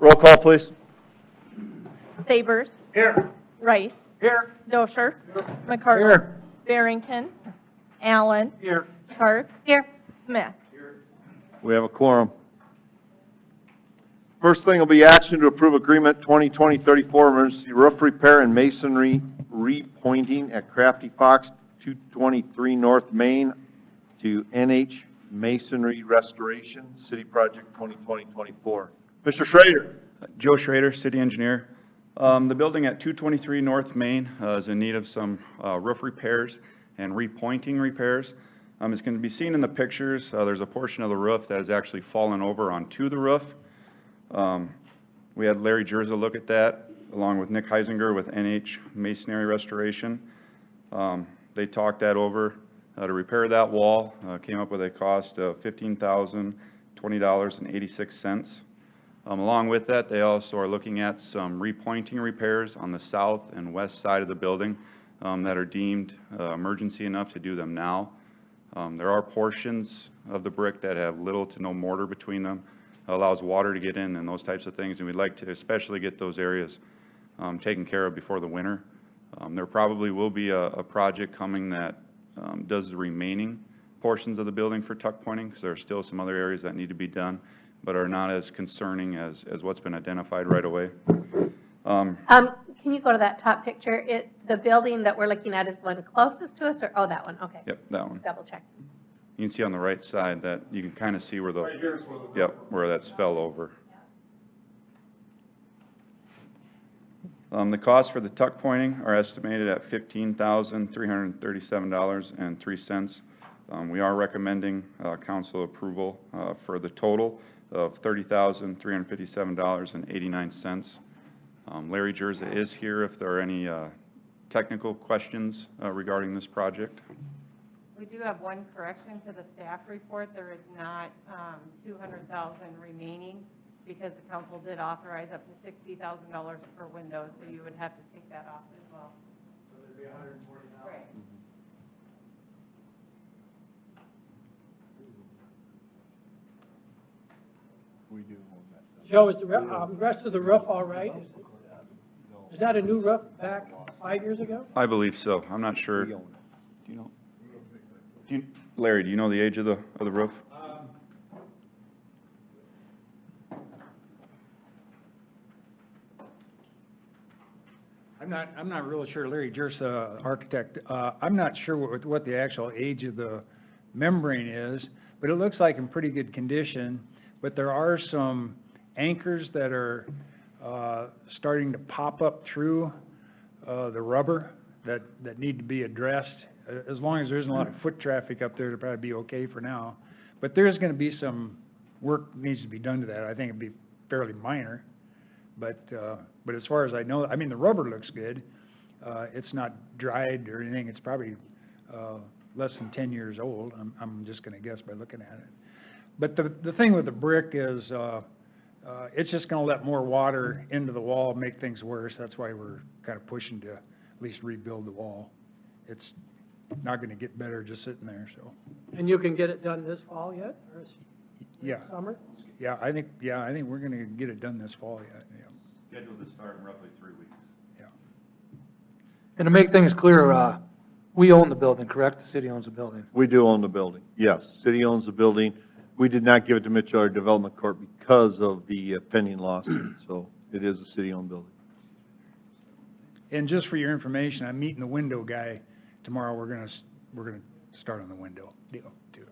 Roll call, please. Sabers. Here. Rice. Here. Dosher. McCarty. Here. Barrington. Allen. Here. Park. Here. Smith. We have a quorum. First thing will be action to approve agreement 2020-34 emergency roof repair and masonry repointing at Crafty Fox 223 North Main to NH Masonry Restoration, City Project 2020-24. Mr. Schrader. Joe Schrader, city engineer. The building at 223 North Main is in need of some roof repairs and repointing repairs. It's going to be seen in the pictures. There's a portion of the roof that has actually fallen over onto the roof. We had Larry Jerza look at that, along with Nick Heisinger with NH Masonry Restoration. They talked that over to repair that wall. Came up with a cost of $15,020.86. Along with that, they also are looking at some repointing repairs on the south and west side of the building that are deemed emergency enough to do them now. There are portions of the brick that have little to no mortar between them. Allows water to get in and those types of things, and we'd like to especially get those areas taken care of before the winter. There probably will be a project coming that does the remaining portions of the building for tuck pointing, because there are still some other areas that need to be done, but are not as concerning as what's been identified right away. Can you go to that top picture? The building that we're looking at is the one closest to us, or, oh, that one, okay. Yep, that one. Double check. You can see on the right side that you can kind of see where the, Right here's where the- yep, where that's fell over. The costs for the tuck pointing are estimated at $15,337.03. We are recommending council approval for the total of $30,357.89. Larry Jerza is here if there are any technical questions regarding this project. We do have one correction to the staff report. There is not $200,000 remaining because the council did authorize up to $60,000 for windows, so you would have to take that off as well. So there'd be $140,000. Right. We do own that. Joe, is the rest of the roof all right? Is that a new roof back 5 years ago? I believe so. I'm not sure. Do you know? Larry, do you know the age of the roof? I'm not really sure, Larry Jersa, architect, I'm not sure what the actual age of the membrane is, but it looks like in pretty good condition, but there are some anchors that are starting to pop up through the rubber that need to be addressed. As long as there isn't a lot of foot traffic up there, it'll probably be okay for now. But there is going to be some work needs to be done to that. I think it'd be fairly minor. But as far as I know, I mean, the rubber looks good. It's not dried or anything. It's probably less than 10 years old. I'm just going to guess by looking at it. But the thing with the brick is it's just going to let more water into the wall, make things worse. That's why we're kind of pushing to at least rebuild the wall. It's not going to get better just sitting there. So. And you can get it done this fall yet, or summer? Yeah, I think we're going to get it done this fall yet. Yeah. Scheduled to start in roughly 3 weeks. Yeah. And to make things clear, we own the building, correct? The city owns the building. We do own the building. Yes, city owns the building. We did not give it to Mitchell Development Corp. Because of the pending lawsuit, so it is a city-owned building. And just for your information, I'm meeting the window guy tomorrow. We're gonna start on the window deal too.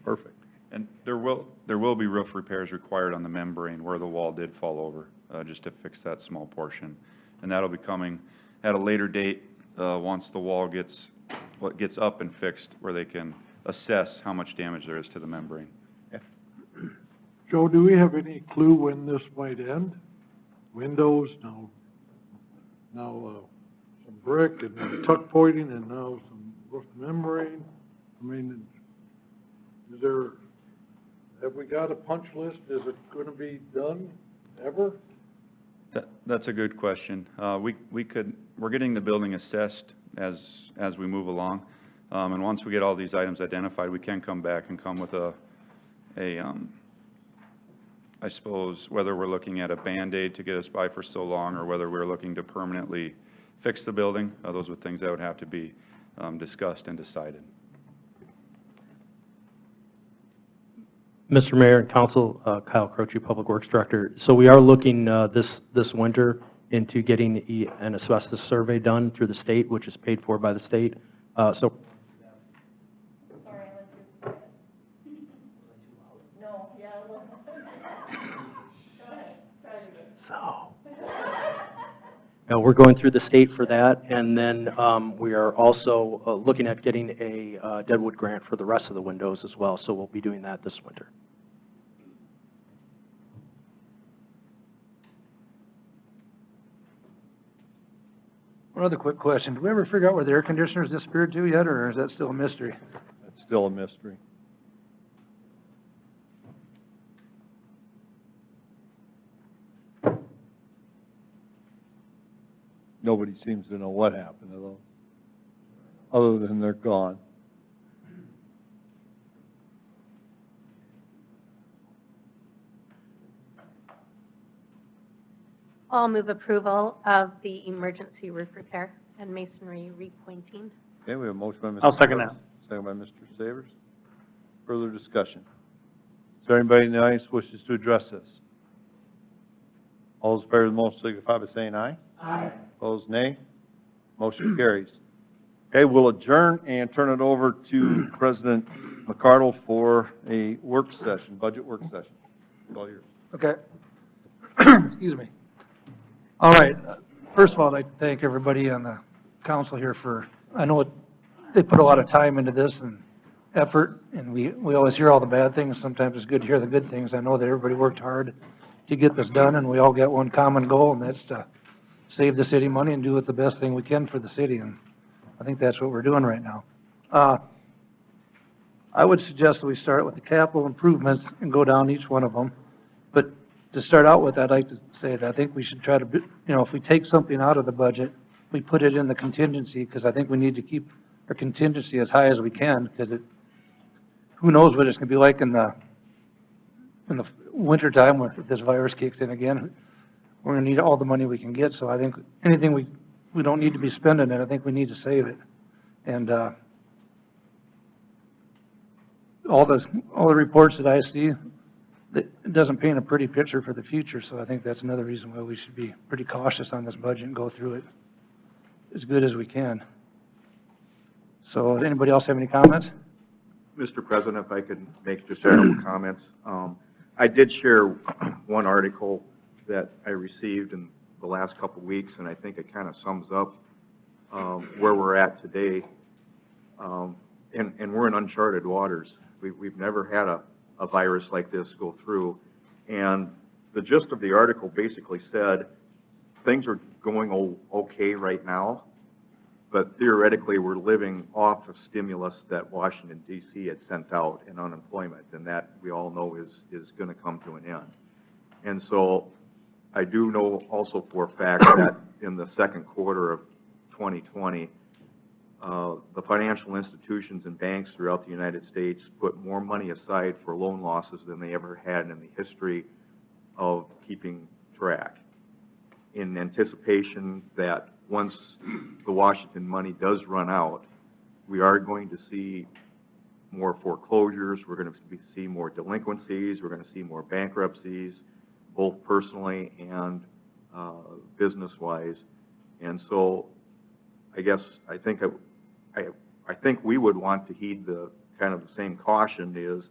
Perfect. And there will be roof repairs required on the membrane where the wall did fall over, just to fix that small portion. And that'll be coming at a later date once the wall gets up and fixed, where they can assess how much damage there is to the membrane. Joe, do we have any clue when this might end? Windows, now some brick, and then tuck pointing, and now some roof membrane. I mean, have we got a punch list? Is it going to be done ever? That's a good question. We're getting the building assessed as we move along, and once we get all these items identified, we can come back and come with a I suppose whether we're looking at a Band-Aid to get us by for so long, or whether we're looking to permanently fix the building, those are things that would have to be discussed and decided. Mr. Mayor and Council, Kyle Croce, Public Works Director. So we are looking this winter into getting an asbestos survey done through the state, which is paid for by the state. So we're going through the state for that, and then we are also looking at getting a Deadwood grant for the rest of the windows as well, so we'll be doing that this winter. One other quick question. Did we ever figure out where the air conditioners disappeared to yet, or is that still a mystery? That's still a mystery. Nobody seems to know what happened to those, other than they're gone. I'll move approval of the emergency roof repair and masonry repointing. Okay, we have a motion by Mr. I'll second Parks, second by Mr. Savers. Further discussion? Is there anybody in the audience who wishes to address this? All those in favor of the motion signify by saying aye. Aye. Opposed, nay. Motion carries. Okay, we'll adjourn and turn it over to President McCardle for a work session, budget work session. It's all yours. Okay. Excuse me. All right. First of all, I'd like to thank everybody on the council here for, I know they put a lot of time into this and effort, and we always hear all the bad things. Sometimes it's good to hear the good things. I know that everybody worked hard to get this done, and we all got one common goal, and that's to save the city money and do it the best thing we can for the city, and I think that's what we're doing right now. I would suggest that we start with the capital improvements and go down each one of them. But to start out with, I'd like to say that I think we should try to, if we take something out of the budget, we put it in the contingency, because I think we need to keep our contingency as high as we can, because who knows what it's going to be like in the winter time when this virus kicks in again. We're going to need all the money we can get, so I think anything we don't need to be spending it, I think we need to save it. And all the reports that I see, it doesn't paint a pretty picture for the future, so I think that's another reason why we should be pretty cautious on this budget and go through it as good as we can. So, does anybody else have any comments? Mr. President, if I could make just a couple comments. I did share one article that I received in the last couple of weeks, and I think it kind of sums up where we're at today. And we're in uncharted waters. We've never had a virus like this go through. And the gist of the article basically said things are going okay right now, but theoretically we're living off of stimulus that Washington, D.C. had sent out in unemployment, and that we all know is going to come to an end. And so I do know also for a fact that in the second quarter of 2020, the financial institutions and banks throughout the United States put more money aside for loan losses than they ever had in the history of keeping track, in anticipation that once the Washington money does run out, we are going to see more foreclosures, we're going to see more delinquencies, we're going to see more bankruptcies, both personally and business-wise. And so I think we would want to heed the kind of the same caution is,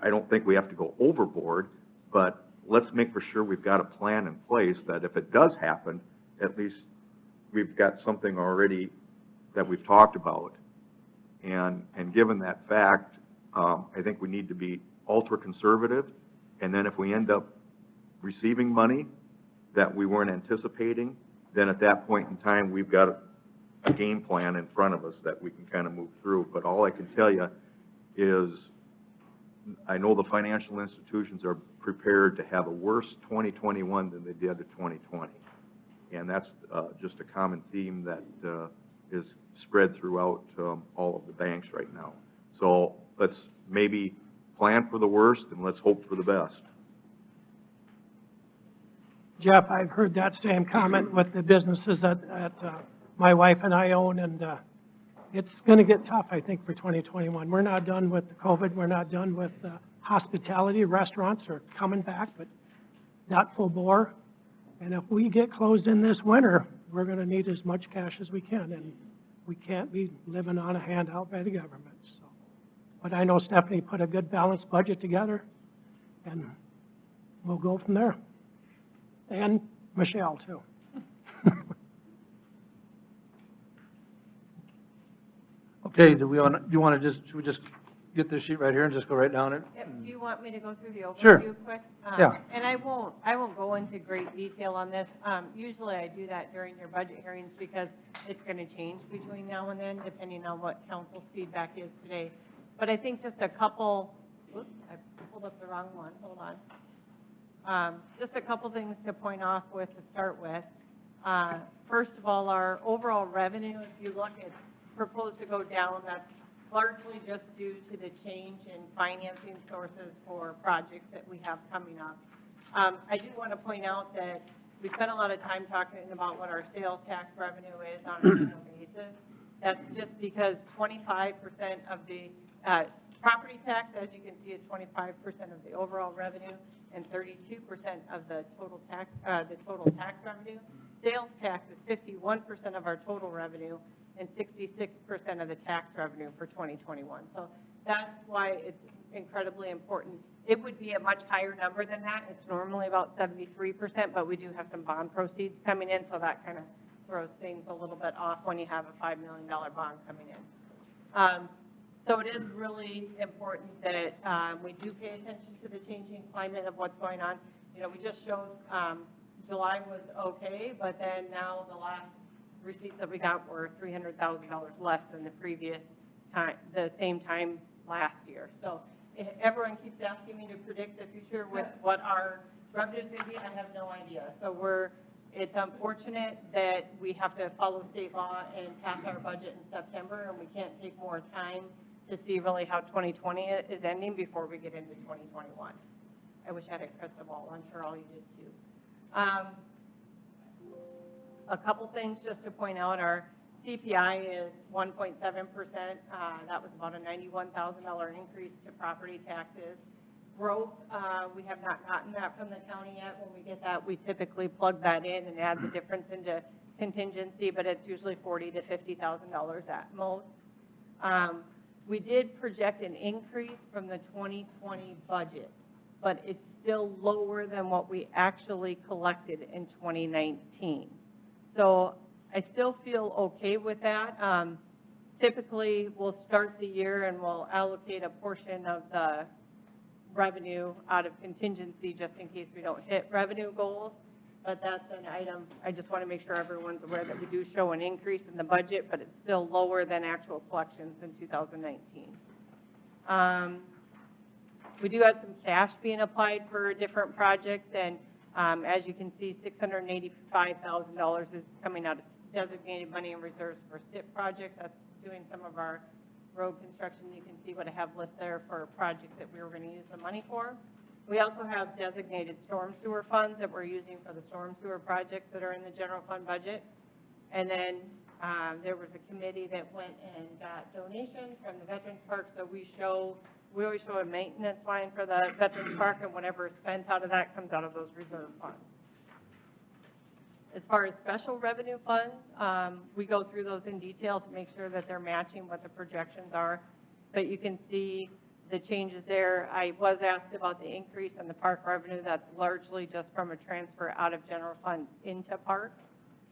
I don't think we have to go overboard, but let's make for sure we've got a plan in place that if it does happen, at least we've got something already that we've talked about. And given that fact, I think we need to be ultra conservative. And then if we end up receiving money that we weren't anticipating, then at that point in time, we've got a game plan in front of us that we can kind of move through. But all I can tell you is I know the financial institutions are prepared to have a worse 2021 than they did in 2020. And that's just a common theme that is spread throughout all of the banks right now. So let's maybe plan for the worst and let's hope for the best. Jeff, I've heard that same comment with the businesses that my wife and I own, and it's going to get tough, I think, for 2021. We're not done with the COVID. We're not done with hospitality. Restaurants are coming back, but not full bore. And if we get closed in this winter, we're going to need as much cash as we can, and we can't be living on a handout by the government. So, but I know Stephanie put a good balanced budget together, and we'll go from there. And Michelle, too. Okay, do you want to should we just get this sheet right here and just go right down it? Yep, do you want me to go through the Sure. overview quick? Yeah. And I won't go into great detail on this. Usually I do that during your budget hearings because it's going to change between now and then, depending on what council's feedback is today. But I think just a couple, oops, I pulled up the wrong one, hold on. Just a couple things to point off with to start with. First of all, our overall revenue, if you look, it's proposed to go down. That's largely just due to the change in financing sources for projects that we have coming up. I do want to point out that we spent a lot of time talking about what our sales tax revenue is on an annual basis. That's just because 25% of the property tax, as you can see, is 25% of the overall revenue and 32% of the total tax revenue. Sales tax is 51% of our total revenue and 66% of the tax revenue for 2021. So that's why it's incredibly important. It would be a much higher number than that. It's normally about 73%, but we do have some bond proceeds coming in, so that kind of throws things a little bit off when you have a $5 million bond coming in. So it is really important that we do pay attention to the changing climate of what's going on. You know, we just showed July was okay, but then now the last receipts that we got were $300,000 less than the previous time, the same time last year. So everyone keeps asking me to predict the future with what our revenue is going to be. I have no idea. So it's unfortunate that we have to follow state law and pass our budget in September, and we can't take more time to see really how 2020 is ending before we get into 2021. I wish I had a crystal ball. I'm sure all you did too. A couple things just to point out. Our CPI is 1.7%. That was about a $91,000 increase to property taxes. Growth, we have not gotten that from the county yet. When we get that, we typically plug that in and add the difference into contingency, but it's usually $40,000 to $50,000 at most. We did project an increase from the 2020 budget, but it's still lower than what we actually collected in 2019. So I still feel okay with that. Typically, we'll start the year and we'll allocate a portion of the revenue out of contingency just in case we don't hit revenue goals. But that's an item, I just want to make sure everyone's aware that we do show an increase in the budget, but it's still lower than actual collections in 2019. We do have some cash being applied for different projects, and as you can see, $685,000 is coming out of designated money and reserves for STIP projects. That's doing some of our road construction. You can see what I have listed there for projects that we were going to use the money for. We also have designated storm sewer funds that we're using for the storm sewer projects that are in the general fund budget. And then there was a committee that went and got donations from the Veterans Park, so we always show a maintenance line for the Veterans Park, and whatever is spent out of that comes out of those reserve funds. As far as special revenue funds, we go through those in detail to make sure that they're matching what the projections are. But you can see the changes there. I was asked about the increase in the park revenue. That's largely just from a transfer out of general fund into park.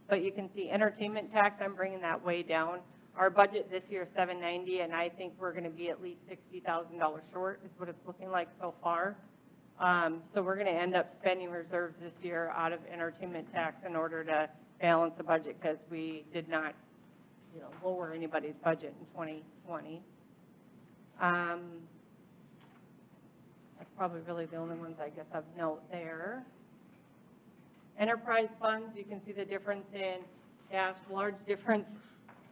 But you can see entertainment tax, I'm bringing that way down. Our budget this year is $790,000, and I think we're going to be at least $60,000 short is what it's looking like so far. So we're going to end up spending reserves this year out of entertainment tax in order to balance the budget because we did not, lower anybody's budget in 2020. That's probably really the only ones I guess of note there. Enterprise funds, you can see the difference in cash, large difference.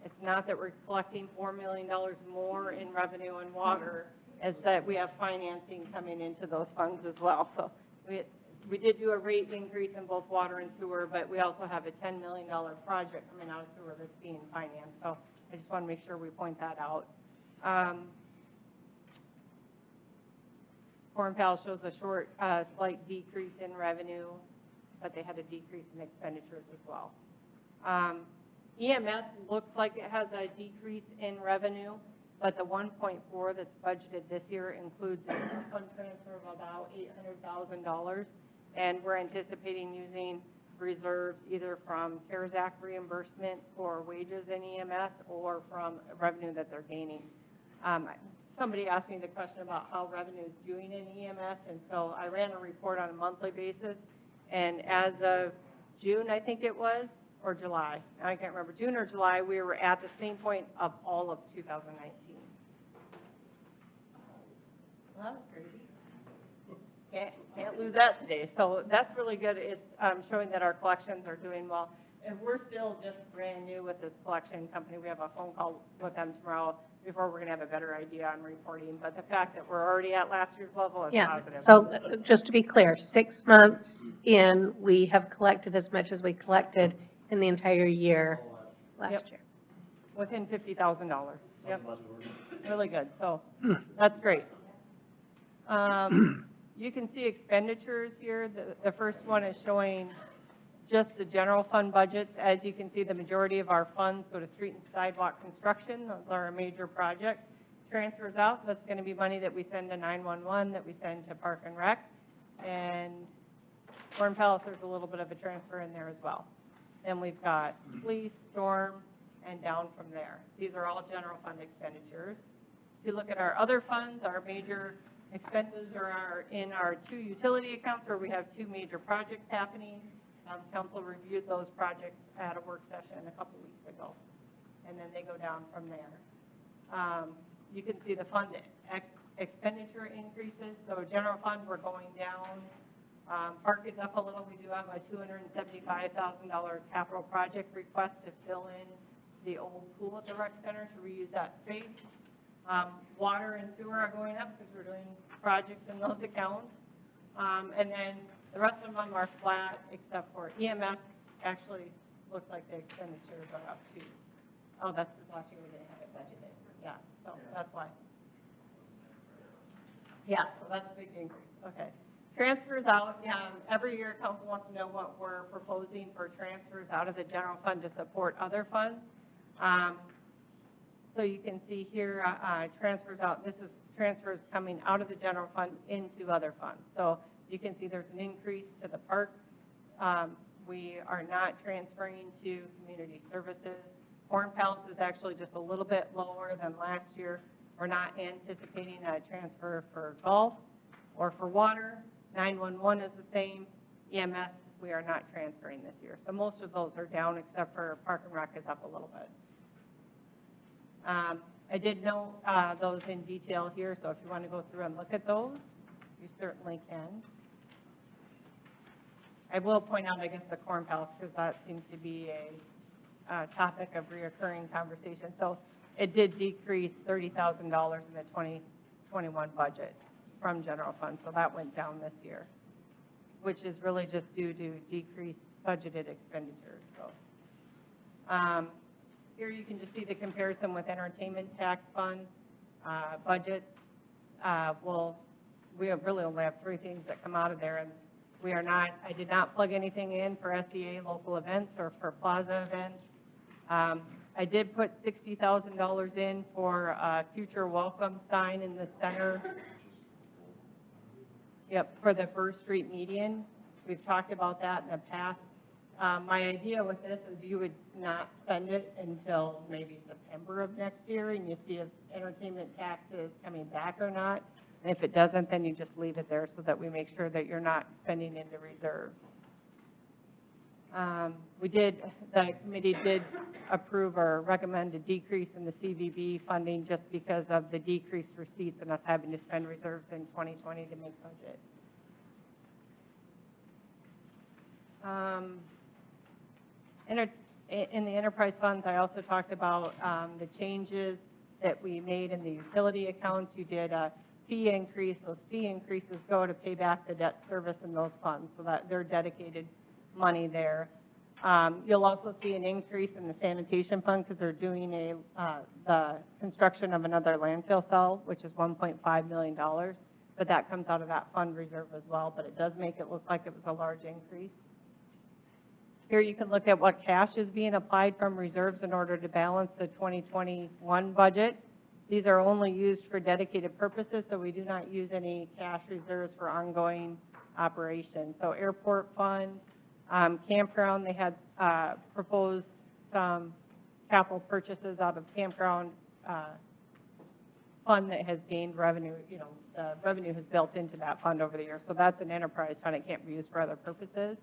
It's not that we're collecting $4 million more in revenue and water, it's that we have financing coming into those funds as well. So we did do a rate increase in both water and sewer, but we also have a $10 million project coming out of sewer that's being financed. So I just want to make sure we point that out. Foreign Pal shows a slight decrease in revenue, but they had a decrease in expenditures as well. EMS looks like it has a decrease in revenue, but the 1.4 that's budgeted this year includes a fund transfer of about $800,000, and we're anticipating using reserves either from CARES Act reimbursement for wages in EMS or from revenue that they're gaining. Somebody asked me the question about how revenue is doing in EMS, and so I ran a report on a monthly basis, and as of June, I think it was, or July, I can't remember, June or July, we were at the same point of all of 2019. Well, that was crazy. Can't lose that today. So that's really good. It's showing that our collections are doing well. And we're still just brand new with this collection company. We have a phone call with them tomorrow before we're going to have a better idea on reporting. But the fact that we're already at last year's level is positive. So just to be clear, 6 months in, we have collected as much as we collected in the entire year last year. Within $50,000. Yep. Really good. So that's great. You can see expenditures here. The first one is showing just the general fund budgets. As you can see, the majority of our funds go to street and sidewalk construction. Those are our major projects. Transfers out, that's going to be money that we send to 911, that we send to Park and Rec. And Foreign Palace, there's a little bit of a transfer in there as well. Then we've got police, storm, and down from there. These are all general fund expenditures. If you look at our other funds, our major expenses are in our 2 utility accounts where we have 2 major projects happening. Council reviewed those projects at a work session a couple weeks ago, and then they go down from there. You can see the fund expenditure increases. So general fund, we're going down. Park is up a little. We do have a $275,000 capital project request to fill in the old pool at the rec center to reuse that space. Water and sewer are going up because we're doing projects in those accounts. And then the rest of them are flat except for EMS. Actually looks like the expenditures are up too. Oh, that's because last year we didn't have it budgeted. Yeah, so that's why. Yeah, so that's a big increase. Okay. Transfers out. Every year council wants to know what we're proposing for transfers out of the general fund to support other funds. So you can see here, transfers out. This is transfers coming out of the general fund into other funds. So you can see there's an increase to the park. We are not transferring to community services. Foreign Palace is actually just a little bit lower than last year. We're not anticipating a transfer for golf or for water. 911 is the same. EMS, we are not transferring this year. So most of those are down except for Park and Rec is up a little bit. I did note those in detail here, so if you want to go through and look at those, you certainly can. I will point out, I guess, the Corn Palace, because that seems to be a topic of reoccurring conversation. So it did decrease $30,000 in the 2021 budget from general fund, so that went down this year, which is really just due to decreased budgeted expenditures. So here you can just see the comparison with entertainment tax fund budget. Well, we really only have 3 things that come out of there, and we are not, I did not plug anything in for SEA local events or for plaza events. I did put $60,000 in for a future welcome sign in the center. Yep, for the First Street median. We've talked about that in the past. My idea with this is you would not spend it until maybe September of next year, and you see if entertainment tax is coming back or not. And if it doesn't, then you just leave it there so that we make sure that you're not spending into reserves. The committee did approve or recommend a decrease in the CVB funding just because of the decreased receipts and us having to spend reserves in 2020 to make budget. In the enterprise funds, I also talked about the changes that we made in the utility accounts. You did fee increase, those fee increases go to pay back the debt service in those funds, so that they're dedicated money there. You'll also see an increase in the sanitation fund because they're doing the construction of another landfill cell, which is $1.5 million, but that comes out of that fund reserve as well, but it does make it look like it was a large increase. Here you can look at what cash is being applied from reserves in order to balance the 2021 budget. These are only used for dedicated purposes, so we do not use any cash reserves for ongoing operations. So airport fund, campground, they had proposed some capital purchases out of campground fund that has gained revenue. You know, the revenue has built into that fund over the years. So that's an enterprise fund. It can't be used for other purposes.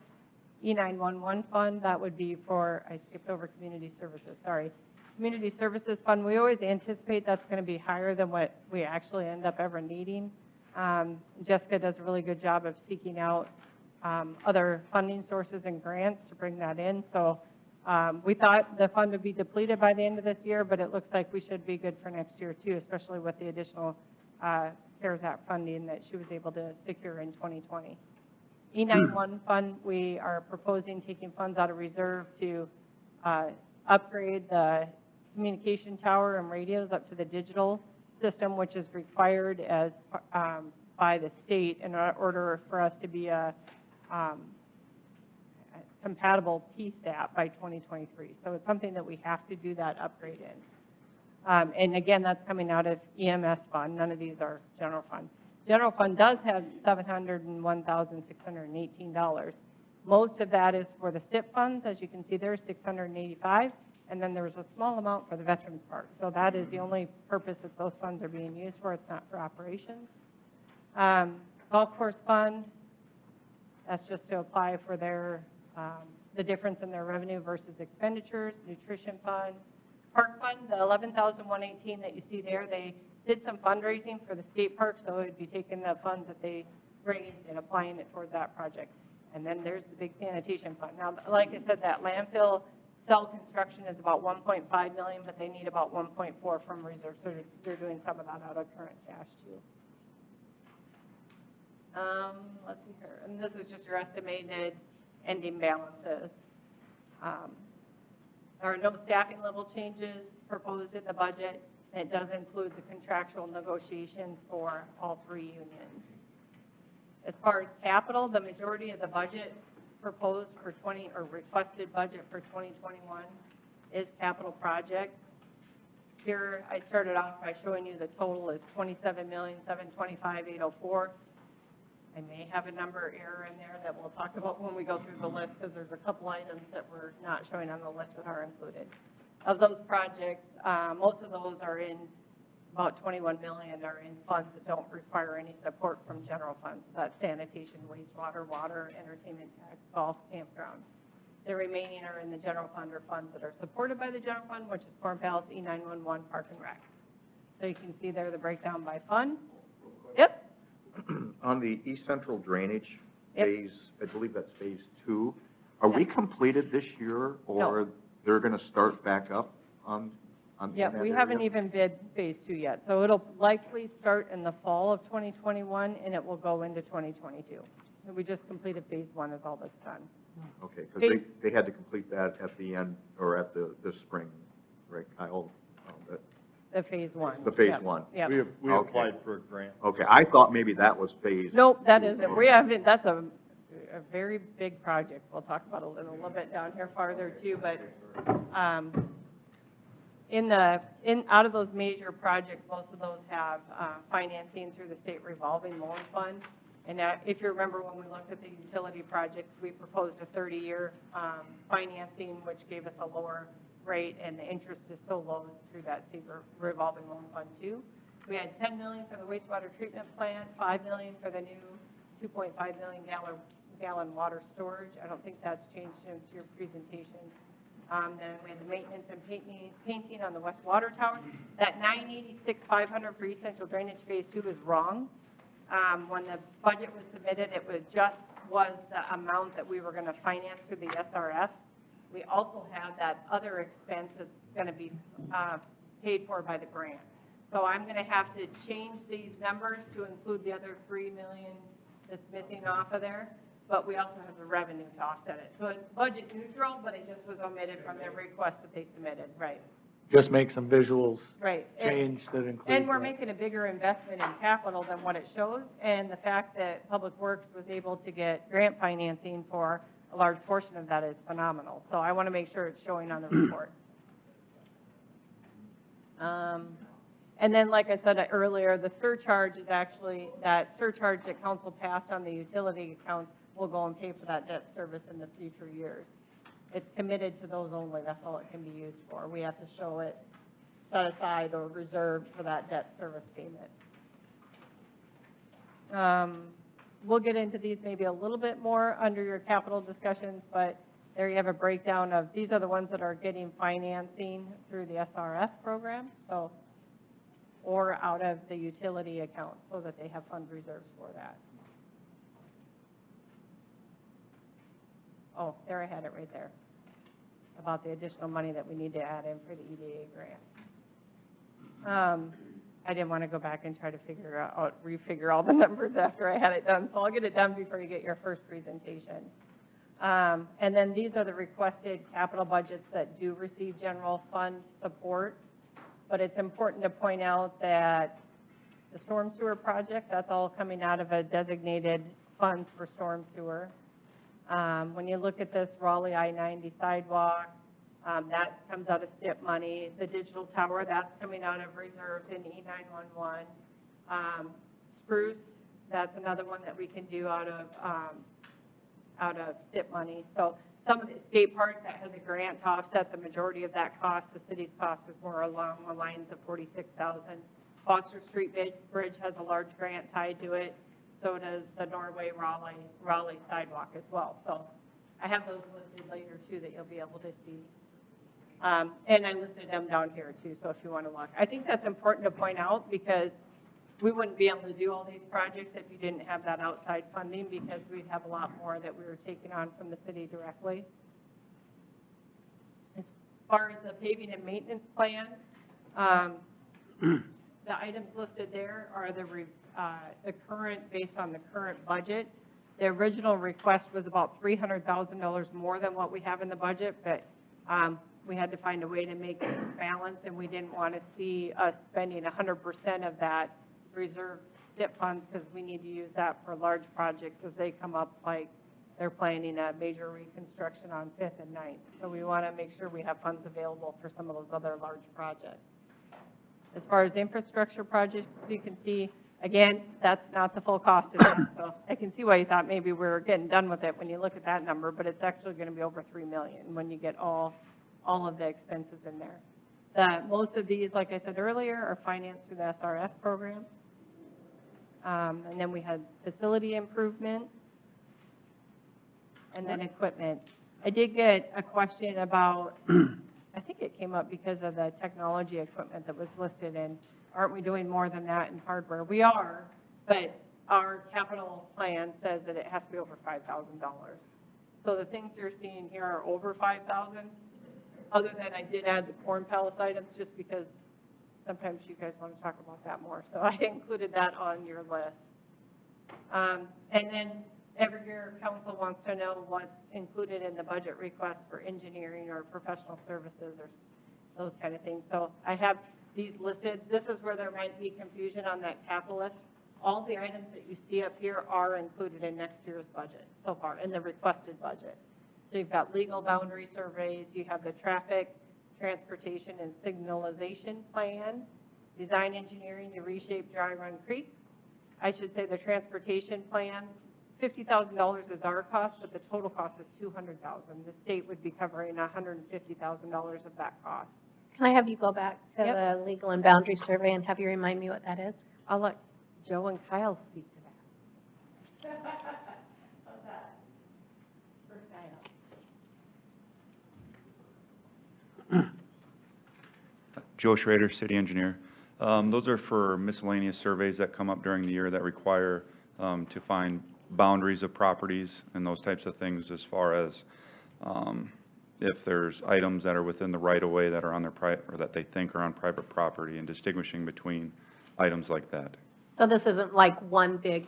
E911 fund, that would be for, I skipped over community services, sorry. Community services fund, we always anticipate that's going to be higher than what we actually end up ever needing. Jessica does a really good job of seeking out other funding sources and grants to bring that in. So we thought the fund would be depleted by the end of this year, but it looks like we should be good for next year too, especially with the additional CARES Act funding that she was able to secure in 2020. E911 fund, we are proposing taking funds out of reserve to upgrade the communication tower and radios up to the digital system, which is required as by the state in order for us to be a compatible PSAP by 2023. So it's something that we have to do that upgrade in. And again, that's coming out of EMS fund. None of these are general fund. General fund does have $701,618. Most of that is for the SIP funds, as you can see there, $685, and then there's a small amount for the Veterans Park. So that is the only purpose that those funds are being used for. It's not for operations. Golf course fund, that's just to apply for their the difference in their revenue versus expenditures. Nutrition fund. Park fund, the $11,118 that you see there, they did some fundraising for the skate park, so it would be taking the funds that they raised and applying it towards that project. And then there's the big sanitation fund. Now, like I said, that landfill cell construction is about $1.5 million, but they need about $1.4 from reserve, so they're doing some of that out of current cash too. Let's see here, and this is just your estimated ending balances. There are no staffing level changes proposed in the budget. It does include the contractual negotiations for all three unions. As far as capital, the majority of the budget proposed for requested budget for 2021 is capital projects. Here, I started off by showing you the total is $27,725,804. I may have a number error in there that we'll talk about when we go through the list, because there's a couple items that we're not showing on the list that are included. Of those projects, most of those are in, about $21 million are in funds that don't require any support from general funds. That's sanitation, wastewater, water, entertainment tax, golf, campground. The remaining are in the general fund or funds that are supported by the general fund, which is Corn Palace, E911, Park and Rec. So you can see there the breakdown by fund. Yep. On the East Central Drainage Yep. phase, I believe that's phase 2, are we completed this year, or No. they're going to start back up on Yeah, in that we area? haven't even bid phase 2 yet. So it'll likely start in the fall of 2021 and it will go into 2022. And we just completed phase 1 is all that's done. Okay, because they had to complete that at the end, or at this spring, right, Kyle? The phase 1. The phase Yep. 1. Yep. We Okay. applied for a grant. Okay, I thought maybe that was phase. Nope, that isn't. We haven't, that's a very big project. We'll talk about it a little bit down here farther too, but out of those major projects, most of those have financing through the state revolving loan fund. And if you remember when we looked at the utility projects, we proposed a 30-year financing, which gave us a lower rate, and the interest is so low through that state revolving loan fund too. We had $10 million for the wastewater treatment plant, $5 million for the new 2.5 million gallon water storage. I don't think that's changed since your presentation. Then we had the maintenance and painting on the West Water Tower. That $986,500 for East Central Drainage Phase 2 is wrong. When the budget was submitted, it was the amount that we were going to finance through the SRF. We also have that other expense that's going to be paid for by the grant. So I'm going to have to change these numbers to include the other 3 million that's missing off of there, but we also have the revenue to offset it. So it's budget neutral, but it just was omitted from their request that they submitted, right? Just make some visuals Right. change that include. And we're that. making a bigger investment in capital than what it shows, and the fact that Public Works was able to get grant financing for a large portion of that is phenomenal. So I want to make sure it's showing on the report. And then, like I said earlier, the surcharge is actually, that surcharge that council passed on the utility accounts will go and pay for that debt service in the future years. It's committed to those only, that's all it can be used for. We have to show it set aside or reserved for that debt service payment. We'll get into these maybe a little bit more under your capital discussions, but there you have a breakdown of, these are the ones that are getting financing through the SRF program, so, or out of the utility account, so that they have fund reserves for that. Oh, there I had it right there, about the additional money that we need to add in for the EDA grant. I didn't want to go back and try to refigure all the numbers after I had it done, so I'll get it done before you get your first presentation. And then these are the requested capital budgets that do receive general fund support, but it's important to point out that the storm sewer project, that's all coming out of a designated fund for storm sewer. When you look at this Raleigh I-90 sidewalk, that comes out of STIP money. The digital tower, that's coming out of reserves in E911. Spruce, that's another one that we can do out of STIP money. So some of the state parks that has a grant to offset the majority of that cost. The city's cost is more along the lines of $46,000. Foster Street Bridge has a large grant tied to it. So does the Norway Raleigh sidewalk as well. So I have those listed later too that you'll be able to see. And I listed them down here too, so if you want to look. I think that's important to point out because we wouldn't be able to do all these projects if you didn't have that outside funding, because we'd have a lot more that we were taking on from the city directly. As far as the paving and maintenance plan, the items listed there are the current, based on the current budget. The original request was about $300,000 more than what we have in the budget, but we had to find a way to make it balance, and we didn't want to see us spending 100% of that reserve STIP funds, because we need to use that for large projects as they come up, like they're planning a major reconstruction on 5th and 9th. So we want to make sure we have funds available for some of those other large projects. As far as infrastructure projects, you can see, again, that's not the full cost of it. So I can see why you thought maybe we were getting done with it when you look at that number, but it's actually going to be over $3 million when you get all of the expenses in there. Most of these, like I said earlier, are financed through the SRF program. And then we had facility improvement, and then equipment. I did get a question about, I think it came up because of the technology equipment that was listed, and aren't we doing more than that in hardware? We are, but our capital plan says that it has to be over $5,000. So the things you're seeing here are over $5,000. Other than I did add the corn pellets items just because sometimes you guys want to talk about that more. So I included that on your list. And then every year council wants to know what's included in the budget request for engineering or professional services or those kind of things. So I have these listed. This is where there might be confusion on that capital list. All the items that you see up here are included in next year's budget so far, in the requested budget. So you've got legal boundary surveys, you have the traffic, transportation, and signalization plan, design engineering to reshape Dry Run Creek. I should say the transportation plan, $50,000 is our cost, but the total cost is $200,000. The state would be covering $150,000 of that cost. Can I have you go back to Yep. the legal and boundary survey and have you remind me what that is? I'll let Joe and Kyle speak to that. How's that? First guy up. Joe Schrader, city engineer. Those are for miscellaneous surveys that come up during the year that require to find boundaries of properties and those types of things as far as if there's items that are within the right-of-way that are on their or that they think are on private property, and distinguishing between items like that. So this isn't like one big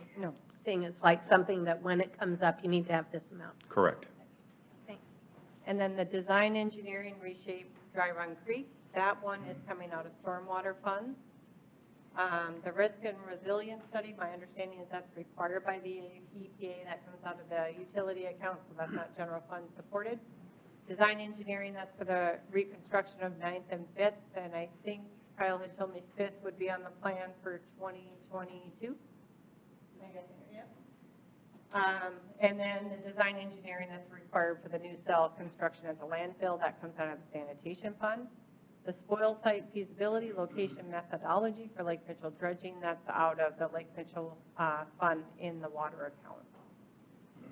thing, it's like something that when it comes up, you need to have this amount. Correct. Thanks. And then the design engineering reshape Dry Run Creek, that one is coming out of stormwater funds. The risk and resilience study, my understanding is that's required by the EPA, that comes out of the utility account, so that's not general fund supported. Design engineering, that's for the reconstruction of 9th and 5th, and I think Kyle had told me 5th would be on the plan for 2022. And then the design engineering that's required for the new cell construction at the landfill, that comes out of the sanitation fund. The spoil site feasibility location methodology for Lake Mitchell dredging, that's out of the Lake Mitchell fund in the water account.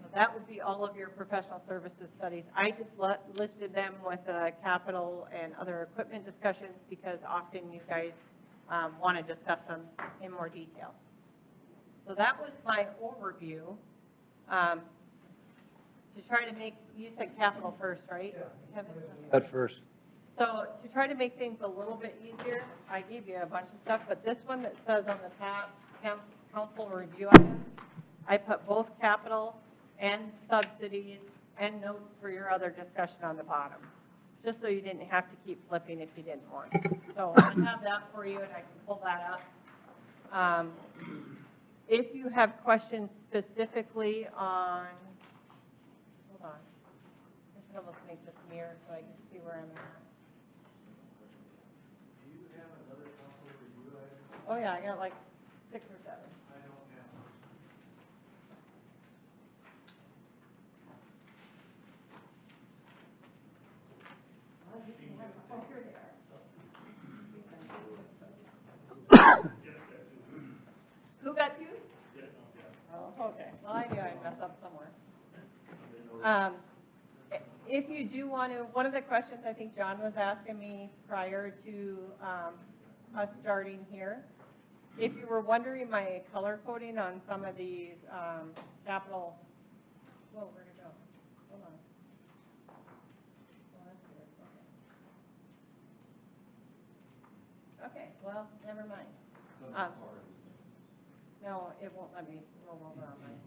So that would be all of your professional services studies. I just listed them with capital and other equipment discussions because often you guys want to discuss them in more detail. So that was my overview. To try to make, you said capital first, right? Kevin? At first. So to try to make things a little bit easier, I gave you a bunch of stuff, but this one that says on the top, council review items, I put both capital and subsidies and notes for your other discussion on the bottom, just so you didn't have to keep flipping if you didn't want. So I have that for you, and I can pull that up. If you have questions specifically on, hold on, I should almost make this mirror so I can see where I'm at. Oh, yeah, I got like 6 or 7. Who got you? Oh, okay. Well, I knew I'd mess up somewhere. If you do want to, one of the questions I think John was asking me prior to us starting here, if you were wondering my color coding on some of these capital, whoa, where'd it go? Hold on. Oh, that's weird. Okay, well, never mind. No, it won't let me roll over on mine.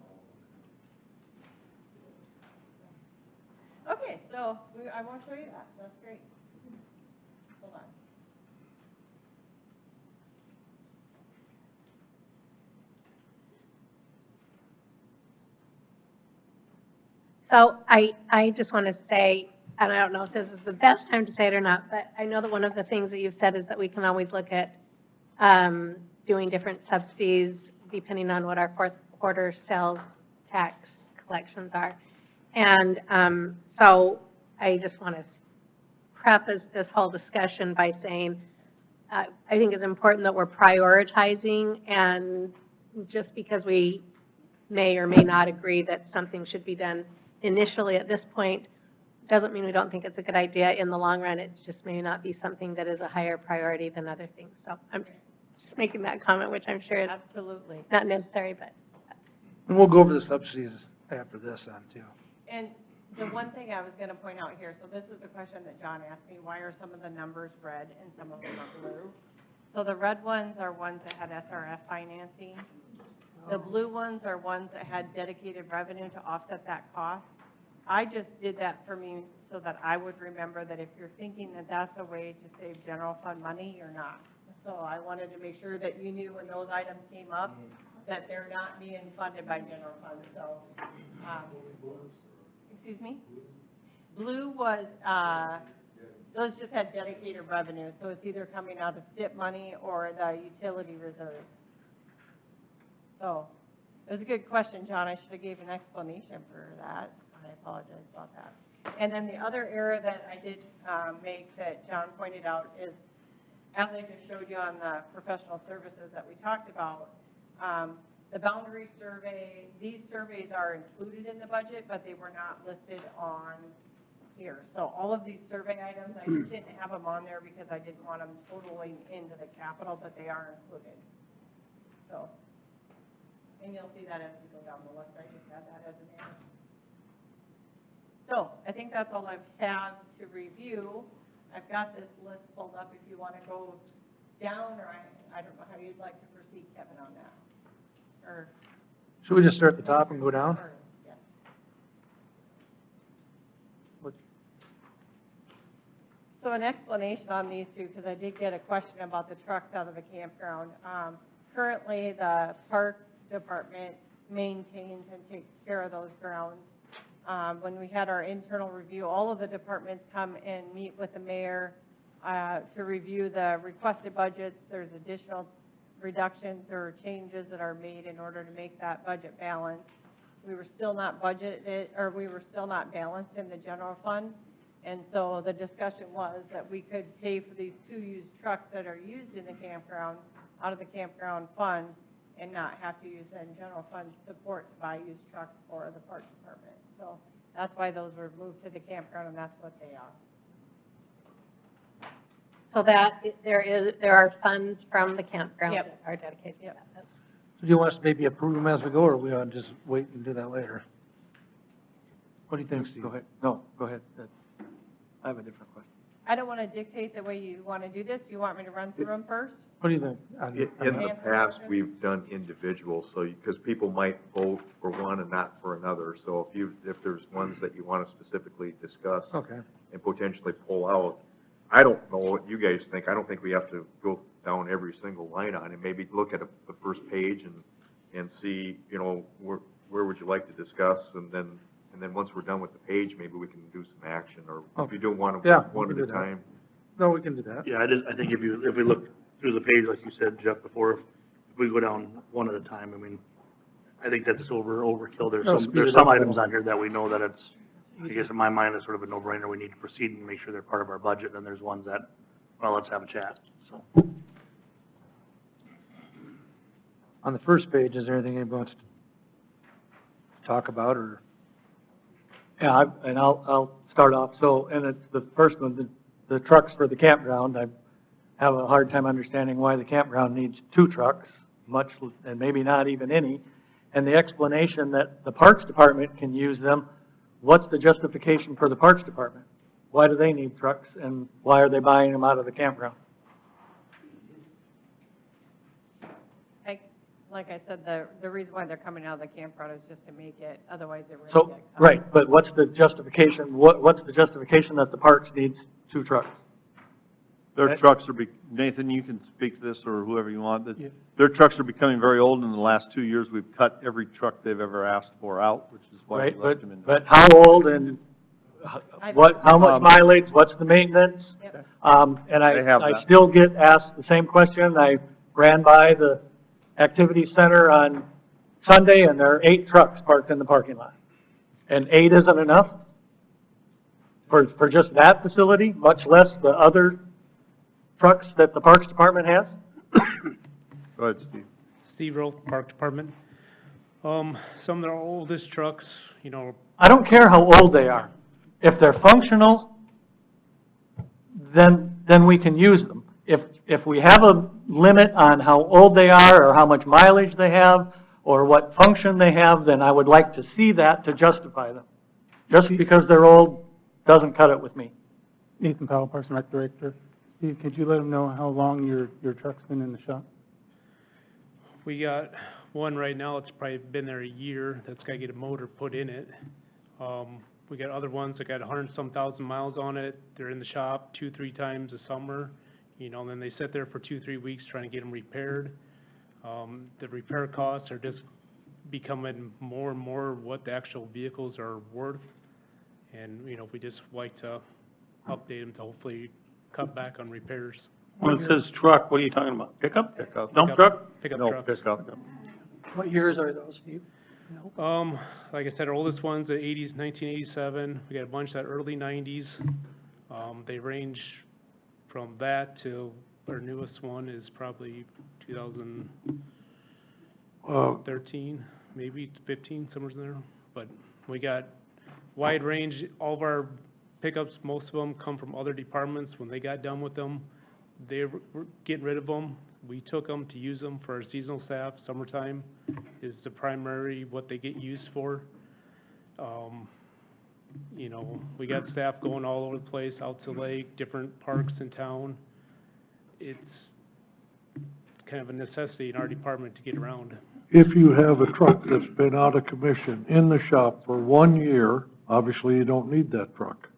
Okay, so I won't show you that. That's great. Hold on. So I just want to say, and I don't know if this is the best time to say it or not, but I know that one of the things that you've said is that we can always look at doing different subsidies depending on what our fourth quarter sales tax collections are. And so I just want to preface this whole discussion by saying I think it's important that we're prioritizing, and just because we may or may not agree that something should be done initially at this point doesn't mean we don't think it's a good idea in the long run. It just may not be something that is a higher priority than other things. So I'm just making that comment, which I'm sure is Absolutely. not necessary, but. And we'll go over the subsidies after this on too. And the one thing I was going to point out here, so this is the question that John asked me, why are some of the numbers red and some of them are blue? So the red ones are ones that had SRF financing. The blue ones are ones that had dedicated revenue to offset that cost. I just did that for me so that I would remember that if you're thinking that that's a way to save general fund money, you're not. So I wanted to make sure that you knew when those items came up that they're not being funded by general fund. So, excuse me? Blue was, those just had dedicated revenue, so it's either coming out of STIP money or the utility reserve. So, it was a good question, John. I should have gave an explanation for that. I apologize about that. And then the other error that I did make that John pointed out is, as I just showed you on the professional services that we talked about, the boundary survey, these surveys are included in the budget, but they were not listed on here. So all of these survey items, I just didn't have them on there because I didn't want them totaling into the capital, but they are included. So, and you'll see that as we go down the list. I just had that as an error. So I think that's all I have to review. I've got this list pulled up if you want to go down, or I don't know how you'd like to proceed, Kevin, on that. Or, Should we just start at the top and go down? or, yeah. So an explanation on these two, because I did get a question about the trucks out of the campground. Currently, the park department maintains and takes care of those grounds. When we had our internal review, all of the departments come and meet with the mayor to review the requested budgets. There's additional reductions or changes that are made in order to make that budget balanced. We were still not budgeted, or we were still not balanced in the general fund. And so the discussion was that we could pay for these 2 used trucks that are used in the campground out of the campground fund and not have to use the general fund support to buy used trucks for the park department. So that's why those were moved to the campground, and that's what they are. So that, there are funds from the campground Yep. that are dedicated to that. So do you want us to maybe approve them as we go, or we ought to just wait and do that later? What do you think, Steve? Go ahead. No, go ahead. I have a different question. I don't want to dictate the way you want to do this. Do you want me to run through them first? What do you think? In the past, we've done individual, so, because people might vote for one and not for another. So if there's ones that you want to specifically discuss Okay. and potentially pull out, I don't know what you guys think. I don't think we have to go down every single line on it. Maybe look at the first page and see, where would you like to discuss? And then once we're done with the page, maybe we can do some action, or if you do want to, Yeah, one we at can a do that. time. No, we can do that. Yeah, I think if we look through the page, like you said, Jeff, before, if we go down one at a time, I mean, I think that's overkill. No, speed There's it some up. items on here that we know that it's, I guess in my mind, it's sort of a no-brainer. We need to proceed and make sure they're part of our budget, and there's ones that, well, let's have a chat, so. On the first page, is there anything anybody wants to talk about, or? Yeah, I'll start off. So, and it's the first one, the trucks for the campground. I have a hard time understanding why the campground needs 2 trucks, and maybe not even any. And the explanation that the Parks Department can use them, what's the justification for the Parks Department? Why do they need trucks, and why are they buying them out of the campground? Like I said, the reason why they're coming out of the campground is just to make it, otherwise it would So, get cut. right, but what's the justification, what's the justification that the parks needs 2 trucks? Their trucks are, Nathan, you can speak to this, or whoever you want. Yeah. Their trucks are becoming very old. In the last 2 years, we've cut every truck they've ever asked for out, which is why Right, we left them in. but how old and how much mileage, what's the maintenance? Yep. And They have I that. still get asked the same question. I ran by the activity center on Sunday, and there are 8 trucks parked in the parking lot. And 8 isn't enough for just that facility, much less the other trucks that the Parks Department has? Go ahead, Steve. Steve Rowe, Park Department. Some of our oldest trucks, I don't care how old they are. If they're functional, then we can use them. If we have a limit on how old they are, or how much mileage they have, or what function they have, then I would like to see that to justify them. Just because they're old doesn't cut it with me. Nathan Powell, Parks and Rec Director. Steve, could you let them know how long your truck's been in the shop? we got one right now, it's probably been there a year, that's got to get a motor put in it. We got other ones that got 100-some thousand miles on it. They're in the shop 2-3 times a summer, and then they sit there for 2-3 weeks trying to get them repaired. The repair costs are just becoming more and more what the actual vehicles are worth. And, we just like to update them to hopefully cut back on repairs. When it says truck, what are you talking about? Pickup? Pickup. Dump truck? Pickup No, trucks. pickup. What years are those, Steve? Like I said, our oldest one's the 80s, 1987. We got a bunch that early 90s. They range from that to our newest one is probably 2013, maybe 15, somewhere in there. But we got wide range. All of our pickups, most of them come from other departments. When they got done with them, they were getting rid of them. We took them to use them for our seasonal staff. Summertime is the primary what they get used for. You know, we got staff going all over the place, out to lake, different parks in town. It's kind of a necessity in our department to get around. If you have a truck that's been out of commission in the shop for 1 year, obviously you don't need that truck.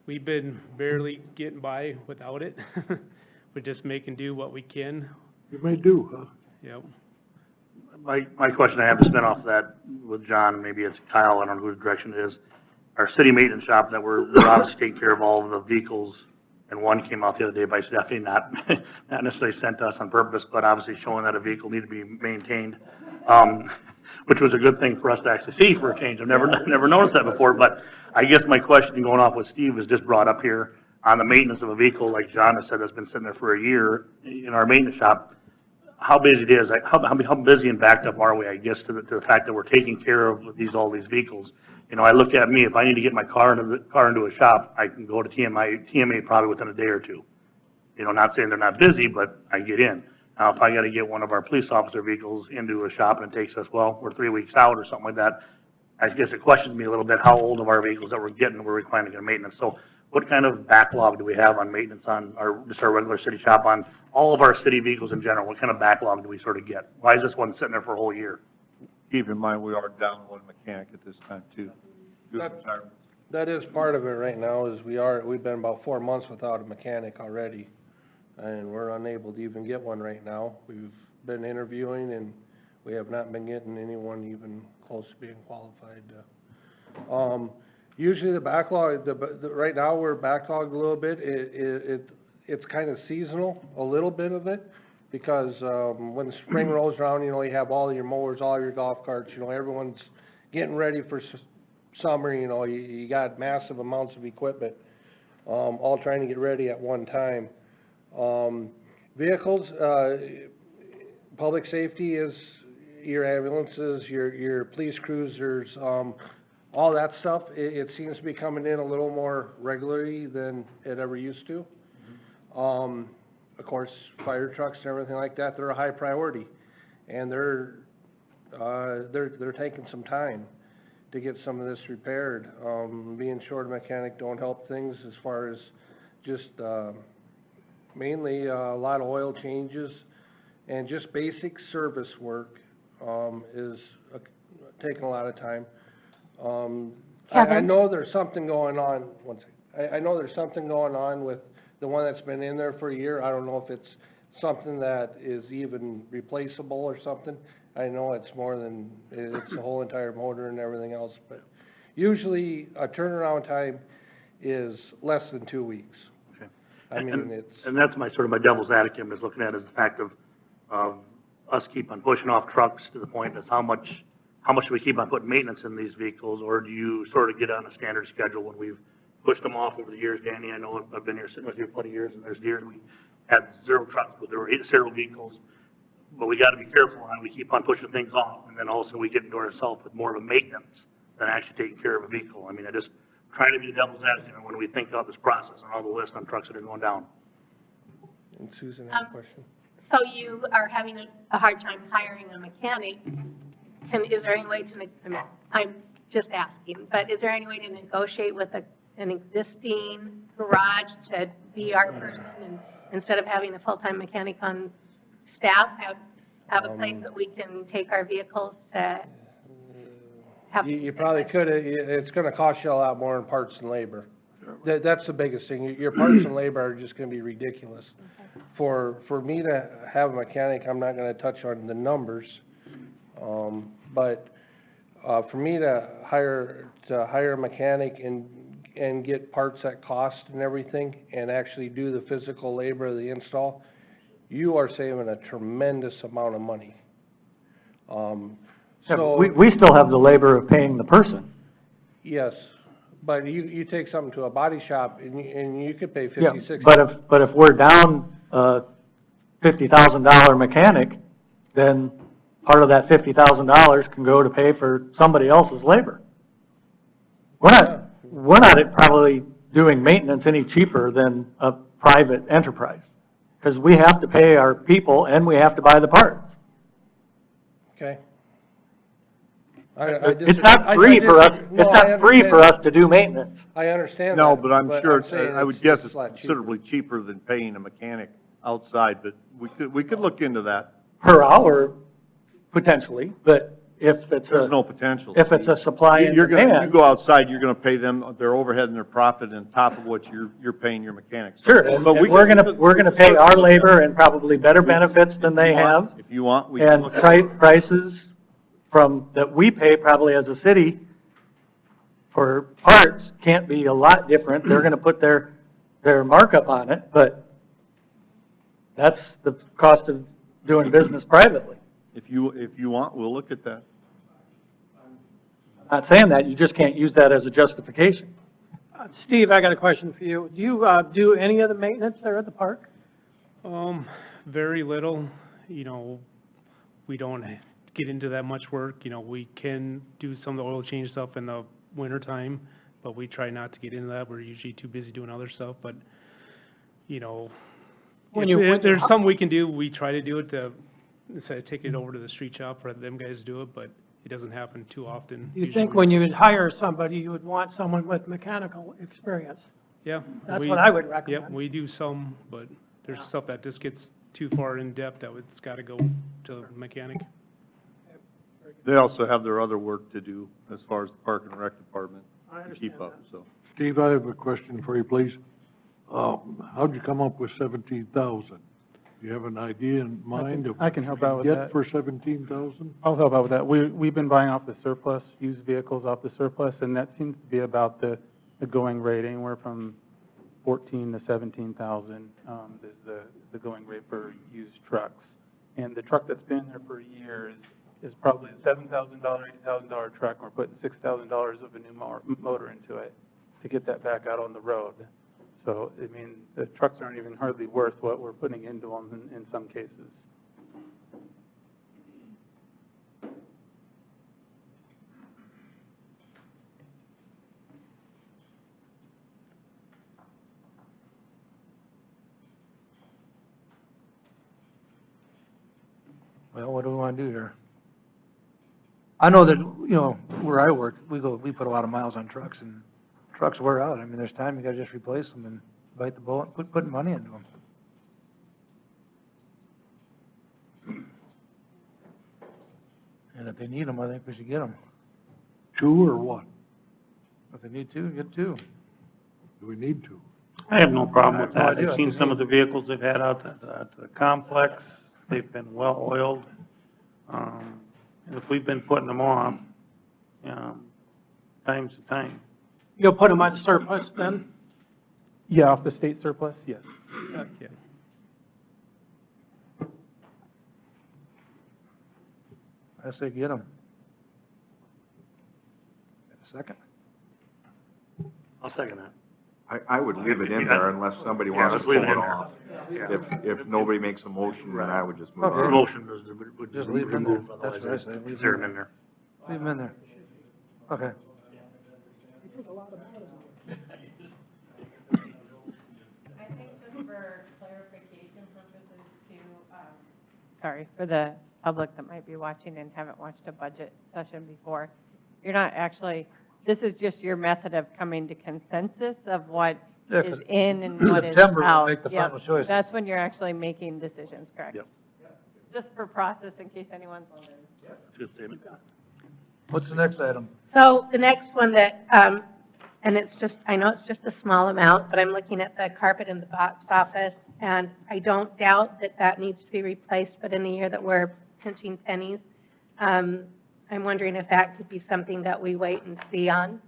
We've been barely getting by without it. We're just making do what we can. You may do, huh? Yep. My question I have to spin off that with John, maybe it's Kyle, I don't know whose direction it is. Our city maintenance shop that we're obviously taking care of all of the vehicles, and one came out the other day by Stephanie, not necessarily sent to us on purpose, but obviously showing that a vehicle needed to be maintained, which was a good thing for us to actually see for a change. I've never noticed that before, but I guess my question going off what Steve has just brought up here on the maintenance of a vehicle, like John has said, that's been sitting there for a year in our maintenance shop, how busy it is, how busy and backed up are we, I guess, to the fact that we're taking care of all these vehicles. You know, I look at me, if I need to get my car into a shop, I can go to TMA probably within a day or two. You know, not saying they're not busy, but I get in. Now, if I got to get one of our police officer vehicles into a shop and it takes us, well, we're 3 weeks out or something like that, I guess it questions me a little bit how old of our vehicles that we're getting, we're requiring to get maintenance. So what kind of backlog do we have on maintenance on just our regular city shop on all of our city vehicles in general? What kind of backlog do we sort of get? Why is this one sitting there for a whole year? Keep in mind, we are down one mechanic at this time too. That is part of it right now, is we've been about 4 months without a mechanic already, and we're unable to even get one right now. We've been interviewing, and we have not been getting anyone even close to being qualified. Usually the backlog, right now we're backlogged a little bit. It's kind of seasonal, a little bit of it, because when the spring rolls around, you know, you have all your mowers, all your golf carts, you know, everyone's getting ready for summer, you know, you got massive amounts of equipment, all trying to get ready at one time. Vehicles, public safety is your ambulances, your police cruisers, all that stuff. It seems to be coming in a little more regularly than it ever used to. Of course, fire trucks and everything like that, they're a high priority, and they're taking some time to get some of this repaired. Being short a mechanic don't help things as far as just mainly a lot of oil changes and just basic service work is taking a lot of time. I know there's something going on. One second. I know there's something going on with the one that's been in there for a year. I don't know if it's something that is even replaceable or something. I know it's more than, it's the whole entire motor and everything else, but usually a turnaround time is less than 2 weeks. Okay. I mean, and that's my devil's advocate is looking at is the fact of us keep on pushing off trucks to the point of how much do we keep on putting maintenance in these vehicles, or do you sort of get on a standard schedule when we've pushed them off over the years? Danny, I know I've been here sitting with you for 20 years, and there's years we had 0 trucks, but there were 0 vehicles. But we got to be careful how we keep on pushing things off, and then also we get into ourselves with more of a maintenance than actually taking care of a vehicle. I mean, I just trying to be the devil's advocate when we think about this process and all the list on trucks that are going down. And Susan has a question. So you are having a hard time hiring a mechanic. Is there any way to, I'm just asking, but is there any way to negotiate with an existing garage to be our person, and instead of having a full-time mechanic on staff, have a place that we can take our vehicles to have? You probably could. It's going to cost you a lot more in parts and labor. That's the biggest thing. Your parts and labor are just going to be ridiculous. Okay. For me to have a mechanic, I'm not going to touch on the numbers, but for me to hire a mechanic and get parts at cost and everything, and actually do the physical labor of the install, you are saving a tremendous amount of money. So we still have the labor of paying the person. Yes, but you take something to a body shop and you could pay $50, $60. But if we're down a $50,000 mechanic, then part of that $50,000 can go to pay for somebody else's labor. We're not probably doing maintenance any cheaper than a private enterprise, because we have to pay our people and we have to buy the parts. Okay. It's not free for us, it's not free for us to do maintenance. I understand No, that, but I'm sure, saying I would guess it's a lot cheaper. considerably cheaper than paying a mechanic outside, but we could look into that. Per hour, potentially, but if it's There's no potential. if it's a supply and You're gonna, you demand. go outside, you're gonna pay them their overhead and their profit on top of what you're paying your mechanics. Sure, and But we're gonna pay our labor and probably better We- benefits than they have. If you want, we can And look at prices that we pay probably as a city for parts can't be a lot different. They're gonna put their markup on it, but that's the cost of doing business privately. If you want, we'll look at that. Not saying that, you just can't use that as a justification. Steve, I got a question for you. Do you do any of the maintenance there at the park? Very little, you know, we don't get into that much work, you know, we can do some of the oil change stuff in the winter time, but we try not to get into that, we're usually too busy doing other stuff, but, you know, if there's something we can do, we try to do it to, instead of taking it over to the street shop, let them guys do it, but it doesn't happen too often. You think when you would hire somebody, you would want someone with mechanical experience? Yeah. That's what I would recommend. Yep, we do some, but there's stuff that just gets too far in depth that it's gotta go to the mechanic. They also have their other work to do as far as the Park and Rec Department I to keep understand up, so. Steve, I have a question for you, please. How'd you come up with 17,000? Do you have an idea in mind of? I can help out with Get that. for 17,000? I'll help out with that. We've been buying off the surplus, used vehicles off the surplus, and that seems to be about the going rate, anywhere from 14 to 17,000 is the going rate for used trucks. And the truck that's been there for a year is probably a $7,000, $8,000 truck. We're putting $6,000 of a new motor into it to get that back out on the road. So, I mean, the trucks aren't even hardly worth what we're putting into them in some cases. Well, what do we want to do here? I know that, you know, where I work, we put a lot of miles on trucks, and trucks wear out. I mean, there's time you gotta just replace them and bite the bullet, put money into them. And if they need them, I think we should get them. Two or one? If they need two, get two. Do we need to? I have no problem with I have no that. idea. I've seen some of the vehicles they've had out at the complex. They've been well oiled. And if we've been putting them on, time's the time. You'll put them on surplus then? Yeah, off the state surplus, yes. Yeah. I say get them. A second? I'll second that. I would leave it in there unless somebody Yeah, wants to let's pull leave it it in there. off. If nobody makes a motion, then I would just move Okay. on. Motion would Just leave them in there. remove, That's otherwise what I I say. Leave consider them them in there. Leave them in there. Okay. I think just for clarification purposes too, sorry, for the public that might be watching and haven't watched a budget session before, you're not actually, this is just your method of coming to consensus of what Yeah, is 'cause in and what is September we'll out. make the Yep, final choices. that's when you're actually making decisions, correct? Yep. Just for process, in case anyone's wondering. Good statement. What's the next item? So the next one that, and it's just, I know it's just a small amount, but I'm looking at the carpet in the box office, and I don't doubt that that needs to be replaced, but in the year that we're pinching pennies, I'm wondering if that could be something that we wait and see on.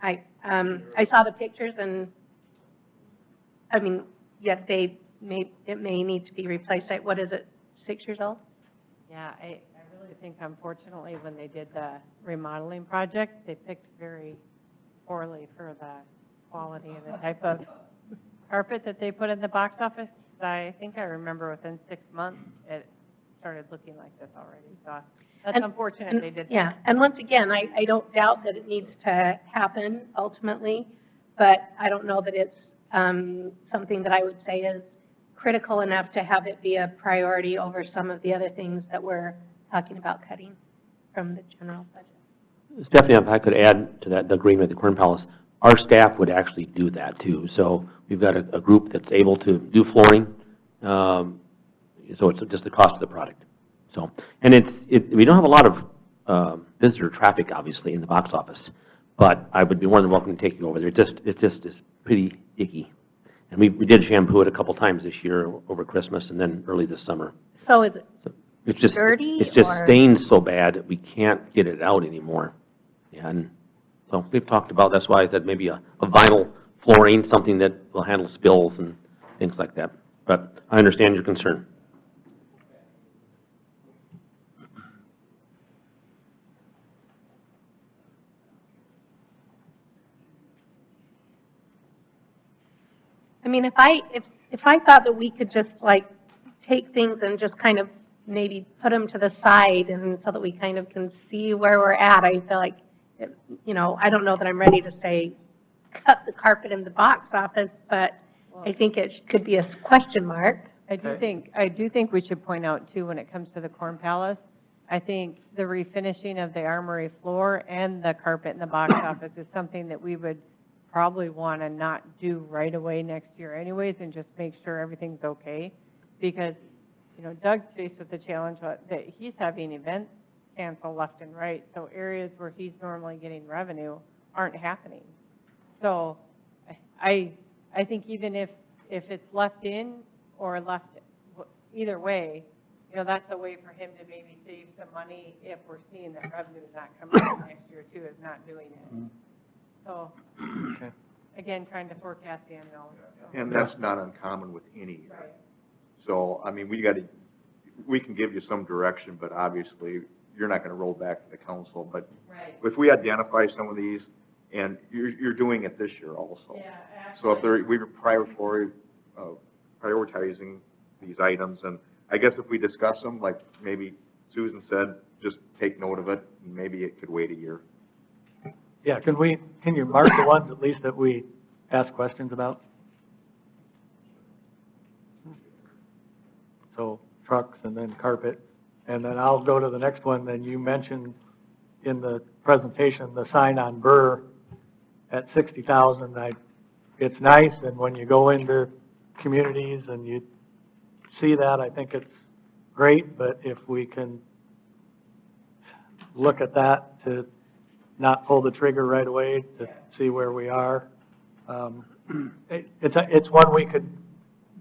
I saw the pictures and, I mean, yes, it may need to be replaced. What is it, 6 years old? Yeah, I really think unfortunately when they did the remodeling project, they picked very poorly for the quality and the type of carpet that they put in the box office. I think I remember within 6 months, it started looking like this already. So that's unfortunate they did that. Yeah, and once again, I don't doubt that it needs to happen ultimately, but I don't know that it's something that I would say is critical enough to have it be a priority over some of the other things that we're talking about cutting from the general budget. Stephanie, if I could add to that, the agreement with the Corn Palace, our staff would actually do that too. So we've got a group that's able to do flooring, so it's just the cost of the product. So, and we don't have a lot of visitor traffic, obviously, in the box office, but I would be more than welcome to take you over there. It just is pretty icky. And we did shampoo it a couple times this year over Christmas and then early this summer. So is it It's just dirty? It's just or? stained so bad that we can't get it out anymore. Yeah, and so we've talked about, that's why I said maybe a vinyl flooring, something that will handle spills and things like that. But I understand your concern. I mean, if I thought that we could just like take things and just kind of maybe put them to the side and so that we kind of can see where we're at, I feel like, you know, I don't know that I'm ready to say cut the carpet in the box office, but I think it could be a question mark. I do think we should point out too, when it comes to the Corn Palace, I think the refinishing of the armory floor and the carpet in the box office is something that we would probably want to not do right away next year anyways, and just make sure everything's okay. Because, you know, Doug's faced with the challenge that he's having events cancel left and right, so areas where he's normally getting revenue aren't happening. So I think even if it's left in or left, either way, you know, that's a way for him to maybe save some money if we're seeing that revenue's not coming in next year too, is not doing it. So, again, trying to forecast the unknown. So. And that's not uncommon with any year. Right. So, I mean, we can give you some direction, but obviously, you're not gonna roll back to the council. But Right. if we identify some of these, and you're doing it this year also. Yeah, So if we were prioritizing these items, and I guess if we discuss them, like maybe Susan said, just take note of it, and maybe it could wait a year. Yeah, can you mark the ones at least that we ask questions about? So trucks and then carpet, and then I'll go to the next one. Then you mentioned in the presentation, the sign on Burr at 60,000. It's nice, and when you go into communities and you see that, I think it's great, but if we can look at that to not pull the trigger right away to see where we are. It's one we could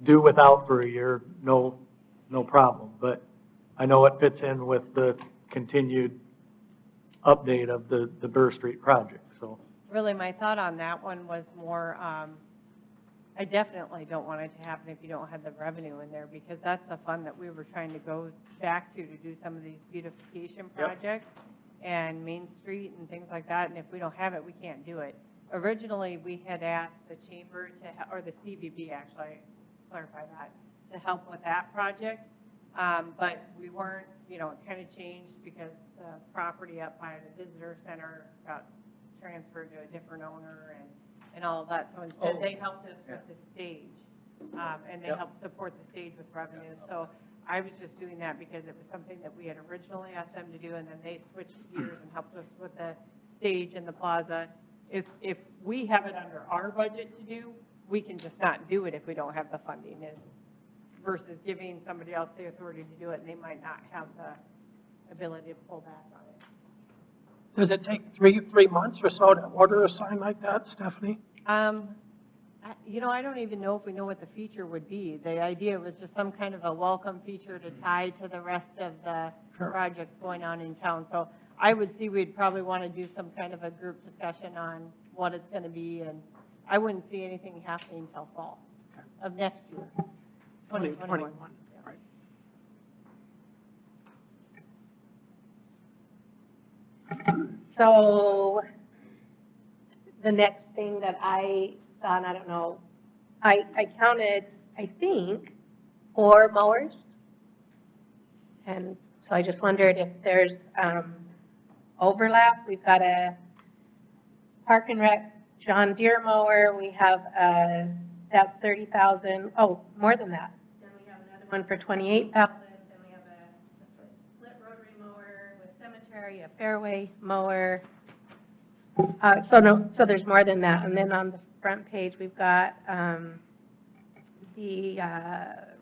do without for a year, no problem. But I know it fits in with the continued update of the Burr Street project. So Really, my thought on that one was more, I definitely don't want it to happen if you don't have the revenue in there, because that's the fund that we were trying to go back to do some of these beautification projects and Main Street and things like that, and if we don't have it, we can't do it. Originally, we had asked the chamber or the CBB actually, clarify that, to help with that project, but we weren't, you know, it kind of changed because the property up by the visitor center got transferred to a different owner and all of that, so instead they helped us with the stage, and they helped support the stage with revenue, so I was just doing that because it was something that we had originally asked them to do, and then they switched gears and helped us with the stage and the plaza. If we have it under our budget to do, we can just not do it if we don't have the funding, versus giving somebody else the authority to do it, and they might not have the ability to pull back on it. Does it take three months or so to order a sign like that, Stephanie? You know, I don't even know if we know what the feature would be. The idea was just some kind of a welcome feature to tie to the rest of the projects going on in town. So I would see we'd probably want to do some kind of a group discussion on what it's going to be, and I wouldn't see anything happening until fall of next year, 2021. Right. So the next thing that I saw, and I don't know, I counted, I think, 4 mowers. And so I just wondered if there's overlap. We've got a Park and Rec John Deere mower. We have that's 30,000. Oh, more than that. one for 28,000, then we have a split rotary mower with cemetery, a fairway mower. So there's more than that. And then on the front page, we've got the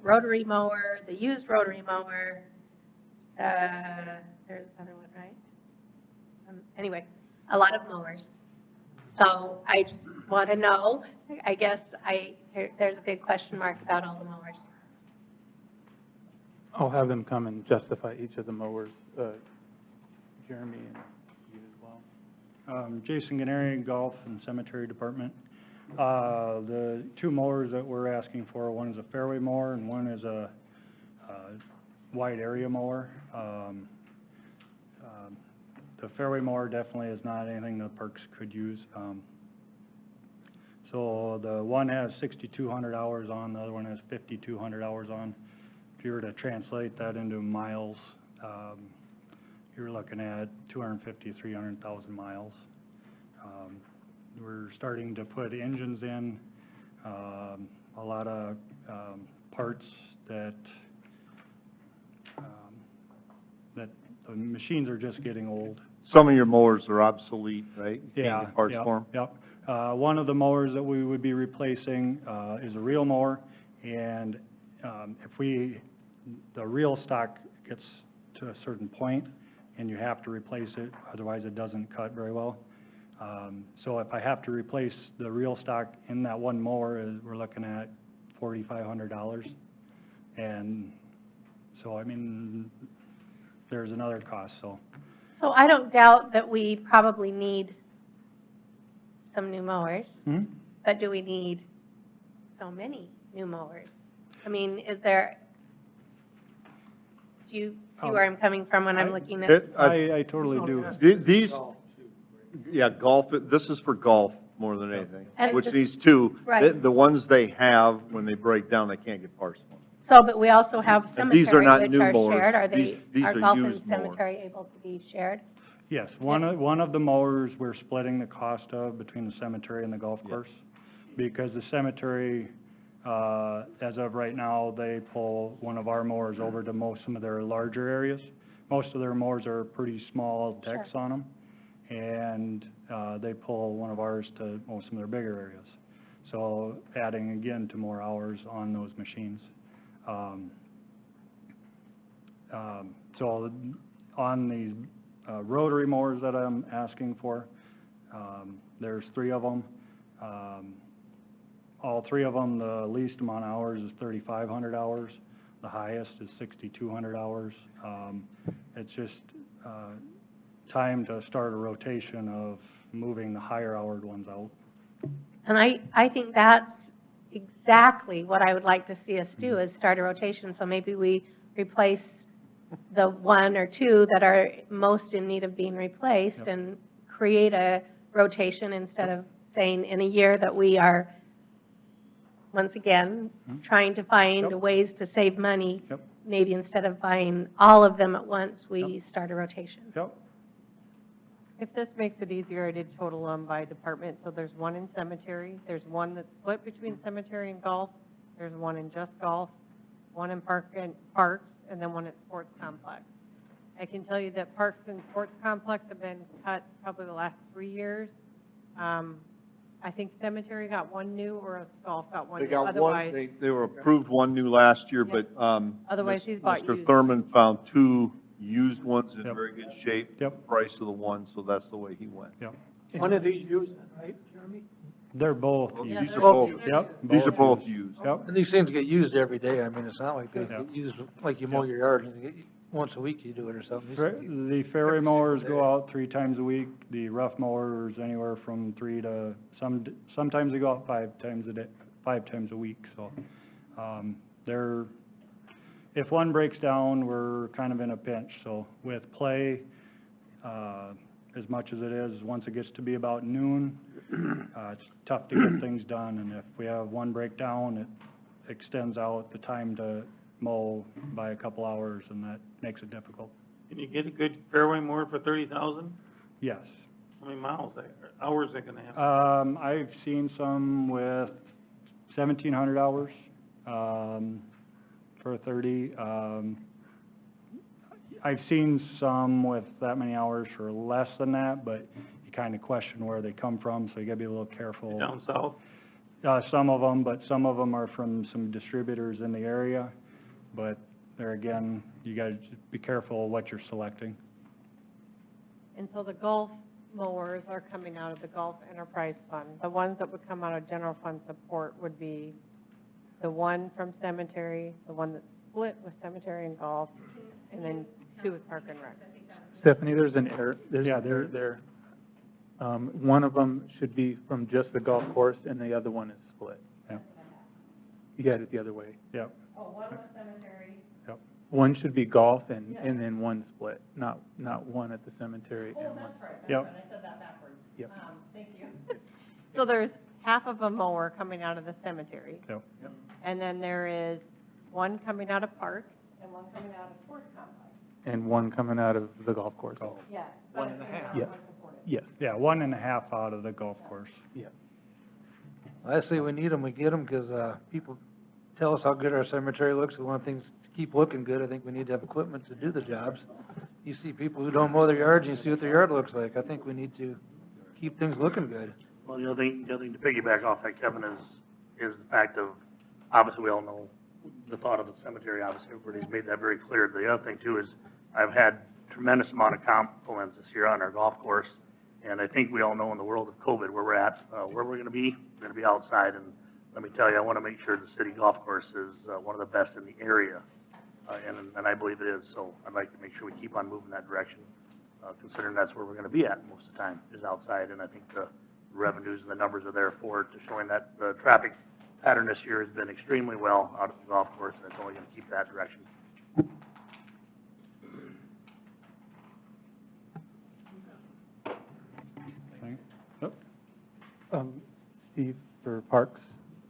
rotary mower, the used rotary mower. There's another one, right? Anyway, a lot of mowers. So I just want to know, I guess there's a big question mark about all the mowers. I'll have them come and justify each of the mowers, Jeremy and you as well. Jason Ganeri, Golf and Cemetery Department. The two mowers that we're asking for, one is a fairway mower and one is a wide area mower. The fairway mower definitely is not anything the parks could use. So the one has 6,200 hours on, the other one has 5,200 hours on. If you were to translate that into miles, you're looking at 250, 300,000 miles. We're starting to put engines in, a lot of parts that the machines are just getting old. Some of your mowers are obsolete, right? You can't Yeah, get parts yep, for 'em? yep. One of the mowers that we would be replacing is a reel mower, and if the reel stock gets to a certain point, and you have to replace it, otherwise it doesn't cut very well. So if I have to replace the reel stock in that one mower, we're looking at $4,500. And so, I mean, there's another cost, so. So I don't doubt that we probably need some new mowers, but do we need so many new mowers? I mean, is there, do you see where I'm coming from when I'm looking at? I totally do. These, yeah, golf, this is for golf more than anything, And which the- these two, Right. the ones they have, when they break down, they can't get parts for. So, but we also have And these are cemetery, not which new are mowers. shared. Are These are are golf and used mowers. cemetery able to be shared? Yes, one of the mowers we're splitting the cost of between the cemetery and the golf course. Because the cemetery, as of right now, they pull one of our mowers over to some of their larger areas. Most of their mowers are pretty small decks on them. And they pull one of ours to most of their bigger areas. So adding again to more hours on those machines. So on these rotary mowers that I'm asking for, there's 3 of them. All 3 of them, the least amount of hours is 3,500 hours. The highest is 6,200 hours. It's just time to start a rotation of moving the higher hour ones out. And I think that's exactly what I would like to see us do, is start a rotation. So maybe we replace the 1 or 2 that are most in need of being replaced and create a rotation instead of saying in a year that we are, once again, trying to find ways to save money. Maybe instead of buying all of them at once, we start a rotation. If this makes it easier, I did total them by department. So there's 1 in cemetery, there's 1 that's split between cemetery and golf, there's 1 in just golf, 1 in parks, and then 1 at sports complex. I can tell you that parks and sports complex have been cut probably the last 3 years. I think cemetery got 1 new, or golf got 1 They new. got Otherwise, one, they were approved 1 new last year, but, Otherwise, he's bought Mr. used. Thurman found 2 used ones in very good shape. Price of the one, so that's the way he went. One of these used, right, Jeremy? They're both Yeah, used. they're both used. Yep. These are both used. Yep. And these things get used every day. I mean, it's not like they get used, like you mow your yard, and you get- once a week you do it or something. The fairway mowers go out 3 times a week. The rough mowers anywhere from 3 to, sometimes they go out 5 times a day, 5 times a week. So, they're, if one breaks down, we're kind of in a pinch. So with play, as much as it is, once it gets to be about noon, it's tough to get things done. And if we have one breakdown, it extends out the time to mow by a couple hours, and that makes it difficult. Can you get a good fairway mower for 30,000? Yes. How many hours they gonna have? I've seen some with 1,700 hours, for for 30. I've seen some with that many hours for less than that, but you kind of question where they come from, so you gotta be a little careful. Down south? Some of them, but some of them are from some distributors in the area. But there again, you gotta just be careful what you're selecting. And so the golf mowers are coming out of the Golf Enterprise Fund. The ones that would come out of general fund support would be the one from cemetery, the one that's split with cemetery and golf, and then two with park and rec. Stephanie, there's an error. There. One of them should be from just the golf course, and the other one is split. Yep. You got it the other way. Yep. Oh, one was cemetery. Yep. One should be golf and then one split, not one at the cemetery and one. Right. Yep. I said that backwards. Yep. Thank you. So there's half of a mower coming out of the cemetery. Yep. And then there is one coming out of park and one coming out of sports complex. And one coming out of the golf course. Yes. One and a half. Yeah. Yes. Yeah, 1.5 out of the golf course. I say we need them, we get them, because people tell us how good our cemetery looks. We want things to keep looking good. I think we need to have equipment to do the jobs. You see people who don't mow their yards, and you see what their yard looks like. I think we need to keep things looking good. Well, the other thing to piggyback off that, Kevin, is the fact of, obviously, we all know the thought of the cemetery, obviously, everybody's made that very clear. The other thing, too, is I've had tremendous amount of compliments this year on our golf course, and I think we all know in the world of COVID where we're at, where we're going to be. We're going to be outside, and let me tell you, I want to make sure the city golf course is one of the best in the area, and I believe it is, so I'd like to make sure we keep on moving that direction, considering that's where we're going to be at most of the time, is outside, and I think the revenues and the numbers are there for it, to showing that the traffic pattern this year has been extremely well out of the golf course, and it's only going to keep that direction. Steve, for Parks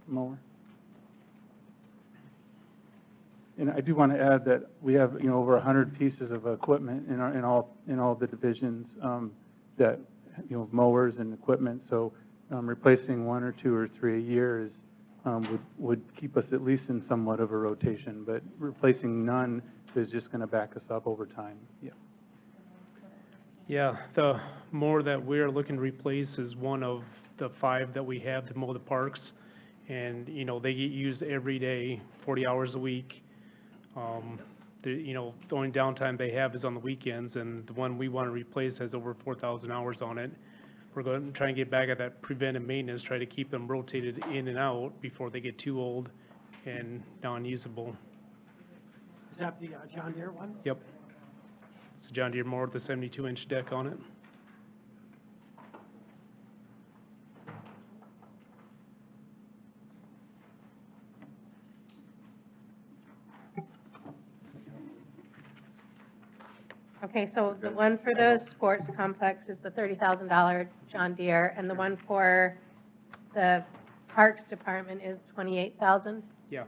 mower. And I do want to add that we have, over 100 pieces of equipment in all the divisions, that, mowers and equipment. So, replacing 1 or 2 or 3 a year is, would keep us at least in somewhat of a rotation, but replacing none is just going to back us up over time. Yeah. Yeah, the mower that we're looking to replace is one of the 5 that we have to mow the parks. And, they get used every day, 40 hours a week. The only downtime they have is on the weekends, and the one we want to replace has over 4,000 hours on it. We're going to try and get back at that preventive maintenance, try to keep them rotated in and out before they get too old and non-usable. Is that the John Deere one? Yep. It's a John Deere mower with a 72-inch deck on it. Okay, so the one for the sports complex is the $30,000 John Deere, and the one for the Parks Department is $28,000? Yeah,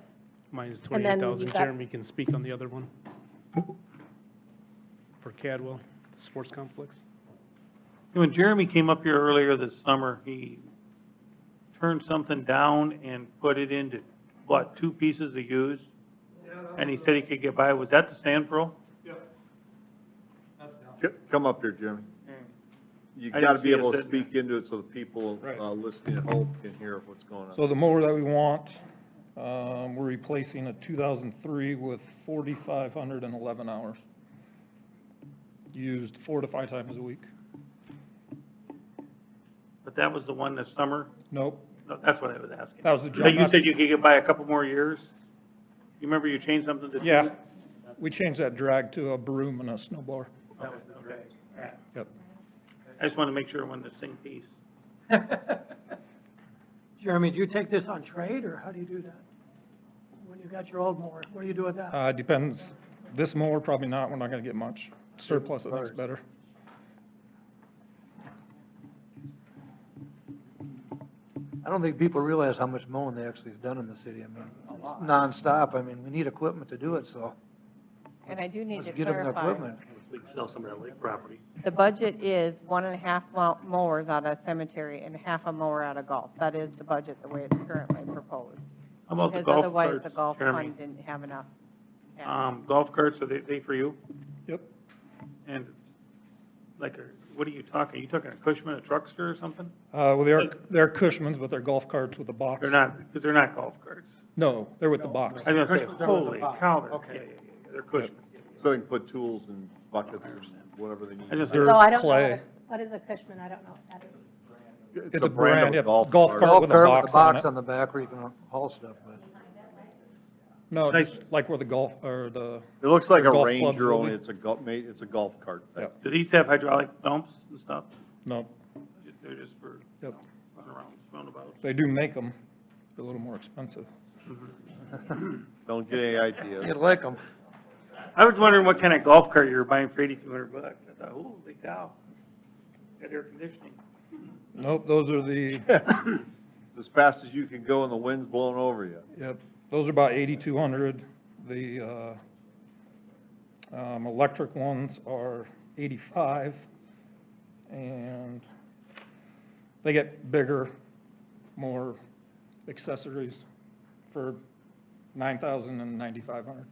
mine is And then 28,000. you've got- Jeremy can speak on the other one. For Cadwell, sports complex. When Jeremy came up here earlier this summer, he turned something down and put it into, 2 pieces of used? And he said he could get by. Was that the Sand Pro? Come up here, Jimmy. You I got to didn't be see it able to sitting speak into it so the people Right. listening at home can hear what's going on. So the mower that we want, we're replacing a 2003 with 4,511 hours. Used 4 to 5 times a week. But that was the one this summer? Nope. No, that's what I was asking. That was the So John. you said you could get by a couple more years? You remember you changed something to? Yeah, we changed that drag to a broom and a snow blower. That was, okay. All right. Yep. I just want to make sure when this thing piece. Jeremy, do you take this on trade, or how do you do that? When you got your old mower, what do you do with that? Depends. This mower, probably not. We're not gonna get much. Surplus it makes better. I don't think people realize how much mowing they actually have done in the city. I mean, nonstop. I mean, we need equipment to do it, so And I do need to let's get them the clarify, equipment. We can sell some of that lake property. the budget is 1.5 mowers out of cemetery and half a mower out of golf. That is the budget, the way it's currently proposed. How about the Because golf otherwise, carts, the golf Jeremy? fund didn't have enough. Golf carts, are they for you? Yep. And like, what are you talking? Are you talking a Cushman, a truckster or something? Well, they're Cushmans, but they're golf carts with a box. They're not, because they're not golf carts. No, they're with the box. I was gonna say, Cushmans are with the holy box. cow, they're, Okay. yeah, they're Cushman. So they can put tools and buckets or whatever they need. I just- They're So I don't know, clay. what is a Cushman? I don't know what that is. It's a brand, of yeah, golf golf cart. cart with a Golf box cart on with a it. box on the back where you can haul stuff with. No, Nice. just like where the golf, or the, It looks like a Golf club Ranger, only building. it's a golf cart. Yep. Do these have hydraulic dumps and stuff? no, They're just for yep. running around, roundabouts? They do make them, they're a little more expensive. Don't get any ideas. You'd like them. I was wondering what kind of golf cart you were buying for $8,200. I thought, holy cow, got air conditioning. Nope, those are the, As fast as you can go and the wind's blowing over you. yep, those are about 8,200. The, electric ones are 85, and they get bigger, more accessories for 9,000 and 9,500.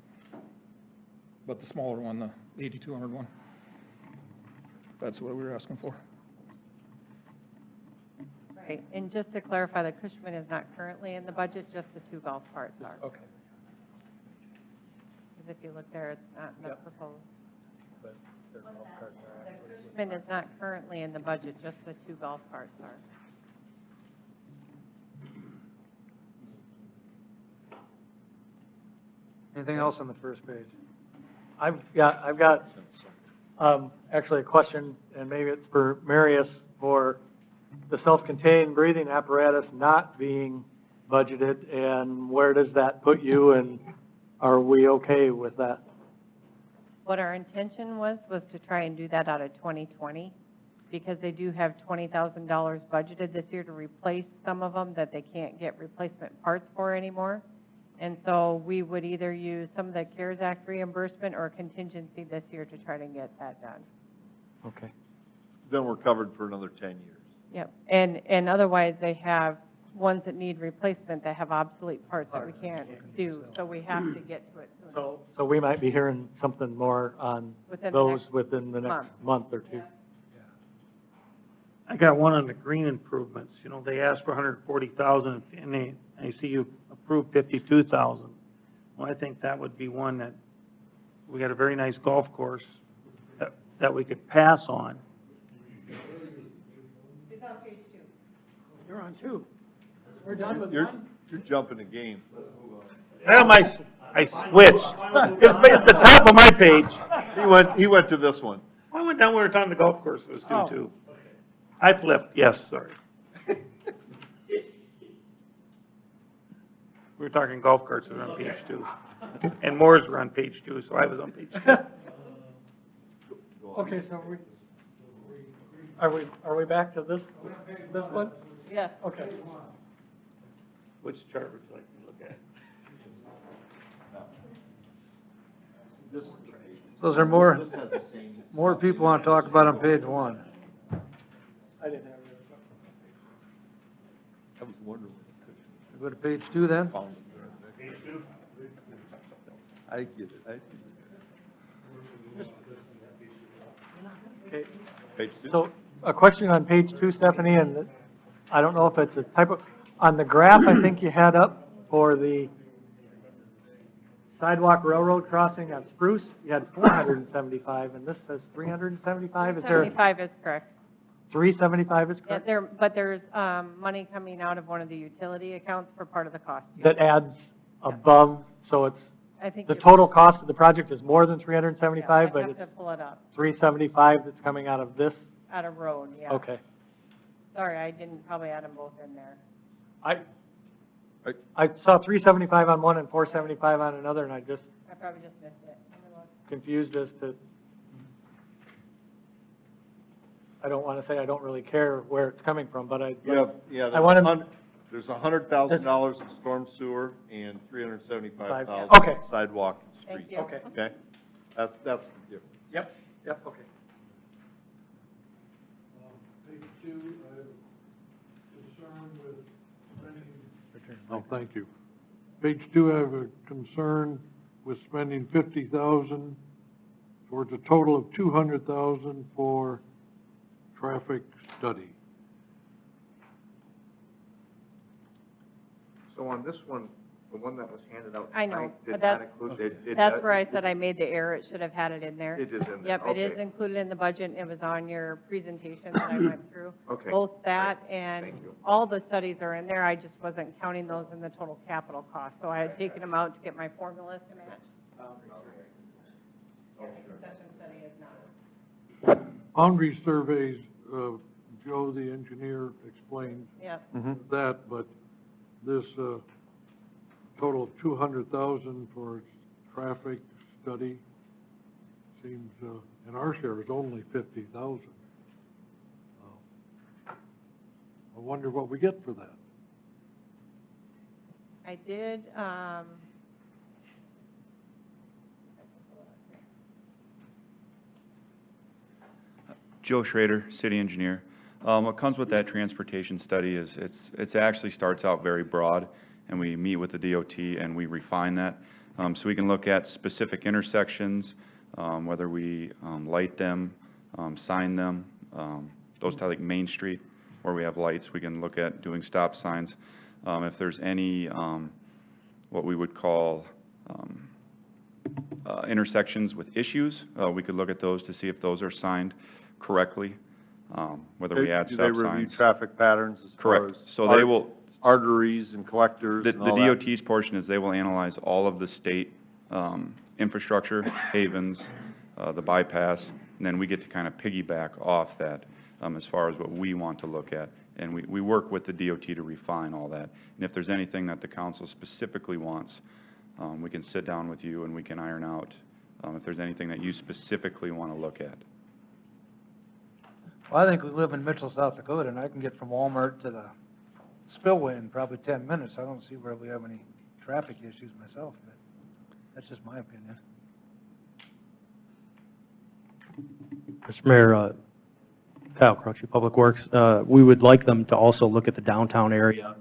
But the smaller one, the 8,200 one, that's what we were asking for. Right, and just to clarify, the Cushman is not currently in the budget, just the 2 golf carts are. Okay. Because if you look there, it's not in the proposed. But their golf carts are actually- Cushman is not currently in the budget, just the 2 golf carts are. Anything else on the first page? I've got, actually a question, and maybe it's for Marius, for the self-contained breathing apparatus not being budgeted, and where does that put you, and are we okay with that? What our intention was to try and do that out of 2020, because they do have $20,000 budgeted this year to replace some of them that they can't get replacement parts for anymore. And so we would either use some of the CARES Act reimbursement or contingency this year to try to get that done. Okay. Then we're covered for another 10 years. Yep, and otherwise they have ones that need replacement that have obsolete parts that we can't do, so we have to get to it soon. So we might be hearing something more on Within the those next within the next month or two. I got one on the green improvements. You know, they asked for 140,000 and I see you approved 52,000. Well, I think that would be one that, we got a very nice golf course that we could pass on. You're on 2. We're done with You're 1. jumping the game. Well, I switched. It's the top of my page. He went to this one. I went down where it's on the golf course was Oh. too. I flipped, yes, sorry. We were talking golf carts that were on page 2. And Moore's were on page 2, so I was on page 2. Okay, so are we back to this one? Yes. Okay. Which chart would you like me to look at? So is there more people want to talk about on page 1? I didn't have it. I was wondering. Go to page 2 then? Page 2? I get it. Okay. Page 2? So a question on page 2, Stephanie, and I don't know if it's a typo. On the graph I think you had up for the sidewalk railroad crossing on Spruce, you had 475, and this says 375. Is there 75 is correct. 375 is Yeah, correct? but there's money coming out of one of the utility accounts for part of the cost. That adds above, so it's, I think the you- total cost of the project is more than 375, I but have it's to pull it up, 375 that's coming out of this? out of road, yeah. Okay. Sorry, I didn't probably add them both in there. I saw 375 on one and 475 on another, and I just I probably just missed it. Let me look. confused as to, I don't want to say I don't really care where it's coming from, but I, Yeah, I want to, there's $100,000 in storm sewer and $375,000 Okay. sidewalk and street. Thank you. Okay. Okay? That's the difference. Yep, okay. Page 2, I have concern with renting. Oh, thank you. Page 2, I have a concern with spending 50,000 towards a total of 200,000 for traffic study. So on this one, the one that was handed out I know, tonight but did that's- not include, it That's does- where I said I made the error, it should have had it in there. It is in there, Yep, it is okay. included in the budget, it was on your presentation that I went through. Okay. Both that Right. and Thank you. all the studies are in there, I just wasn't counting those in the total capital cost, so I had taken them out to get my formulas to match. Concession study is not. Boundary surveys, Joe, the engineer, explained Yep. that, but this total of 200,000 for traffic study seems, and our share is only 50,000. I wonder what we get for that. I did, Joe Schrader, city engineer. What comes with that transportation study is it actually starts out very broad, and we meet with the DOT and we refine that. So we can look at specific intersections, whether we light them, sign them, those type like Main Street where we have lights, we can look at doing stop signs. If there's any, what we would call intersections with issues, we could look at those to see if those are signed correctly, whether we add Do stop they review signs. traffic patterns as far Correct. as So they will, arteries and collectors the and all that? DOT's portion is they will analyze all of the state infrastructure, havens, the bypass, and then we get to kind of piggyback off that as far as what we want to look at. And we work with the DOT to refine all that. And if there's anything that the council specifically wants, we can sit down with you and we can iron out if there's anything that you specifically want to look at. Well, I think we live in Mitchell, South Dakota, and I can get from Walmart to the spillway in probably 10 minutes. I don't see where we have any traffic issues myself, but that's just my opinion. Mr. Mayor, Kyle Croce, Public Works, we would like them to also look at the downtown area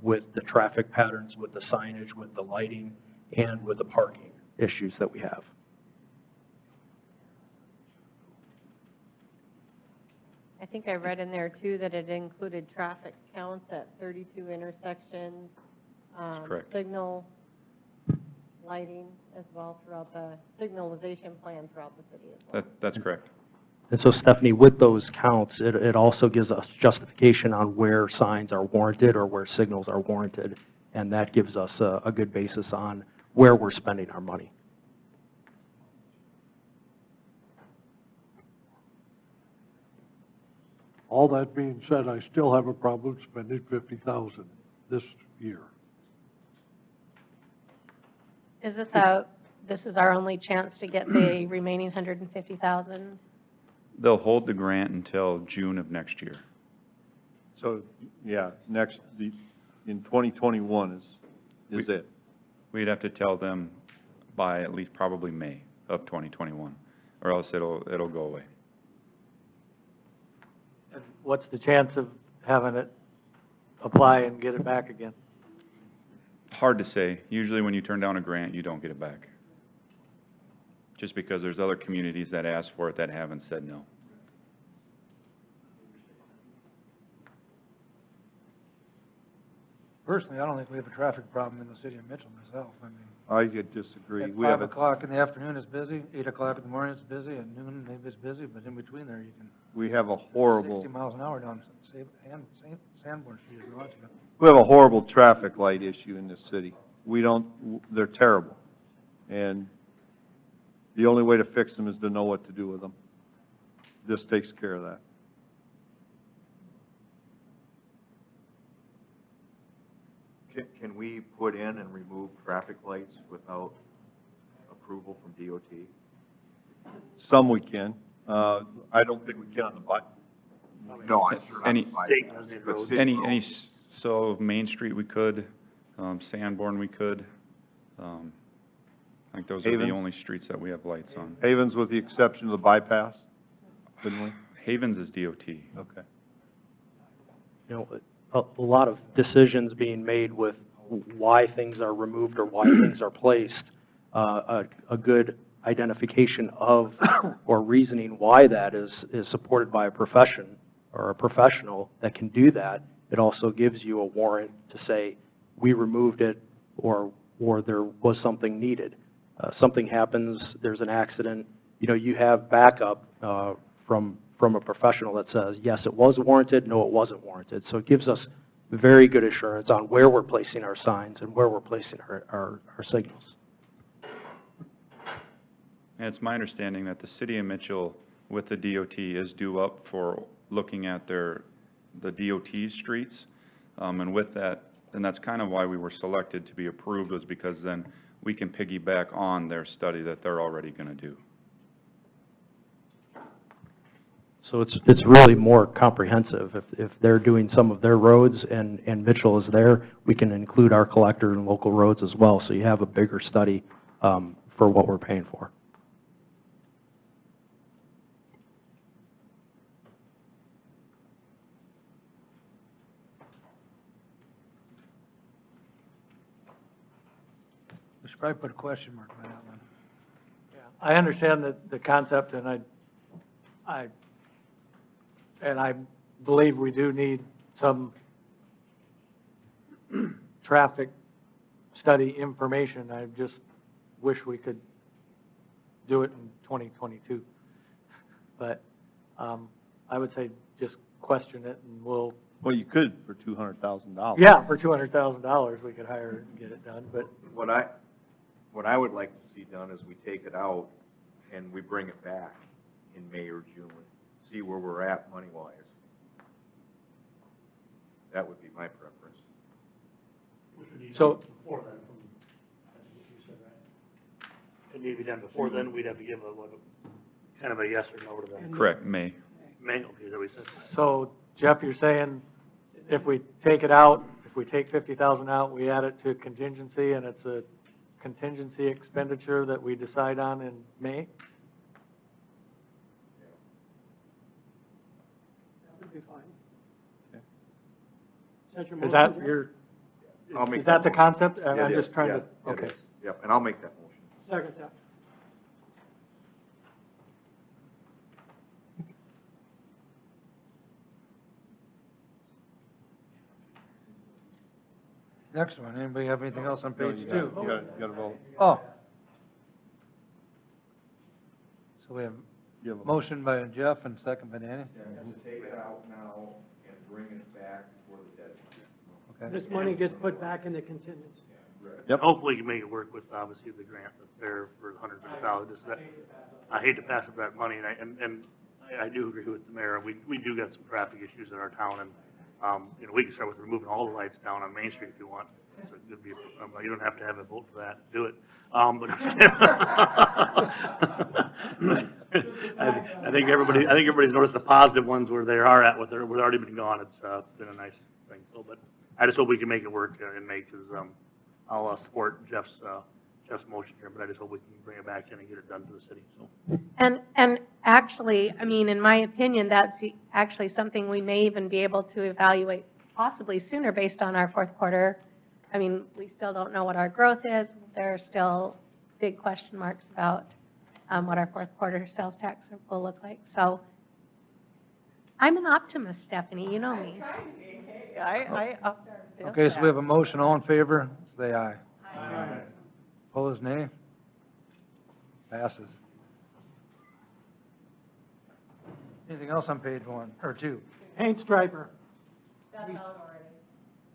with the traffic patterns, with the signage, with the lighting, and with the parking issues that we have. I think I read in there too that it included traffic counts at 32 intersections, correct. signal lighting as well throughout the signalization plan throughout the city as well. That's correct. And so Stephanie, with those counts, it also gives us justification on where signs are warranted or where signals are warranted, and that gives us a good basis on where we're spending our money. All that being said, I still have a problem spending 50,000 this year. Is this is our only chance to get the remaining 150,000? They'll hold the grant until June of next year. So, yeah, in 2021 is it. We'd have to tell them by at least probably May of 2021, or else it'll go away. And what's the chance of having it apply and get it back again? Hard to say. Usually when you turn down a grant, you don't get it back. Just because there's other communities that ask for it that haven't said no. Personally, I don't think we have a traffic problem in the city of Mitchell myself. I mean, I could disagree. at We have 5 a, o'clock in the afternoon it's busy, 8 o'clock in the morning it's busy, at noon maybe it's busy, but in between there you can we have a horrible, 60 miles an hour down Sanborn Street if you want to. we have a horrible traffic light issue in this city. They're terrible. And the only way to fix them is to know what to do with them. This takes care of that. Can we put in and remove traffic lights without approval from DOT? Some we can. I don't think we can on the button. No, I'm sure Any- not. But city roads. So Main Street we could, Sanborn we could. I think those are the Havens? only streets that we have lights on. Havens with the exception of the bypass, couldn't we? Havens is DOT. Okay. You know, a lot of decisions being made with why things are removed or why things are placed a good identification of or reasoning why that is supported by a profession or a professional that can do that, it also gives you a warrant to say, we removed it, or there was something needed. Something happens, there's an accident, you have backup from a professional that says, yes, it was warranted, no, it wasn't warranted. So it gives us very good assurance on where we're placing our signs and where we're placing our signals. And it's my understanding that the city of Mitchell with the DOT is due up for looking at the DOT streets. And with that, and that's kind of why we were selected to be approved, was because then we can piggyback on their study that they're already going to do. So it's really more comprehensive. If they're doing some of their roads and Mitchell is there, we can include our collector and local roads as well. So you have a bigger study for what we're paying for. We should probably put a question mark by that one. I understand the concept, and I believe we do need some traffic study information. I just wish we could do it in 2022. But I would say just question it, and we'll. Well, you could for $200,000. Yeah, for $200,000, we could hire and get it done, but. What I would like to see done is we take it out and we bring it back in May or June, see where we're at money-wise. That would be my preference. So. Before then, you said, right? It need to be done before then, we'd have to give kind of a yes or no to that. Correct, May. May, okay, that we said. So, Jeff, you're saying if we take it out, if we take 50,000 out, we add it to contingency, and it's a contingency expenditure that we decide on in May? That would be fine. Okay. Is that your, is that the concept? I'm just trying to, okay. Yep, and I'll make that motion. Second that. Next one, anybody have anything else on page 2? You got to vote. Oh. So we have motion by Jeff and second by Danny? Take it out now and bring it back for the deadline. This money gets put back in the contingency. Yep. Hopefully you can make it work with, obviously, the grant that's there for hundreds of thousands. I hate to pass up that money, and I do agree with the mayor. We do got some traffic issues in our town, and we can start with removing all the lights down on Main Street if you want. So it could be, you don't have to have a vote for that, do it. But I think everybody's noticed the positive ones where they are at, what they're already been gone. It's been a nice thing. So, but I just hope we can make it work in May, because I'll support Jeff's motion here, but I just hope we can bring it back in and get it done for the city. So. And actually, I mean, in my opinion, that's actually something we may even be able to evaluate possibly sooner based on our fourth quarter. I mean, we still don't know what our growth is. There are still big question marks about what our fourth quarter sales tax will look like. So I'm an optimist, Stephanie, you know me. Okay, so we have a motion, all in favor, say aye. Aye. Opposed, nay? Passes. Anything else on page 1, or 2? Paint striper. That's out already.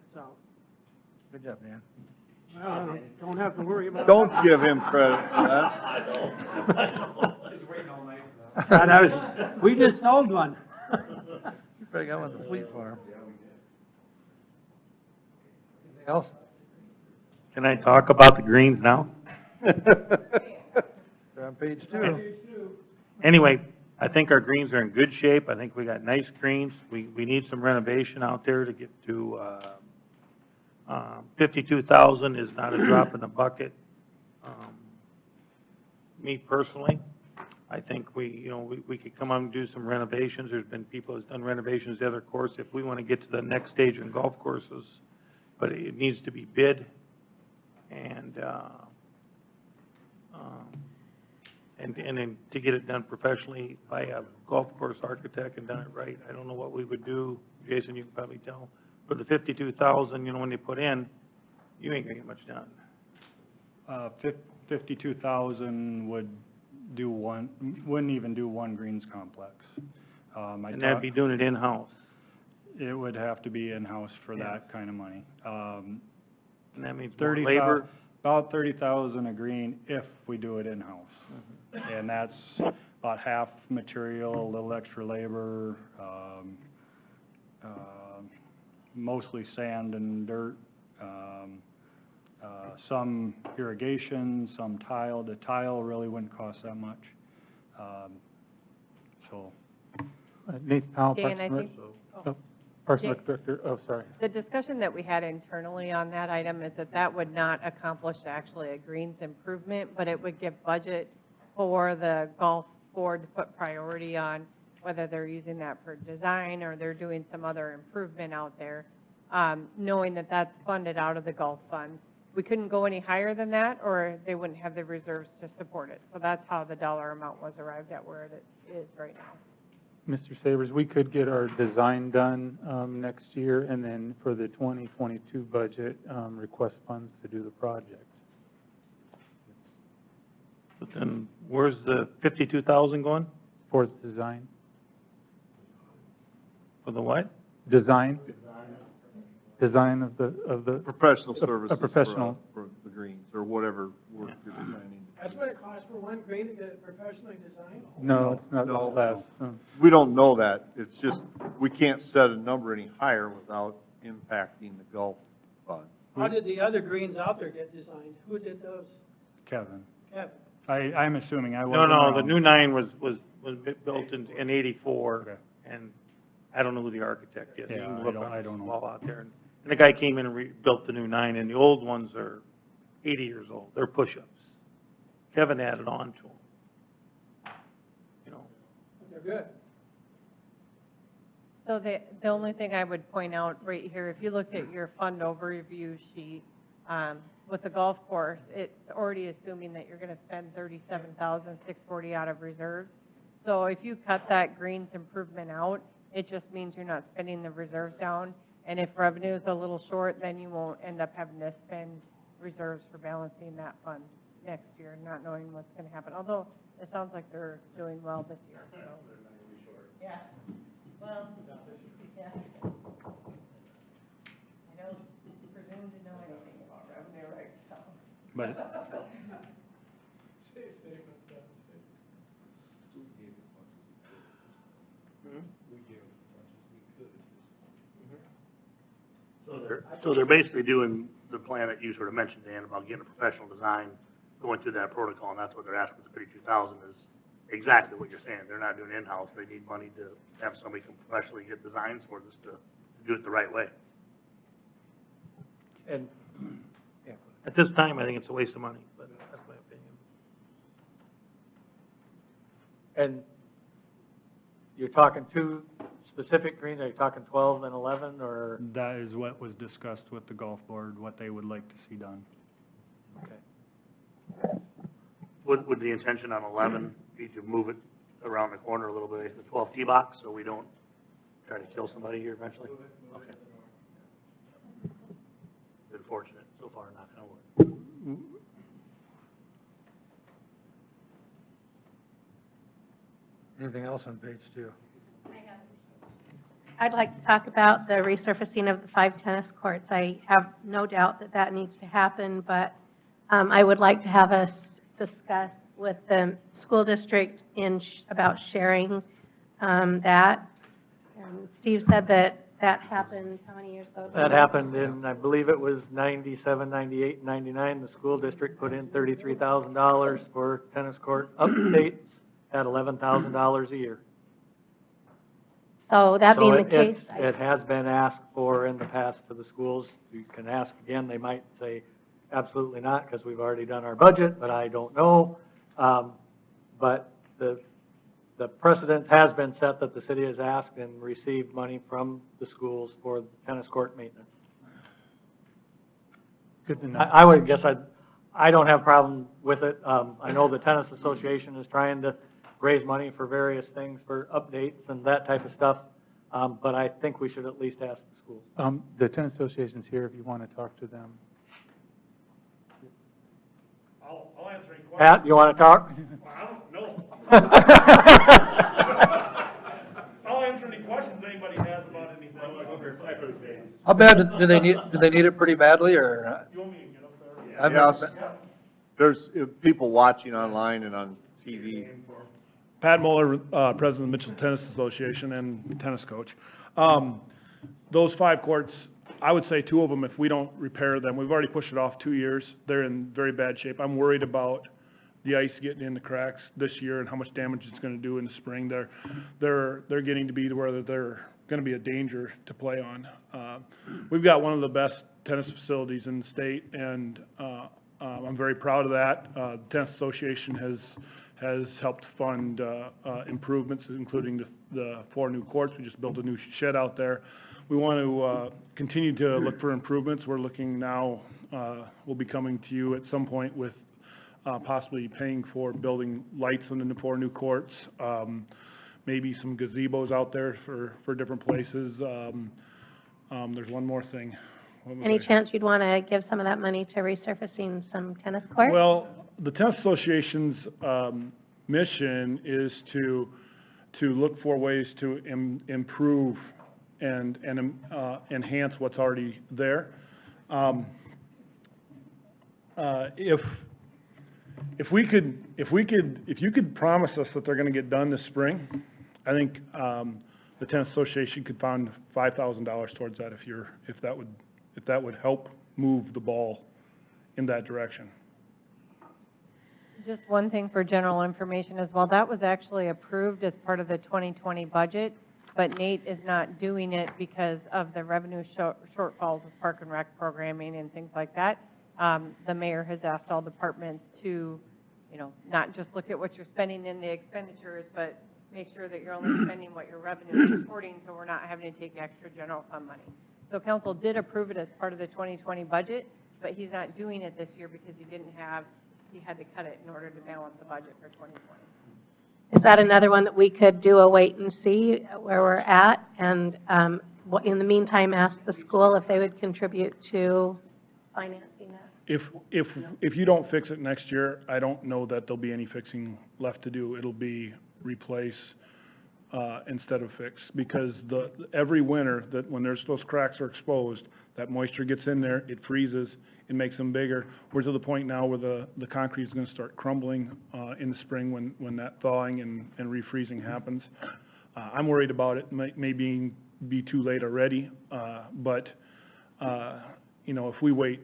It's out. Good job, Dan. Well, I don't have to worry about. Don't give him credit for that. We just sold one. You probably got one at the Fleet Farm. Anything else? Can I talk about the greens now? They're on page 2. Anyway, I think our greens are in good shape. I think we got nice greens. We need some renovation out there to get to, 52,000 is not a drop in the bucket. Me personally, I think we could come on and do some renovations. There's been people who've done renovations the other course. If we want to get to the next stage in golf courses, but it needs to be bid. And And then to get it done professionally by a golf course architect and done it right, I don't know what we would do. Jason, you can probably tell. For the 52,000, when they put in, you ain't gonna get much done. 52,000 wouldn't even do one greens complex. And that'd be doing it in-house. It would have to be in-house for that kind of money. And that means more labor. About 30,000 a green if we do it in-house. And that's about half material, a little extra labor, mostly sand and dirt, some irrigation, some tile. The tile really wouldn't cost that much. Nathan Powell, Dan, Parks I and Rec. think- Parks and Rec Director, oh, sorry. The discussion that we had internally on that item is that that would not accomplish actually a greens improvement, but it would give budget for the golf board to put priority on whether they're using that for design or they're doing some other improvement out there, knowing that that's funded out of the golf fund. We couldn't go any higher than that, or they wouldn't have the reserves to support it. So that's how the dollar amount was arrived at where it is right now. Mr. Sabers, we could get our design done next year, and then for the 2022 budget, request funds to do the project. But then where's the 52,000 going? For the design. For the what? Design. Design of the. Professional services. A professional. For the greens, or whatever work you're designing. That's what it costs for one green to get it professionally designed? No, it's not No. less. We don't know that. It's just, we can't set a number any higher without impacting the golf fund. How did the other greens out there get designed? Who did those? Kevin. Kevin? I'm assuming I No, wasn't no, wrong. the new 9 was built in 84, and I don't know who the architect is. You Yeah, can I look don't- on I the don't know. wall out there. And the guy came in and rebuilt the new 9, and the old ones are 80 years old. They're push-ups. Kevin added on to them. You know, They're good. So the only thing I would point out right here, if you looked at your fund overview sheet, with the golf course, it's already assuming that you're gonna spend $37,640 out of reserves. So if you cut that greens improvement out, it just means you're not spending the reserves down. And if revenue is a little short, then you won't end up having to spend reserves for balancing that fund next year, not knowing what's gonna happen. Although, it sounds like they're doing well this year, so. Yeah, well, yeah. I don't presume to know anything about revenue right now. But So they're basically doing the plan that you sort of mentioned, Dan, about getting a professional design, going through that protocol, and that's what they're asking for the 32,000 is exactly what you're saying. They're not doing in-house. They need money to have somebody come professionally get designs for this to do it the right way. and at this time, I think it's a waste of money, but that's my opinion. And you're talking two specific greens, are you talking 12 and 11, or? that is what was discussed with the golf board, what they would like to see done. Okay. Would the intention on 11 be to move it around the corner a little bit, to the 12 tee box, so we don't try to kill somebody here eventually? Okay. Been fortunate so far, not gonna work. Anything else on page 2? I'd like to talk about the resurfacing of the 5 tennis courts. I have no doubt that that needs to happen, but I would like to have us discuss with the school district about sharing that. And Steve said that happened, how many years ago? That happened in, I believe it was 97, 98, 99. The school district put in $33,000 for tennis court upstate at $11,000 a year. So that being the case, It has been asked for in the past for the schools. You can ask again, they might say absolutely not because we've already done our budget, but I don't know. But the precedent has been set that the city has asked and received money from the schools for tennis court maintenance. Good to know. I would guess I don't have a problem with it. I know the tennis association is trying to raise money for various things, for updates and that type of stuff, but I think we should at least ask the school. The tennis association's here if you want to talk to them. I'll answer any questions. Pat, you want to talk? Well, I don't know. I'll answer any questions anybody has about anything. How bad, do they need it pretty badly, or? You want me to get up there? Yeah, there's people watching online and on TV. Pat Mueller, President of the Mitchell Tennis Association and tennis coach. Those 5 courts, I would say 2 of them, if we don't repair them, we've already pushed it off 2 years. They're in very bad shape. I'm worried about the ice getting in the cracks this year and how much damage it's going to do in the spring. They're getting to be to where they're going to be a danger to play on. We've got one of the best tennis facilities in the state, and I'm very proud of that. The Tennis Association has helped fund improvements, including the 4 new courts. We just built a new shed out there. We want to continue to look for improvements. We're looking now, we'll be coming to you at some point with possibly paying for building lights in the 4 new courts, maybe some gazebos out there for different places. There's one more thing. Any chance you'd want to give some of that money to resurfacing some tennis courts? Well, the Tennis Association's mission is to look for ways to improve and enhance what's already there. If you could promise us that they're going to get done this spring, I think the Tennis Association could find $5,000 towards that if that would help move the ball in that direction. Just one thing for general information as well, that was actually approved as part of the 2020 budget, but Nate is not doing it because of the revenue shortfalls of Park and Rec programming and things like that. The mayor has asked all departments to, not just look at what you're spending in the expenditures, but make sure that you're only spending what your revenue is supporting, so we're not having to take extra general fund money. So council did approve it as part of the 2020 budget, but he's not doing it this year because he had to cut it in order to balance the budget for 2020. Is that another one that we could do a wait and see where we're at? And in the meantime, ask the school if they would contribute to financing that? If you don't fix it next year, I don't know that there'll be any fixing left to do. It'll be replace instead of fix, because every winter that when those cracks are exposed, that moisture gets in there, it freezes, it makes them bigger. We're to the point now where the concrete is going to start crumbling in the spring when that thawing and refreezing happens. I'm worried about it maybe be too late already, but if we wait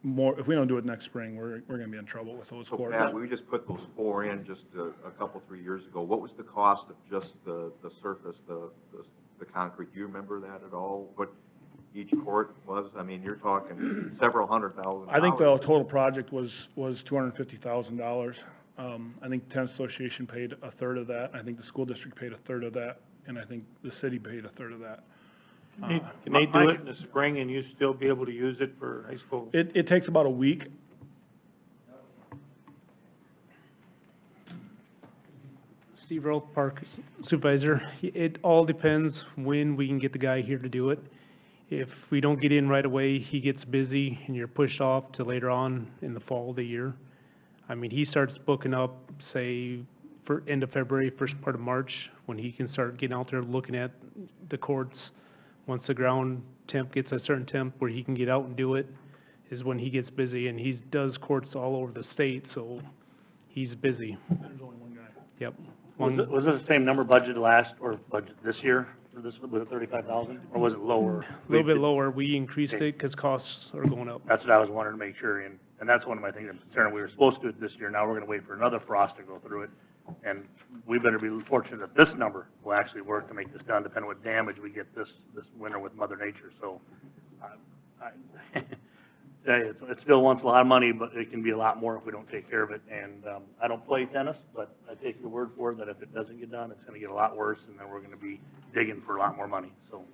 more, if we don't do it next spring, we're going to be in trouble with those courts. Pat, we just put those 4 in just a couple, 3 years ago. What was the cost of just the surface, the concrete? Do you remember that at all? What each court was? I mean, you're talking several $100,000. I think the total project was $250,000. I think the Tennis Association paid a third of that. I think the school district paid a third of that, and I think the city paid a third of that. Can they do it in the spring and you still be able to use it for high school? It takes about a week. Steve Rowe, Park Supervisor. It all depends when we can get the guy here to do it. If we don't get in right away, he gets busy and you're pushed off to later on in the fall of the year. I mean, he starts booking up, say, for end of February, first part of March, when he can start getting out there looking at the courts. Once the ground temp gets a certain temp where he can get out and do it, is when he gets busy, and he does courts all over the state, so he's busy. There's only one guy. Yep. Was this the same number budgeted last, or budget this year, for this, was it 35,000, or was it lower? A little bit lower. We increased it because costs are going up. That's what I was wanting to make sure, and that's one of my things I'm concerned. We were supposed to do it this year, now we're gonna wait for another frost to go through it. And we better be fortunate that this number will actually work to make this done, depending on what damage we get this winter with Mother Nature. So, it still wants a lot of money, but it can be a lot more if we don't take care of it. And I don't play tennis, but I take your word for it that if it doesn't get done, it's going to get a lot worse, and then we're going to be digging for a lot more money. So,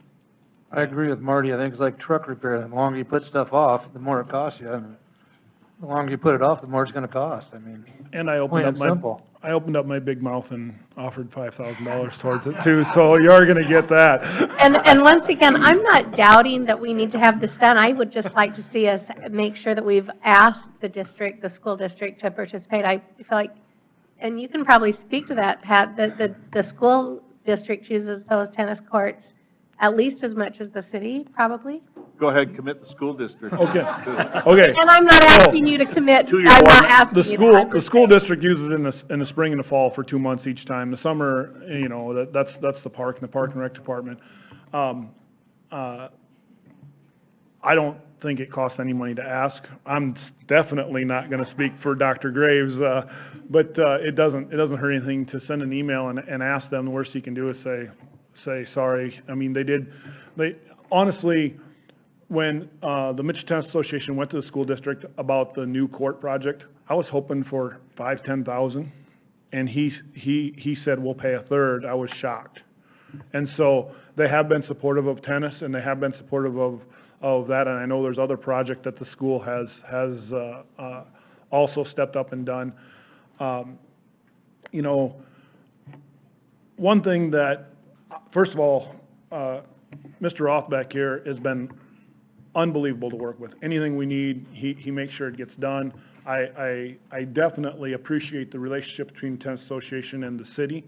I agree with Marty. I think it's like truck repair. The longer you put stuff off, the more it costs you. The longer you put it off, the more it's gonna cost. I mean, And I plain and simple. I opened up my big mouth and offered $5,000 towards it too, so you're gonna get that. And once again, I'm not doubting that we need to have this done. I would just like to see us make sure that we've asked the school district to participate. I feel like, and you can probably speak to that, Pat, the school district uses those tennis courts at least as much as the city, probably. Go ahead, commit the school district. Okay, okay. And I'm not asking you to commit, To your I'm not point, asking The you school, that. the school district uses it in the spring and the fall for 2 months each time. The summer, you know, that's the park and the park and rec department. I don't think it costs any money to ask. I'm definitely not gonna speak for Dr. Graves, but, it doesn't hurt anything to send an email and ask them. The worst you can do is say, sorry. I mean, honestly, when the Mitchell Tennis Association went to the school district about the new court project, I was hoping for $5,000-10,000, and he said, we'll pay a third. I was shocked. And so they have been supportive of tennis, and they have been supportive of that, and I know there's other projects that the school has also stepped up and done. You know, one thing that, first of all, Mr. Rothbeck here has been unbelievable to work with. Anything we need, he makes sure it gets done. I definitely appreciate the relationship between the Tennis Association and the city.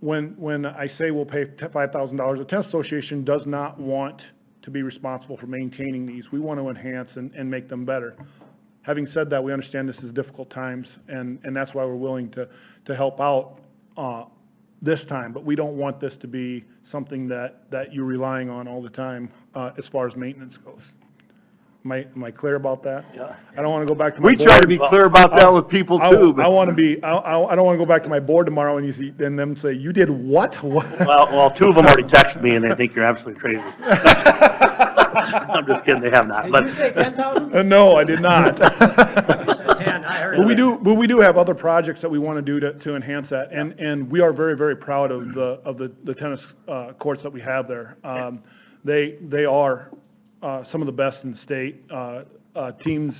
When I say we'll pay $5,000, the Tennis Association does not want to be responsible for maintaining these. We want to enhance and make them better. Having said that, we understand this is difficult times, and that's why we're willing to help out this time, but we don't want this to be something that you're relying on all the time as far as maintenance goes. Am I clear about that? Yeah. I don't want to go back to my board. We try to be clear about that with people too, but. I want to be, I don't want to go back to my board tomorrow and them say, you did what? Well, 2 of them already texted me and they think you're absolutely crazy. I'm just kidding, they have not, but. Did you say 10,000? No, I did not. 10, I heard But that. we do have other projects that we want to do to enhance that, and we are very, very proud of the tennis courts that we have there. They are some of the best in the state. Teams,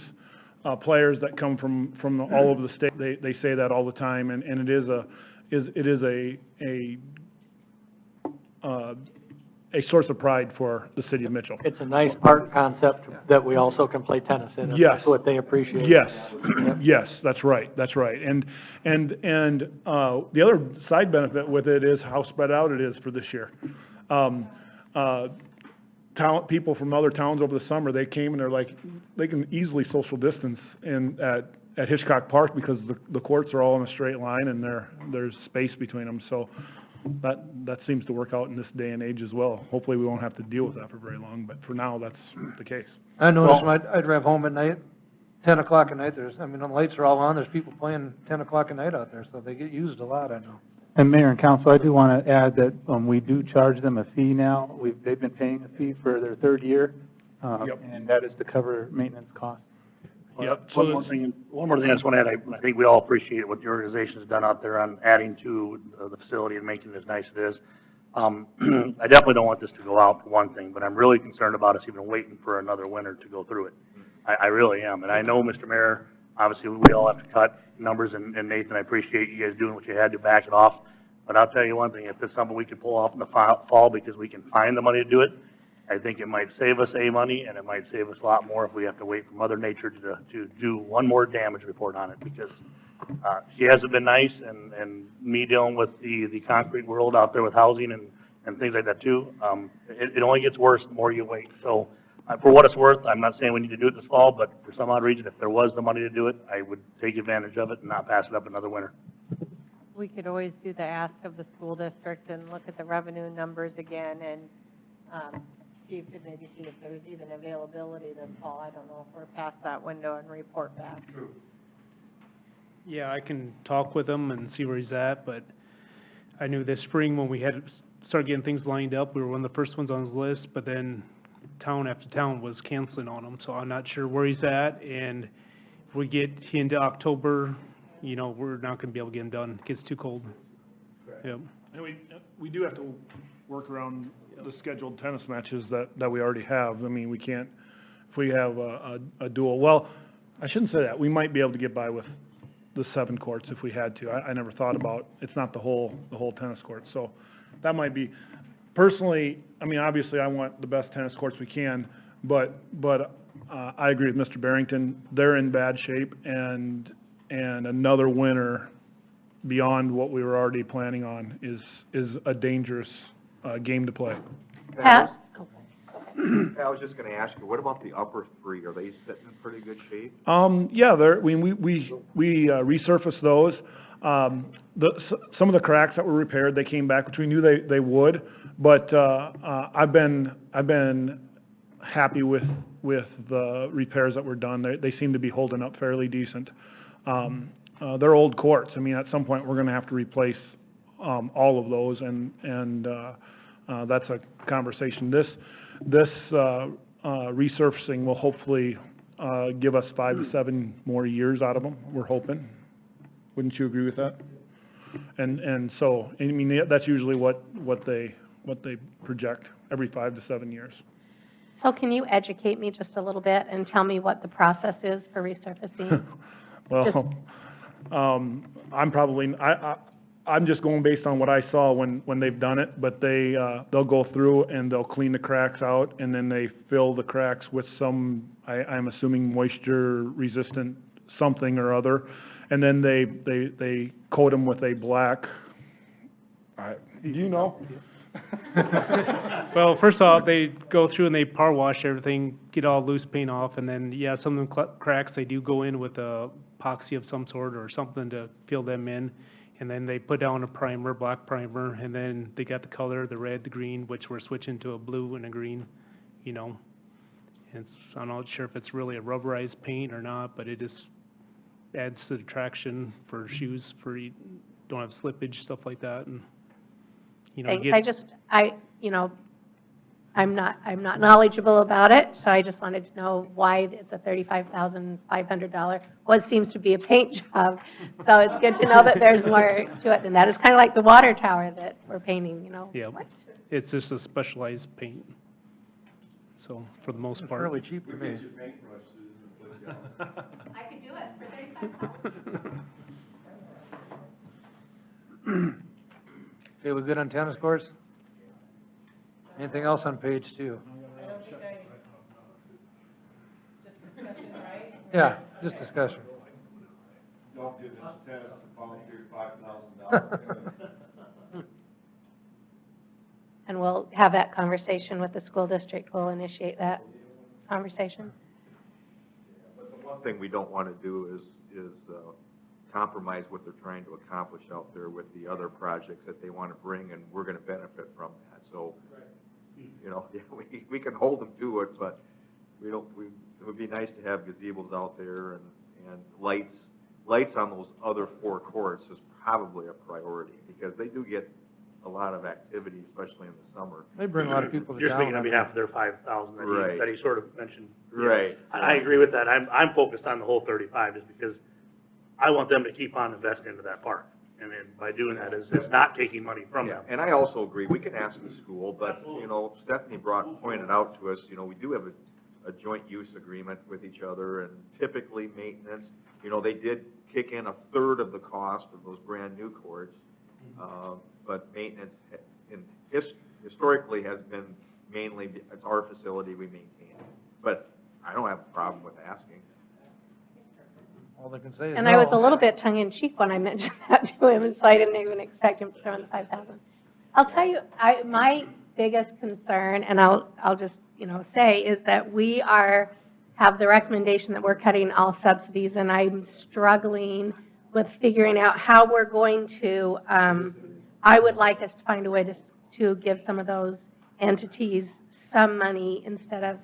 players that come from all over the state, they say that all the time, and it is a source of pride for the city of Mitchell. It's a nice park concept that we also can play tennis in, and Yes. that's what they appreciate. Yes, yes, that's right. And the other side benefit with it is how spread out it is for this year. People from other towns over the summer, they came and they're like, they can easily social distance at Hitchcock Park because the courts are all in a straight line and there's space between them. So that seems to work out in this day and age as well. Hopefully we won't have to deal with that for very long, but for now, that's the case. I noticed when I'd drive home at night, 10 o'clock at night, the lights are all on, there's people playing 10 o'clock at night out there, so they get used a lot, I know. And Mayor and Council, I do want to add that we do charge them a fee now. They've been paying a fee for their 3rd year, and that is to cover maintenance costs. Yep. One more thing I just want to add, I think we all appreciate what the organization has done out there on adding to the facility and making it as nice as it is. I definitely don't want this to go out for one thing, but I'm really concerned about us even waiting for another winter to go through it. I really am, and I know, Mr. Mayor, obviously we all have to cut numbers, and Nathan, I appreciate you guys doing what you had to back it off, but I'll tell you one thing, if it's something we can pull off in the fall because we can find the money to do it, I think it might save us money, and it might save us a lot more if we have to wait for Mother Nature to do one more damage report on it, because she hasn't been nice, and me dealing with the concrete world out there with housing and things like that too, it only gets worse the more you wait. So for what it's worth, I'm not saying we need to do it this fall, but for some odd reason, if there was the money to do it, I would take advantage of it and not pass it up another winter. We could always do the ask of the school district and look at the revenue numbers again and maybe see if there's even availability this fall. I don't know if we're past that window and report back. Yeah, I can talk with him and see where he's at, but I knew this spring when we had started getting things lined up, we were one of the first ones on his list, but then town after town was canceling on him, so I'm not sure where he's at, and if we get into October, we're not going to be able to get him done. It gets too cold. Yep. And we do have to work around the scheduled tennis matches that we already have. I mean, we can't if we have a dual. Well, I shouldn't say that. We might be able to get by with the 7 courts if we had to. I never thought about, it's not the whole tennis court. So that might be, personally, I mean, obviously I want the best tennis courts we can, but I agree with Mr. Barrington. They're in bad shape, and another winter beyond what we were already planning on is a dangerous game to play. Pat? I was just gonna ask you, what about the upper 3? Are they sitting in pretty good shape? Yeah, we resurfaced those. Some of the cracks that were repaired, they came back, which we knew they would, but I've been happy with the repairs that were done. They seem to be holding up fairly decent. They're old courts. I mean, at some point, we're gonna have to replace all of those, and that's a conversation. This resurfacing will hopefully give us 5 to 7 more years out of them, we're hoping. Wouldn't you agree with that? And so, I mean, that's usually what they project, every 5 to 7 years. So can you educate me just a little bit and tell me what the process is for resurfacing? Well, I'm just going based on what I saw when they've done it, but they'll go through and they'll clean the cracks out, and then they fill the cracks with some, I'm assuming moisture resistant something or other, and then they coat them with a black, do you know? Well, first off, they go through and they power wash everything, get all loose paint off, and then, yeah, some of them cracks, they do go in with a epoxy of some sort or something to fill them in, and then they put down a primer, black primer, and then they got the color, the red, the green, which we're switching to a blue and a green, you know. I'm not sure if it's really a rubberized paint or not, but it just adds to the traction for shoes, for you don't have slippage, stuff like that, and, you know. Thanks. I'm not knowledgeable about it, so I just wanted to know why it's a $35,500, what seems to be a paint job. So it's good to know that there's more to it than that. It's kind of like the water tower that we're painting, you know. Yeah, it's just a specialized paint. So for the most part. It's fairly cheap to me. I could do it for $35,000. Okay, we good on tennis courts? Anything else on page 2? Yeah, just discussion. Don't give this tennis to volunteer $5,000. And we'll have that conversation with the school district. We'll initiate that conversation. But the one thing we don't want to do is compromise what they're trying to accomplish out there with the other projects that they want to bring, and we're going to benefit from that. So, you know, we can hold them to it, but it would be nice to have gazebos out there and lights. Lights on those other 4 courts is probably a priority, because they do get a lot of activity, especially in the summer. They bring a lot of people to You're town. speaking on behalf of their 5,000 Right. that he sort of mentioned. Right. I agree with that. I'm focused on the whole 35 just because I want them to keep on investing into that park. And then by doing that is not taking money from them. And I also agree, we can ask the school, but, you know, Stephanie pointed out to us, you know, we do have a joint use agreement with each other, and typically maintenance, you know, they did kick in 1/3 of the cost of those brand-new courts, but maintenance historically has been mainly, it's our facility, we maintain it. But I don't have a problem with asking. All they can say is And no. I was a little bit tongue-in-cheek when I mentioned that to him, so I didn't even expect him to throw in the $5,000. I'll tell you, my biggest concern, and I'll just, you know, say, is that we have the recommendation that we're cutting all subsidies, and I'm struggling with figuring out how we're going to, I would like us to find a way to give some of those entities some money instead of,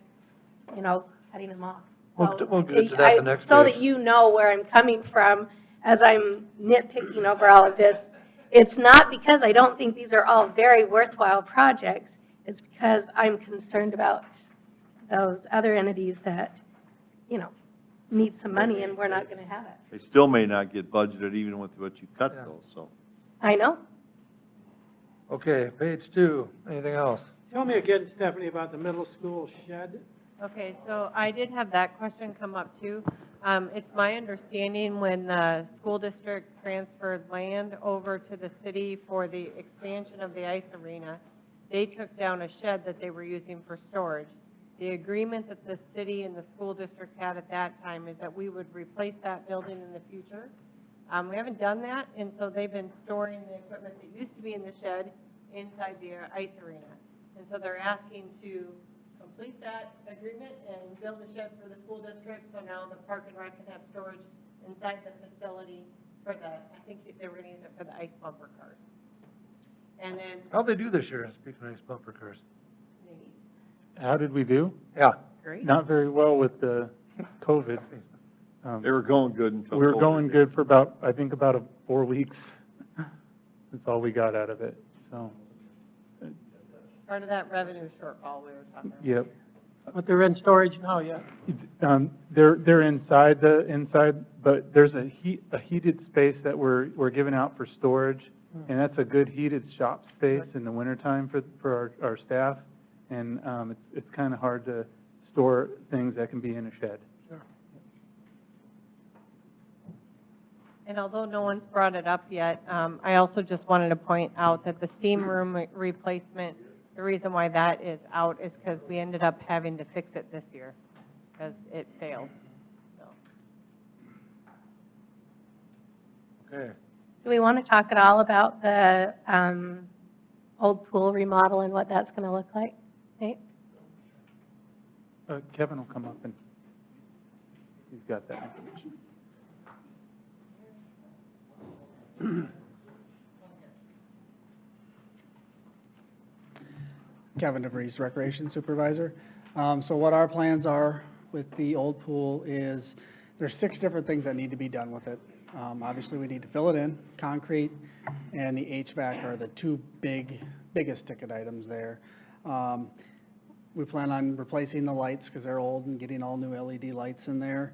you know, cutting them off. We'll get to that the next So page. that you know where I'm coming from as I'm nitpicking over all of this. It's not because I don't think these are all very worthwhile projects. It's because I'm concerned about those other entities that, you know, need some money and we're not going to have it. They still may not get budgeted even with what you cut though, so. I know. Okay, page 2, anything else? Tell me again, Stephanie, about the middle school shed. Okay, so I did have that question come up too. It's my understanding when the school district transferred land over to the city for the expansion of the ice arena, they took down a shed that they were using for storage. The agreement that the city and the school district had at that time is that we would replace that building in the future. We haven't done that, and so they've been storing the equipment that used to be in the shed inside the ice arena. And so they're asking to complete that agreement and build a shed for the school district, so now the Park and Rec can have storage inside the facility for the, I think they were going to use it for the ice bumper cars. And then, How'd they do this year, speaking of ice bumper cars? How did we do? Yeah. great. Not very well with the COVID. They were going good until. We were COVID going hit. good for about, I think about 4 weeks. That's all we got out of it, so, Part of that revenue shortfall we were talking about. yep. But they're in storage now, yeah. They're inside, but there's a heated space that we're giving out for storage, and that's a good heated shop space in the wintertime for our staff. And it's kind of hard to store things that can be in a shed. And although no one's brought it up yet, I also just wanted to point out that the steam room replacement, the reason why that is out is because we ended up having to fix it this year because it failed. So. Okay. Do we want to talk at all about the old pool remodel and what that's going to look like? Nate? Kevin will come up and he's got that information. Kevin DeVries, Recreation Supervisor. So what our plans are with the old pool is there's 6 different things that need to be done with it. Obviously, we need to fill it in, concrete, and the HVAC are the 2 biggest ticket items there. We plan on replacing the lights because they're old and getting all new LED lights in there.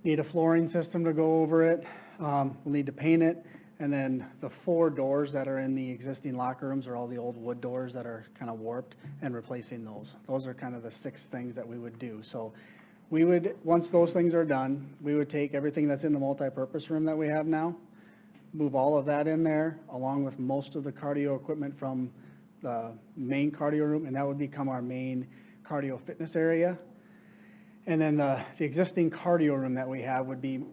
Need a flooring system to go over it. We'll need to paint it. And then the 4 doors that are in the existing locker rooms are all the old wood doors that are kind of warped, and replacing those. Those are kind of the 6 things that we would do. So we would, once those things are done, we would take everything that's in the multi-purpose room that we have now, move all of that in there, along with most of the cardio equipment from the main cardio room, and that would become our main cardio fitness area. And then the existing cardio room that we have would be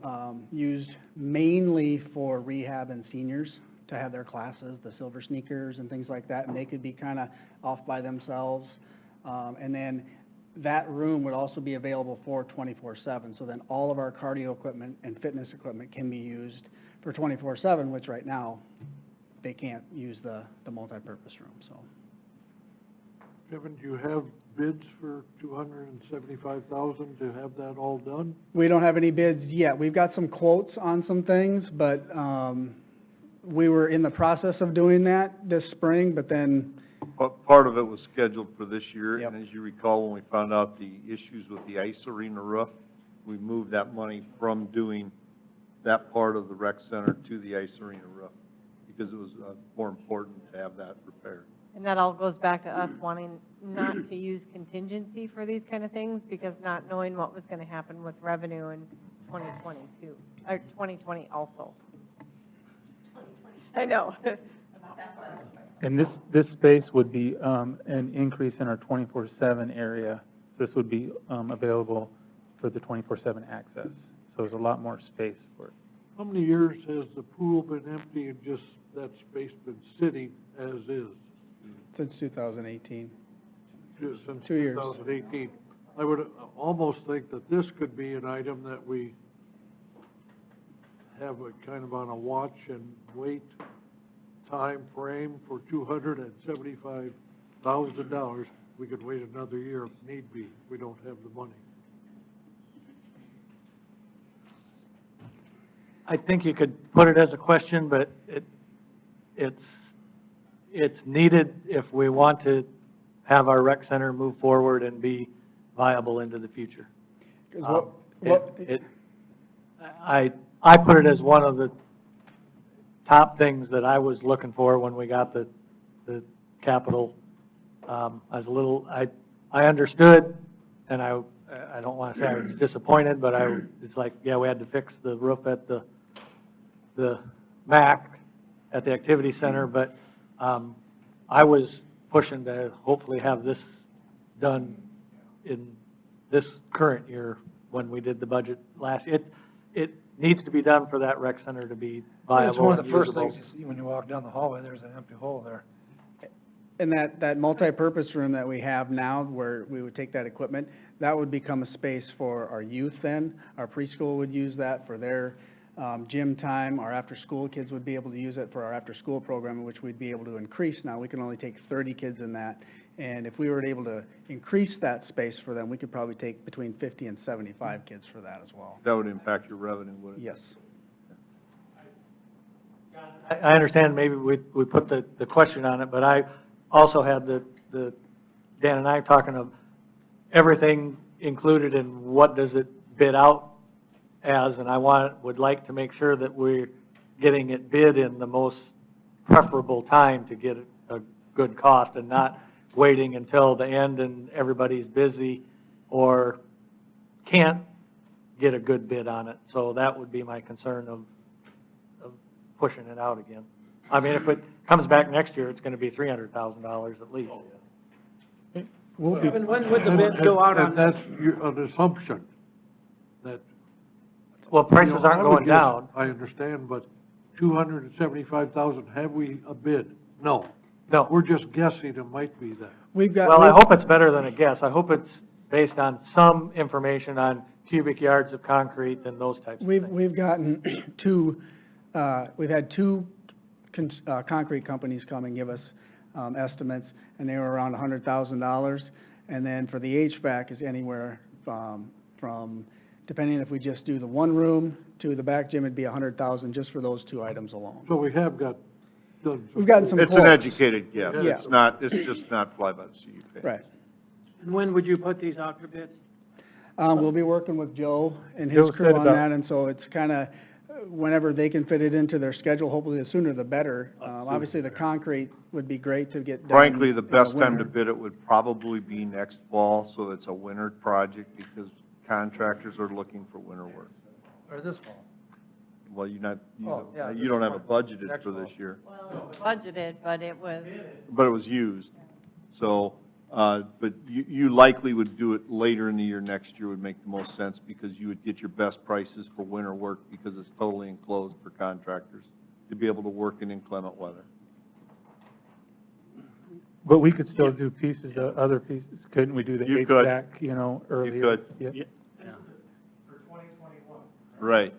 used mainly for rehab and seniors to have their classes, the silver sneakers and things like that, and they could be kind of off by themselves. And then that room would also be available for 24/7. So then all of our cardio equipment and fitness equipment can be used for 24/7, which right now they can't use the multi-purpose room, so. Kevin, do you have bids for $275,000 to have that all done? We don't have any bids yet. We've got some quotes on some things, but we were in the process of doing that this spring, but then. Part of it was scheduled for this year, and as you recall, when we found out the issues with the ice arena roof, we moved that money from doing that part of the rec center to the ice arena roof, because it was more important to have that repaired. And that all goes back to us wanting not to use contingency for these kind of things because not knowing what was going to happen with revenue in 2022, or 2020 also. I know. And this space would be an increase in our 24/7 area. This would be available for the 24/7 access. So there's a lot more space for it. How many years has the pool been empty and just that space been sitting as is? Since 2018. Since 2 years. 2018. I would almost think that this could be an item that we have a kind of on a watch and wait time frame for $275,000. We could wait another year if need be. We don't have the money. I think you could put it as a question, but it's needed if we want to have our rec center move forward and be viable into the future. I put it as one of the top things that I was looking for when we got the capital. I understood and I don't want to say I was disappointed, but it's like, yeah, we had to fix the roof at the MAC at the activity center, but I was pushing to hopefully have this done in this current year when we did the budget last. It needs to be done for that rec center to be viable. It's one of and the first usable. things you see when you walk down the hallway, there's an empty hole there. And that multi-purpose room that we have now, where we would take that equipment, that would become a space for our youth then. Our preschool would use that for their gym time. Our after-school kids would be able to use it for our after-school program, which we'd be able to increase. Now, we can only take 30 kids in that. And if we were able to increase that space for them, we could probably take between 50 and 75 kids for that as well. That would impact your revenue, would it? Yes. I understand maybe we put the question on it, but I also had the Dan and I talking of everything included in what does it bid out as, and I would like to make sure that we're getting it bid in the most preferable time to get a good cost and not waiting until the end and everybody's busy or can't get a good bid on it. So that would be my concern of pushing it out again. I mean, if it comes back next year, it's going to be $300,000 at least. We'll be, When would the bid go out on that? That's an assumption that. Well, prices You know, aren't I would going guess- down. I understand, but 275,000, have we a bid? No. No. We're just guessing it might be that. Well, I hope it's better than a guess. I hope it's based on some information on cubic yards of concrete and those types of things. we've gotten we've had two concrete companies come and give us estimates, and they were around $100,000. And then for the HVAC is anywhere from, depending if we just do the one room to the back gym, it'd be $100,000 just for those two items alone. So we have got. We've gotten some It's an quotes. educated guess. Yeah. It's just not fly by the seat. Right. And when would you put these out for bid? We'll be working with Joe and his Joe crew said on about- that, and so it's kind of whenever they can fit it into their schedule, hopefully the sooner the better. Obviously, the concrete would be great to get done. Frankly, the in best time to winter. bid it would probably be next fall, so it's a winter project because contractors are looking for winter work. Or this fall. Well, you Oh, yeah, you don't have it budgeted next for this fall. year, Well, budgeted, but it was, but it was used. So, but you likely would do it later in the year, next year would make the most sense because you would get your best prices for winter work because it's totally enclosed for contractors to be able to work in inclement weather. But we could still do pieces, other pieces, couldn't we do the You could. HVAC, earlier? You could. Yeah. For 2021. Right.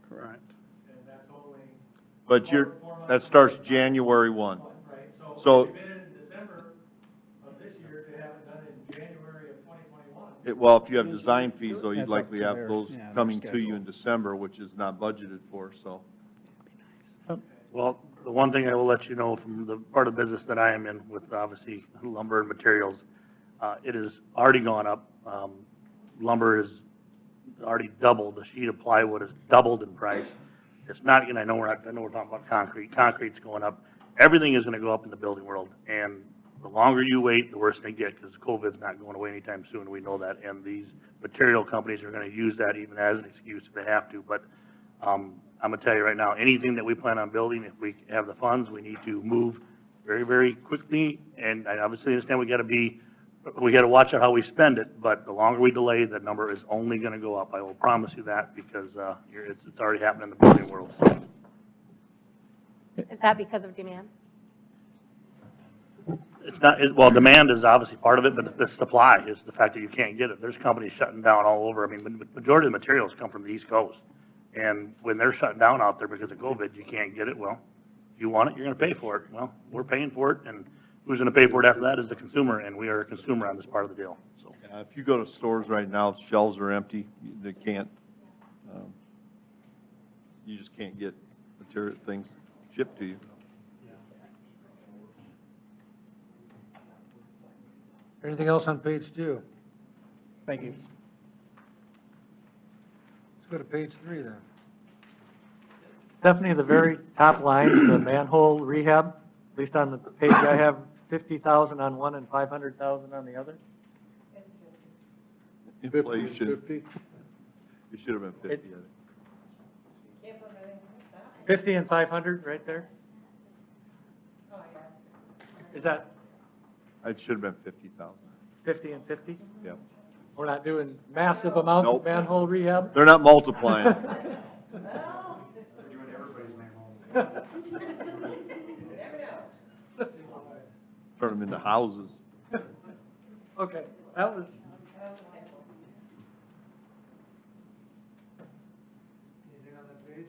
Correct. And that's only. But that starts January 1. Right, So- if we bid it in December of this year to have it done in January of 2021. Well, if you have design fees, though, you'd That's likely up have to their- those yeah, their coming to you schedule. in December, which is not budgeted for, so. Well, the one thing I will let you know from the part of the business that I am in with obviously lumber and materials, it has already gone up. Lumber is already doubled. The sheet of plywood has doubled in price. It's not, and I know we're talking about concrete. Concrete's going up. Everything is gonna go up in the building world. And the longer you wait, the worse they get because COVID's not going away anytime soon. We know that. And these material companies are gonna use that even as an excuse if they have to. But, I'm gonna tell you right now, anything that we plan on building, if we have the funds, we need to move very, very quickly. And I obviously understand we gotta watch out how we spend it, but the longer we delay, the number is only gonna go up. I will promise you that because, it's already happening in the building world. Is that because of demand? It's not, well, demand is obviously part of it, but the supply is the fact that you can't get it. There's companies shutting down all over. I mean, the majority of the materials come from the East Coast. And when they're shutting down out there because of COVID, you can't get it. Well, if you want it, you're going to pay for it. Well, we're paying for it, and who's going to pay for it after that is the consumer, and we are a consumer on this part of the deal. So, If you go to stores right now, shelves are empty, they can't, you just can't get material, things shipped to you. Anything else on page 2? Thank you. Let's go to page 3 then. Stephanie, the very top line, the manhole rehab, at least on the page I have 50,000 on one and 500,000 on the other. Inflation. 50? It should have been 50, I think. 50 and 500 right there? Is that It should have been 50,000. 50 and 50? Yep. We're not doing massive amounts of Nope. manhole rehab? They're not multiplying. Turn them into houses. Okay, that was. Anything on that page?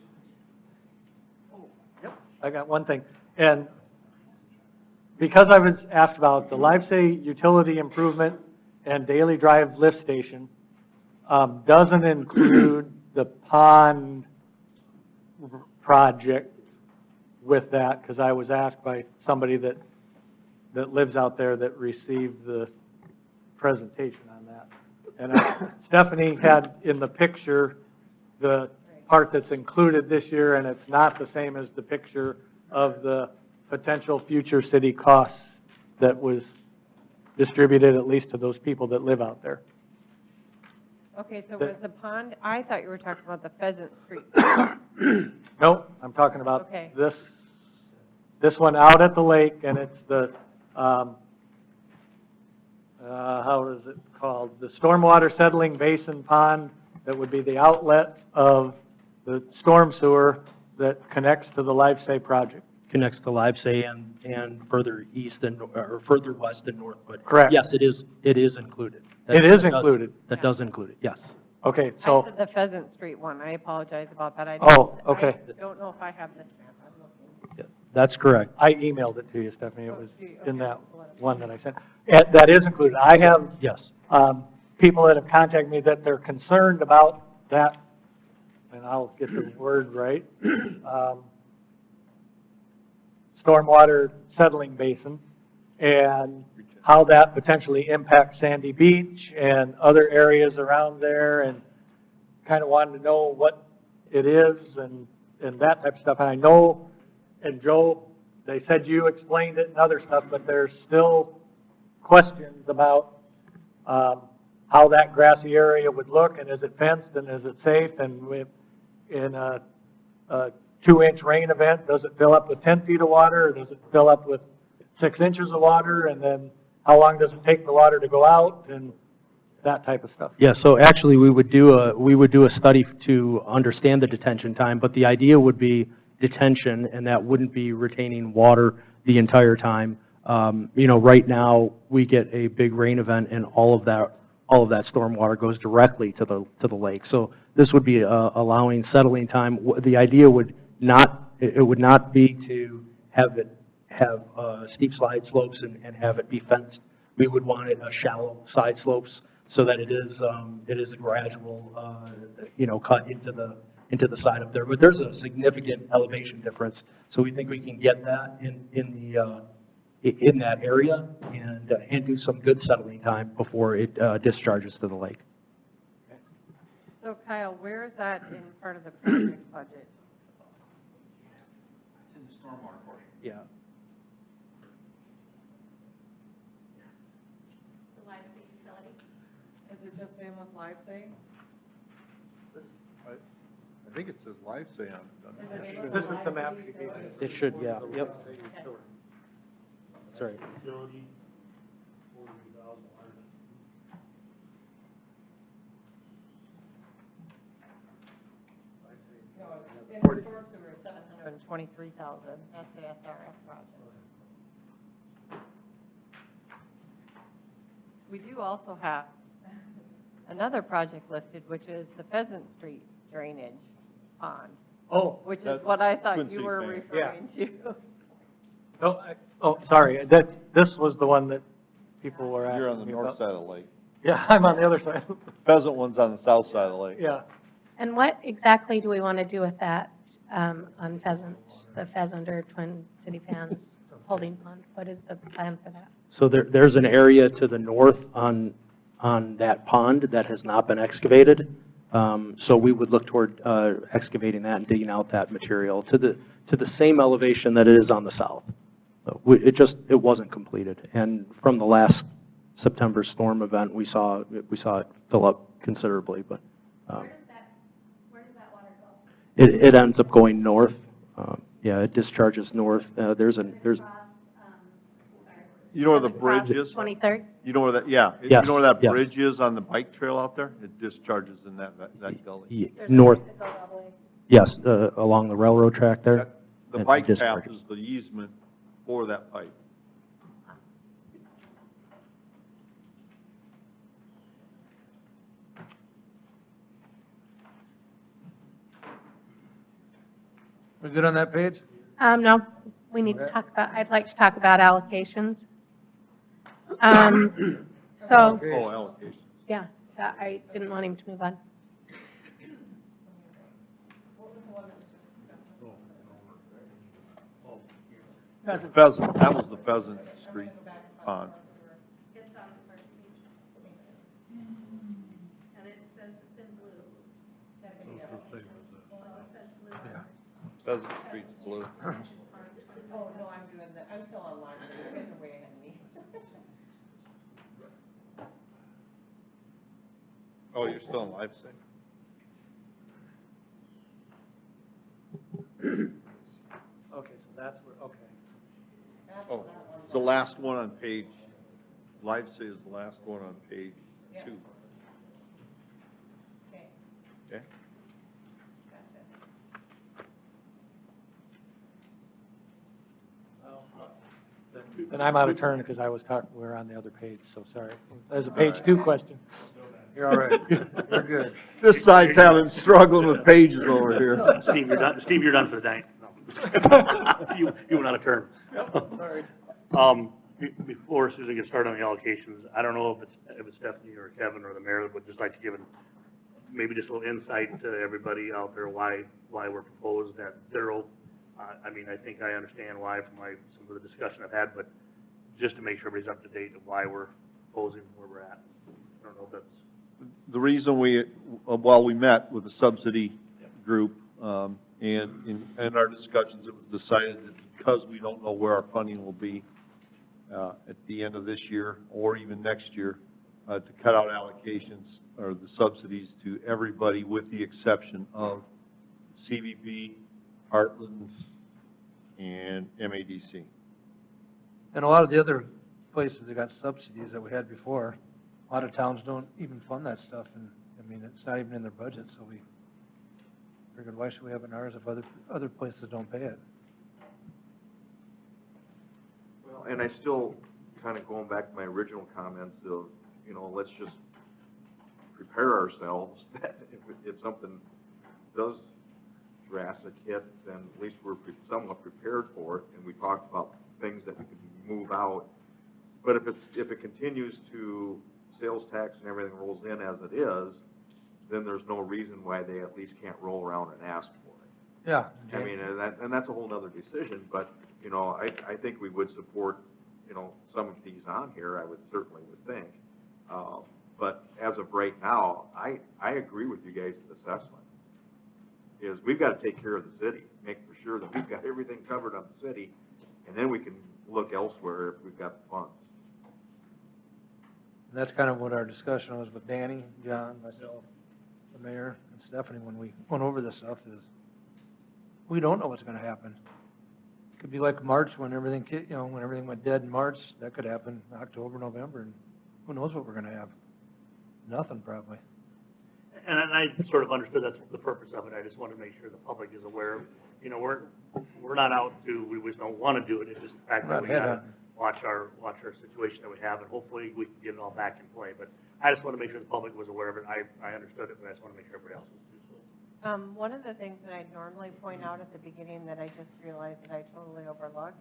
Oh, yep, I got one thing. And because I was asked about the LiveSay utility improvement and daily drive lift station, doesn't include the pond project with that, because I was asked by somebody that lives out there that received the presentation on that. And Stephanie had in the picture the part that's included this year, and it's not the same as the picture of the potential future city costs that was distributed at least to those people that live out there. Okay, so was the pond, I thought you were talking about the Pheasant Street. Nope, I'm talking about Okay. this one out at the lake, and it's the, how is it called? The stormwater settling basin pond that would be the outlet of the storm sewer that connects to the LiveSay project. Connects to LiveSay and further east and, or further west and north, but. Correct. Yes, it is included. It is included. That does include it, yes. Okay, I so, said the Pheasant Street one, I apologize about that. Oh, okay. I don't know if I have this map, I'm looking. That's correct. I emailed it to you, Stephanie, it was Okay. in that one that I sent. That is included. I have Yes. people that have contacted me that they're concerned about that, and I'll get the word right, stormwater settling basin, and how that potentially impacts Sandy Beach and other areas around there, and kind of wanted to know what it is and that type of stuff. And I know, and Joe, they said you explained it and other stuff, but there's still questions about how that grassy area would look, and is it fenced, and is it safe, and in a 2-inch rain event, does it fill up with 10 feet of water, or does it fill up with 6 inches of water, and then how long does it take the water to go out, and that type of stuff. Yeah, so actually, we would do a study to understand the detention time, but the idea would be detention, and that wouldn't be retaining water the entire time. Right now, we get a big rain event, and all of that storm water goes directly to the lake. So this would be allowing settling time. The idea would not be to have steep slide slopes and have it be fenced. We would want it shallow side slopes so that it is a gradual cut into the side up there. But there's a significant elevation difference, so we think we can get that in that area and do some good settling time before it discharges to the lake. So Kyle, where is that in part of the project budget? It's in the stormwater portion. Yeah. The LiveSay facility. Is it just same with LiveSay? I think it says LiveSay on it. This is the map you gave me. It should, yeah, yep. Sorry. In the storm sewer, 723,000, that's the SRF project. We do also have another project listed, which is the Pheasant Street drainage pond. Oh, which is what I thought Quincy you were Bank. referring to. Sorry, this was the one that people were asking You're on the me north about. side of the lake. Yeah, I'm on the other side. Pheasant one's on the south side of the lake. Yeah. And what exactly do we want to do with that on pheasants, the pheasant or Twin City Fans holding pond? What is the plan for that? So there's an area to the north on that pond that has not been excavated. So we would look toward excavating that and digging out that material to the same elevation that it is on the south. So it wasn't completed. And from the last September storm event, we saw it fill up considerably, but Where does that water go? it ends up going north. Yeah, it discharges north. There's You know where the bridge is? 23rd? You know where that, yeah. Yes, You know where that yes. bridge is on the bike trail out there? It discharges in that gully. North, yes, along the railroad track there. The and bike path discharges. is the easement for that pipe. We good on that page? No, we need to talk about, I'd like to talk about allocations. So, Oh, allocation. yeah, I didn't want him to move on. Pheasant, that was the Pheasant Street pond. Pheasant Street's blue. Oh, no, I'm doing that, I'm still online, you guys are way ahead of me. Oh, you're still in live sync. Okay, so that's where, okay. Oh, it's the last one on page, live sync is the last one on page 2. Okay? And I'm out of turn because I was talking, we're on the other page, so sorry. There's a page 2 question. You're all right. You're good. This side's having struggling with pages over here. Steve, you're done, Steve, you're done for the day. No. You went out of turn. Sorry. Before Susan gets started on the allocations, I don't know if it's Stephanie or Kevin or the mayor that would just like to give maybe just a little insight to everybody out there why we're proposed that zero. I mean, I think I understand why from some of the discussion I've had, but just to make sure everybody's up to date of why we're proposing where we're at. I don't know if that's. The reason we met with the subsidy group, and in our discussions, it was decided that because we don't know where our funding will be at the end of this year or even next year, to cut out allocations or the subsidies to everybody with the exception of CVB, Heartland, and MADC. And a lot of the other places that got subsidies that we had before, a lot of towns don't even fund that stuff, and, I mean, it's not even in their budget, so we figured, why should we have in ours if other places don't pay it? Well, and I still, kind of going back to my original comments of, let's just prepare ourselves that if something does drastic hit, then at least we're somewhat prepared for it, and we talked about things that we can move out. But if it continues to, sales tax and everything rolls in as it is, then there's no reason why they at least can't roll around and ask for it. Yeah. I mean, and that's a whole nother decision, but, I think we would support, some of these on here, I would think. But as of right now, I agree with you guys' assessment. Is we've got to take care of the city, make for sure that we've got everything covered on the city, and then we can look elsewhere if we've got the funds. And that's kind of what our discussion was with Danny, John, myself, the mayor, and Stephanie when we went over this stuff is, we don't know what's gonna happen. It could be like March when everything, when everything went dead in March, that could happen October, November, and who knows what we're gonna have? Nothing probably. And I sort of understood that's the purpose of it. I just want to make sure the public is aware. We're not out to, we just don't want to do it. It's just the fact that we got to watch our situation that we have, and hopefully we can get it all back in play. But I just want to make sure the public was aware of it. I understood it, but I just want to make sure everybody else was too. One of the things that I normally point out at the beginning that I just realized that I totally overlooked,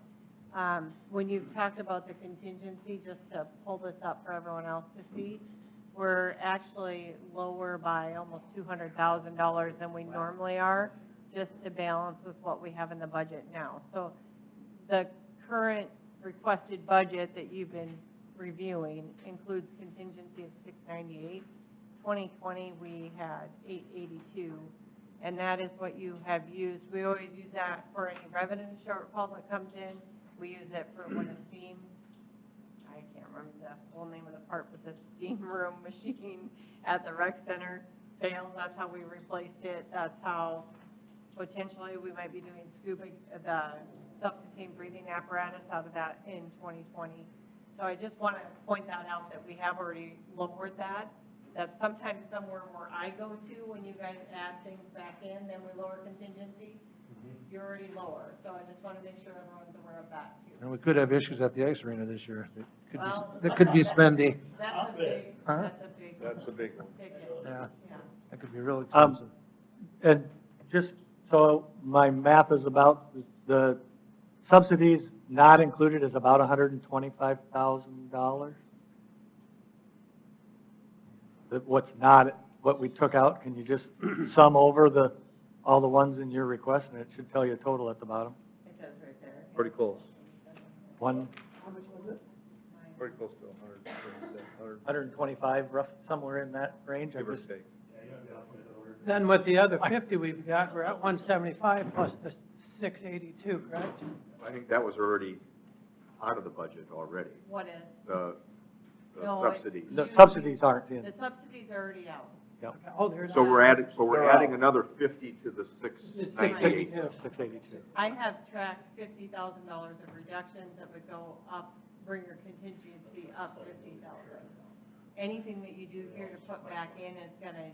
when you've talked about the contingency, just to pull this up for everyone else to see, we're actually lower by almost $200,000 than we normally are, just to balance with what we have in the budget now. So the current requested budget that you've been reviewing includes contingency of $698. 2020 we had $882, and that is what you have used. We always use that for any revenue shortfall that comes in. We use it for when a steam, I can't remember the full name of the part, but the steam room machine at the rec center failed. That's how we replaced it. That's how potentially we might be doing scuba, the self-contained breathing apparatus out of that in 2020. So I just want to point that out, that we have already lowered that. That sometimes somewhere where I go to, when you guys add things back in, then we lower contingency. You're already lower. So I just want to make sure everyone's aware of that too. And we could have issues at the ice arena this year. Well, That could be spendy. That's a big, Huh? that's a big. That's a big one. ticket. Yeah. Yeah. That could be real expensive. And just so my math is about, the subsidies not included is about $125,000. What's not, what we took out, can you just sum over all the ones in your request, and it should tell you a total at the bottom? It says right there. Pretty close. One, How much was it? Pretty close to 125, rough, somewhere in that range. I give or just- take. Then with the other 50 we've got, we're at 175 plus the 682, correct? I think that was already out of the budget already, What is? the No, it- subsidies. The subsidies aren't in. The subsidies are already out. Yep. Oh, there's. So we're adding another 50 to the 698. 682. I have tracked $50,000 of reductions that would go up, bring your contingency up 50,000. Anything that you do here to put back in is gonna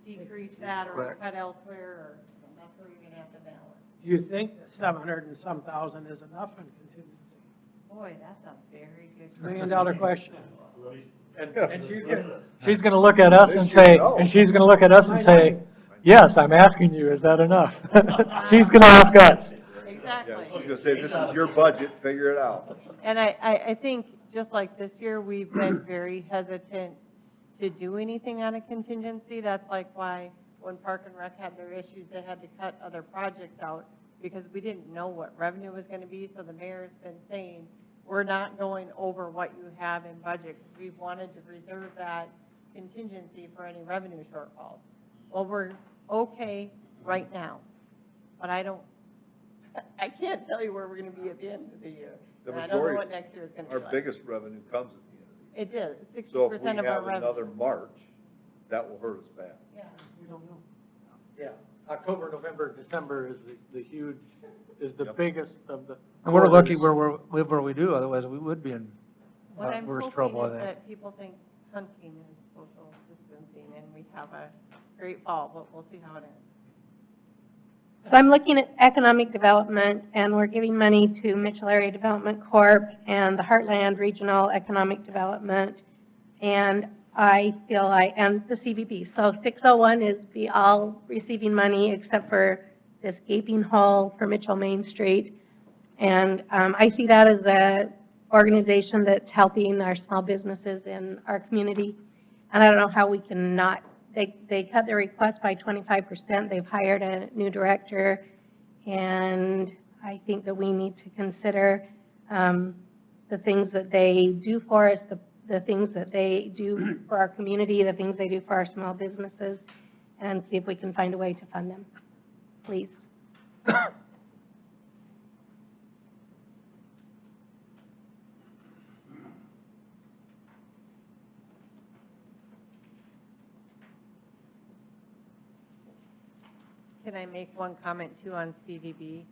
decrease that or Correct. cut elsewhere, or that's where you're gonna have to balance. Do you think that 700 and some thousand is enough in contingency? Boy, that's a very good. $1 million question. And she's going to look at us and say, yes, I'm asking you, is that enough? She's going to ask us. Exactly. Yeah, she's gonna say, this is your budget, figure it out. And I think, just like this year, we've been very hesitant to do anything on a contingency. That's like why when Park and Rec had their issues, they had to cut other projects out, because we didn't know what revenue was going to be. So the mayor's been saying, we're not going over what you have in budget. We wanted to reserve that contingency for any revenue shortfalls. Well, we're okay right now, but I can't tell you where we're going to be at the end of the year. The And I don't know majority, what next year is going to be our like. biggest revenue comes at the end of the year. It did, So if 60% we of our have revenue. another March, that will hurt us bad. Yeah. We don't know. Yeah, October, November, December is the huge, is the Yep. biggest of the. And we're lucky where we live where we do, otherwise we would be in What I'm worse hoping trouble, I is think. that people think hunting is social distancing, and we have a great fall, but we'll see how it ends. So I'm looking at economic development, and we're giving money to Mitchell Area Development Corp. And the Heartland Regional Economic Development, and I feel and the CVB. So 601 is the all receiving money except for this gaping hole for Mitchell Main Street. And I see that as a organization that's helping our small businesses in our community. And I don't know how we can not. They cut their request by 25%. They've hired a new director, and I think that we need to consider the things that they do for us, the things that they do for our community, the things they do for our small businesses, and see if we can find a way to fund them. Please. Can I make one comment too on CVB?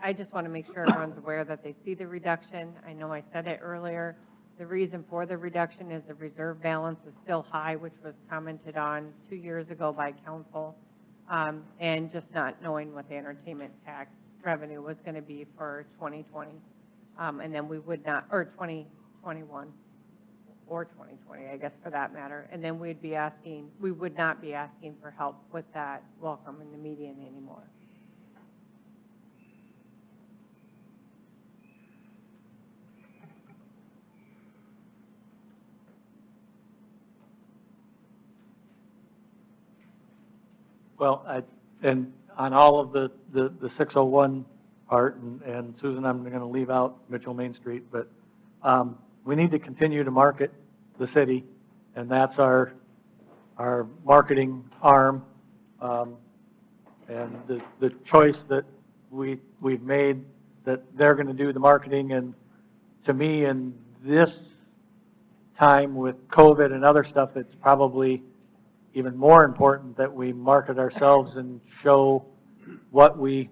I just want to make sure everyone's aware that they see the reduction. I know I said it earlier. The reason for the reduction is the reserve balance is still high, which was commented on 2 years ago by council, and just not knowing what the entertainment tax revenue was going to be for 2020. And then we would not, or 2021, or 2020, I guess, for that matter. And then we would not be asking for help with that welcome in the median anymore. Well, and on all of the 601 part, and Susan, I'm going to leave out Mitchell Main Street, but we need to continue to market the city, and that's our marketing arm. And the choice that we've made, that they're going to do the marketing and to me, in this time with COVID and other stuff, it's probably even more important that we market ourselves and show what we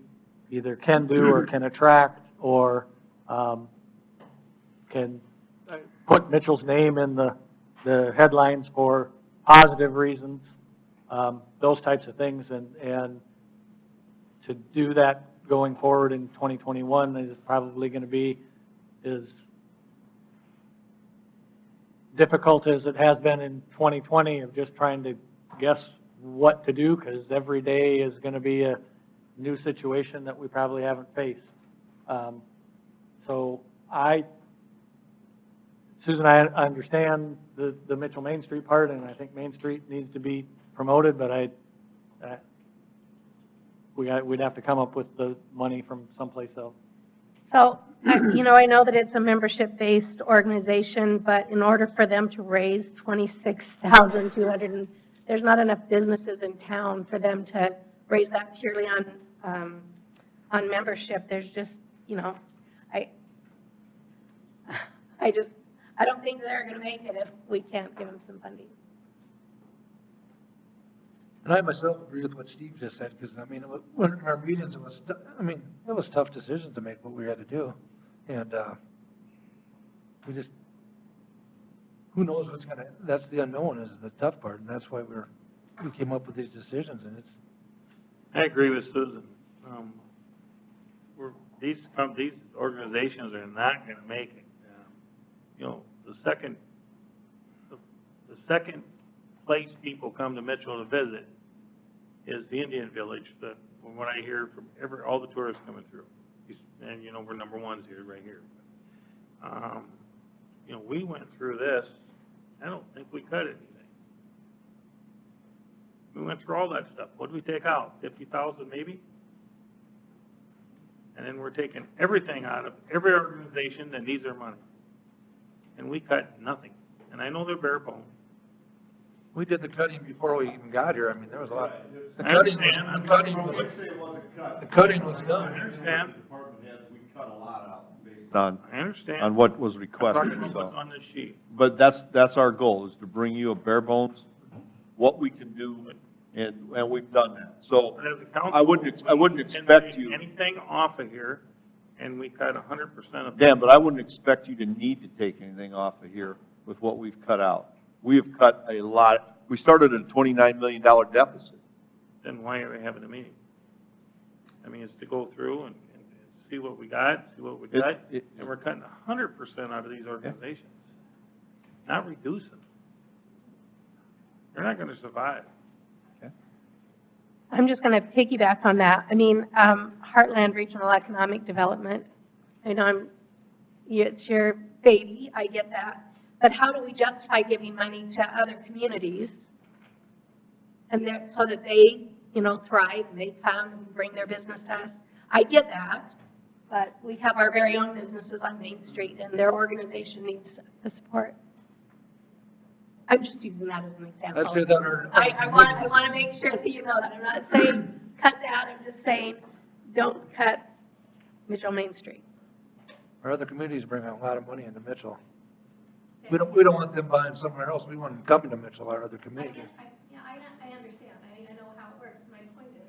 either can do or can attract or can put Mitchell's name in the headlines for positive reasons, those types of things. And to do that going forward in 2021 is probably going to be as difficult as it has been in 2020 of just trying to guess what to do, because every day is going to be a new situation that we probably haven't faced. So Susan, I understand the Mitchell Main Street part, and I think Main Street needs to be promoted, but we'd have to come up with the money from someplace else. So, I know that it's a membership-based organization, but in order for them to raise $26,200, there's not enough businesses in town for them to raise that purely on membership. There's just, I don't think they're going to make it if we can't give them some funding. And I myself agree with what Steve just said, because, when in our meetings, it was tough decisions to make what we had to do. And who knows what's going to, that's the unknown is the tough part, and that's why we came up with these decisions, and it's. I agree with Susan. These organizations are not going to make it. The second place people come to Mitchell to visit is the Indian Village, from what I hear from all the tourists coming through. And, we're number ones here, right here. We went through this. I don't think we cut anything. We went through all that stuff. What did we take out? 50,000 maybe? And then we're taking everything out of every organization that needs their money. And we cut nothing. And I know they're bare bones. We did the cutting before we even got here. There was a lot. The I cutting understand. the cutting was done. I understand. I understand. On what was requested, Talking so. on this sheet. But that's our goal, is to bring you a bare bones, what we can do, and we've done that. So But as a council, I wouldn't expect you, anything off of here, and we cut 100% of. Dan, but I wouldn't expect you to need to take anything off of here with what we've cut out. We have cut a lot. We started at a $29 million deficit. Then why are we having a meeting? It's to go through and see what we got, see what we cut, and we're cutting 100% out of these organizations, not reduce them. They're not going to survive. I'm just going to piggyback on that. Heartland Regional Economic Development, it's your baby, I get that. But how do we justify giving money to other communities and so that they, thrive and they come and bring their business to us? I get that, but we have our very own businesses on Main Street and their organization needs the support. I'm just using that as an example. I'd say that I want to make sure that you know that. I'm not saying cut that, I'm just saying don't cut Mitchell Main Street. Our other communities bring a lot of money into Mitchell. We don't want them buying somewhere else. We want them coming to Mitchell, our other communities. I understand. I know how it works. My point is.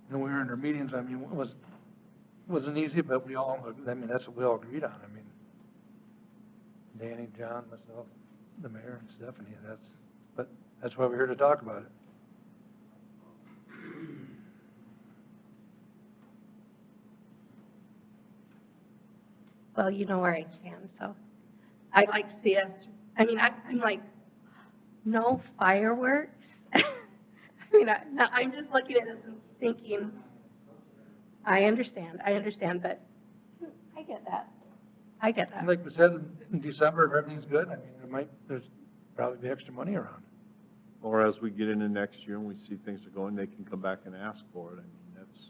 And we were in our meetings, it wasn't easy, but that's what we all agreed on. Danny, John, myself, the mayor, and Stephanie, that's why we're here to talk about it. Well, you know where I stand, so I'd like to see us, I'm like, no fireworks? I'm just looking at this and thinking, I understand, but I get that. And like we said, in December, if everything's good, there's probably be extra money around. Or as we get into next year and we see things are going, they can come back and ask for it. That's.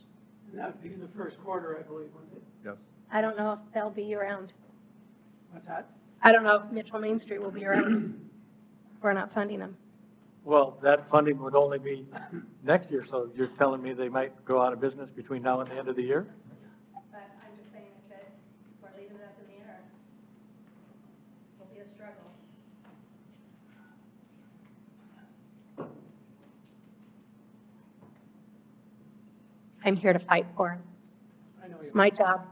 That'd be in the first quarter, I believe, wouldn't it? Yes. I don't know if they'll be around. What's that? I don't know if Mitchell Main Street will be around. We're not funding them. Well, that funding would only be next year, so you're telling me they might go out of business between now and the end of the year? But I'm just saying that we're leaving it up in the air. It'll be a struggle. I'm here to fight for him. It's my job.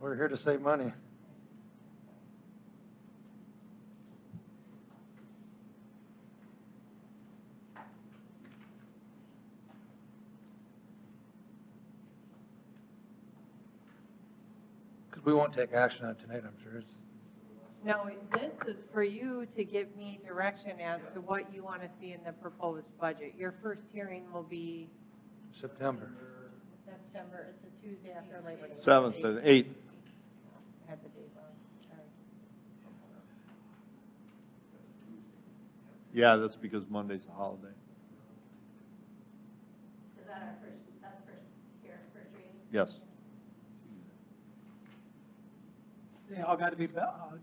We're here to save money. Because we won't take action on it tonight, I'm sure. No, this is for you to give me direction as to what you want to see in the proposed budget. Your first hearing will be September. September, it's a Tuesday after Labor Day. 7th and 8th. I had the date wrong, sorry. Yeah, that's because Monday's a holiday. Is that our first, that's first reading? Yes. They all got to be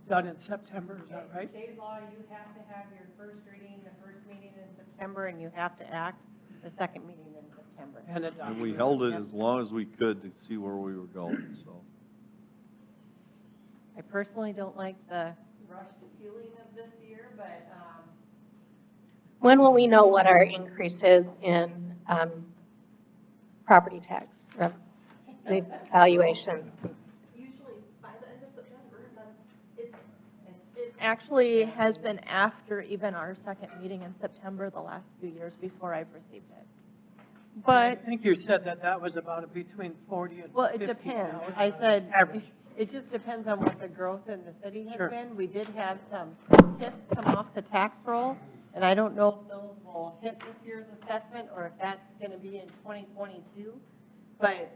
done in September, is that right? State law, you have to have your first reading, the first meeting in September, and you have to act the second meeting in September. And we held it as long as we could to see where we were going, so. I personally don't like the rushed feeling of this year, but, When will we know what our increase is in property tax, the valuation? usually by the end of September, but it actually has been after even our second meeting in September the last few years before I've received it. I But, think you said that was about between 40 and 50. well, it depends. I said, Average. it just depends on what the growth in the city has Sure. been. We did have some hits come off the tax roll, and I don't know if those will hit this year's assessment or if that's going to be in 2022. But,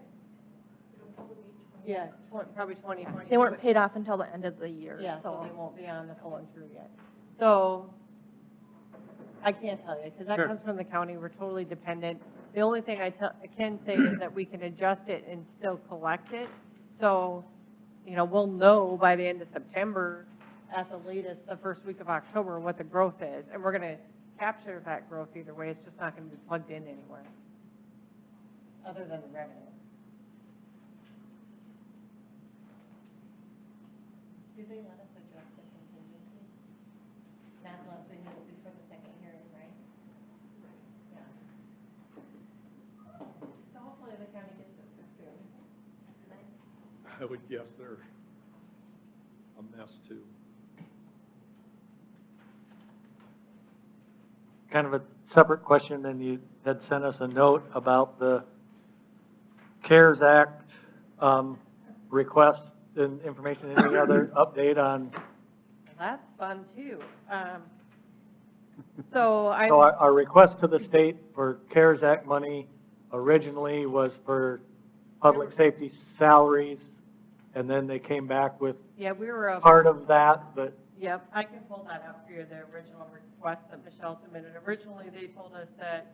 yeah, probably 2022. They weren't paid off until the end of the year. Yeah, so they won't be on the full and through yet. So, I can't tell you, because that Sure. comes from the county, we're totally dependent. The only thing I can say is that we can adjust it and still collect it. So, we'll know by the end of September, at the latest, the first week of October, what the growth is. And we're going to capture that growth either way, it's just not going to be plugged in anywhere, other than the revenue. Do they let us adjust the contingency? Not unless we have it before the second hearing, right? Yeah. So hopefully the county gets this soon. I would guess they're a mess too. Kind of a separate question, and you had sent us a note about the CARES Act request and information. Any other update on? That's fun too. So So I, our request to the state for CARES Act money originally was for public safety salaries, and then they came back with yeah, we were, part of that, but yep, I can pull that up for you, the original request that Michelle submitted. Originally, they told us that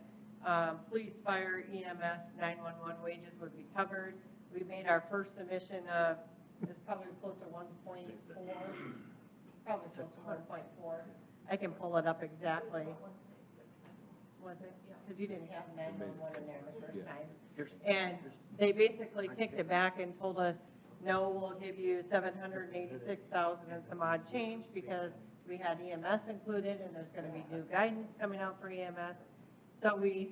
police, fire, EMS, 911 wages would be covered. We made our first submission of, it's probably close to 1.4, probably close to 1.4. I can pull it up exactly. Was it? Because you didn't have 911 in there the first time. And they basically kicked it back and told us, no, we'll give you $786,000 and some odd change because we had EMS included and there's going to be new guidance coming out for EMS. So I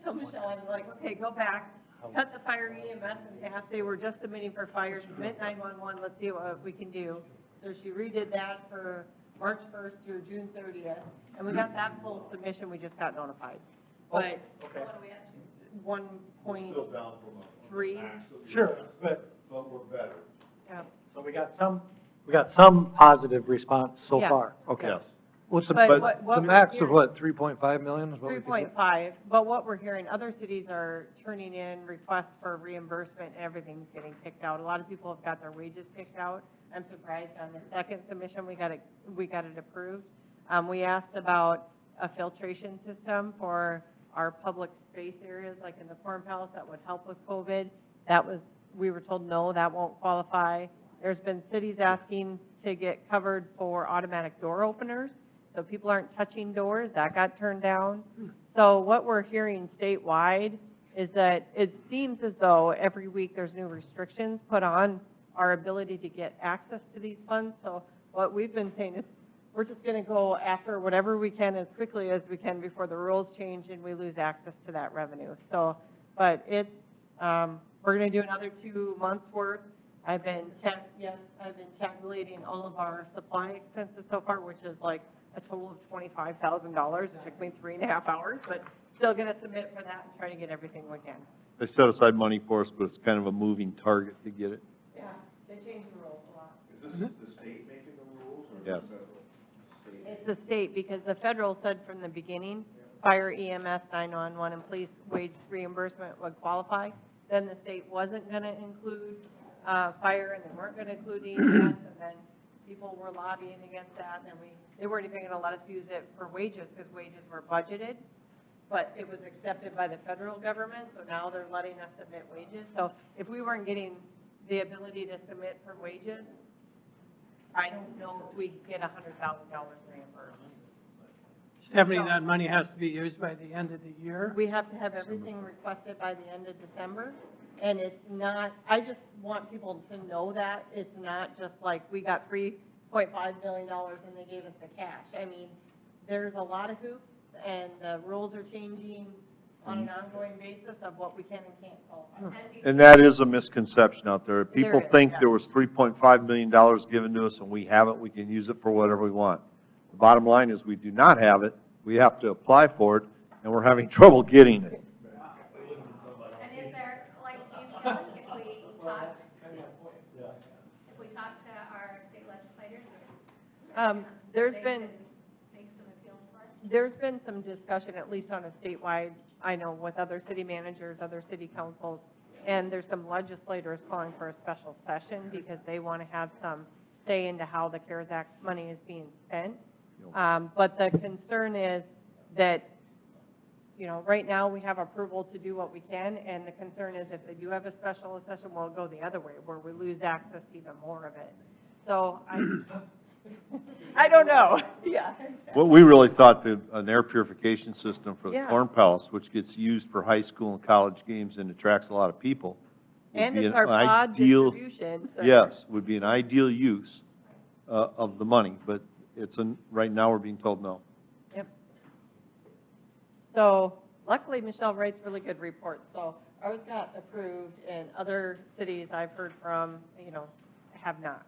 told Michelle, I was like, okay, go back, cut the fire EMS in half. They were just submitting for fire, submit 911, let's see what we can do. So she redid that for March 1st through June 30th, and we got that full submission, we just got notified. But what are we at? 1.3? sure, but we're better. Yeah. so we got some positive response so Yeah. far. Okay. Yes. What's the, But but what the we're max of hearing- what, 3.5 million is what we could get? 3.5, but what we're hearing, other cities are turning in requests for reimbursement, and everything's getting picked out. A lot of people have got their wages picked out. I'm surprised on the second submission, we got it approved. We asked about a filtration system for our public space areas, like in the Corn Palace, that would help with COVID. We were told, no, that won't qualify. There's been cities asking to get covered for automatic door openers, so people aren't touching doors. That got turned down. So what we're hearing statewide is that it seems as though every week there's new restrictions put on our ability to get access to these funds. So what we've been saying is we're just going to go after whatever we can as quickly as we can before the rules change and we lose access to that revenue. So, but it's, we're going to do another 2 months worth. I've been tabulating all of our supply expenses so far, which is like a total of $25,000. It took me 3.5 hours, but still going to submit for that and try to get everything we can. They set aside money for us, but it's kind of a moving target to get it. Yeah, they changed the rules a lot. Is this the state making the rules? Yes. It's the state, because the federal said from the beginning, fire, EMS, 911, and police wage reimbursement would qualify. Then the state wasn't going to include fire, and they weren't going to include EMS, and then people were lobbying against that, and they weren't even going to let us use it for wages, because wages were budgeted, but it was accepted by the federal government, so now they're letting us submit wages. So if we weren't getting the ability to submit for wages, I don't know if we could get $100,000 reimbursed. Stephanie, that money has to be used by the end of the year? We have to have everything requested by the end of December, and it's not, I just want people to know that it's not just like we got $3.5 million and they gave us the cash. I mean, there's a lot of hoops, and the rules are changing on an ongoing basis of what we can and can't qualify. And that is a misconception out there. People There is, think yeah. there was $3.5 million given to us and we have it, we can use it for whatever we want. The bottom line is we do not have it, we have to apply for it, and we're having trouble getting it. And is there, like, if we talk to our state legislators? There's been some discussion, at least on a statewide, I know, with other city managers, other city councils, and there's some legislators calling for a special session because they want to have some say into how the CARES Act money is being spent. But the concern is that, you know, right now we have approval to do what we can, and the concern is if they do have a special session, we'll go the other way, where we lose access to even more of it. So I don't know. Yeah. What we really thought that an air purification system for the Yeah. Corn Palace, which gets used for high school and college games and attracts a lot of people, would And be it's an our broad ideal, distribution. So yes, would be an ideal use of the money, but right now we're being told no. Yep. So luckily, Michelle writes really good reports. So ours got approved, and other cities I've heard from, you know, have not.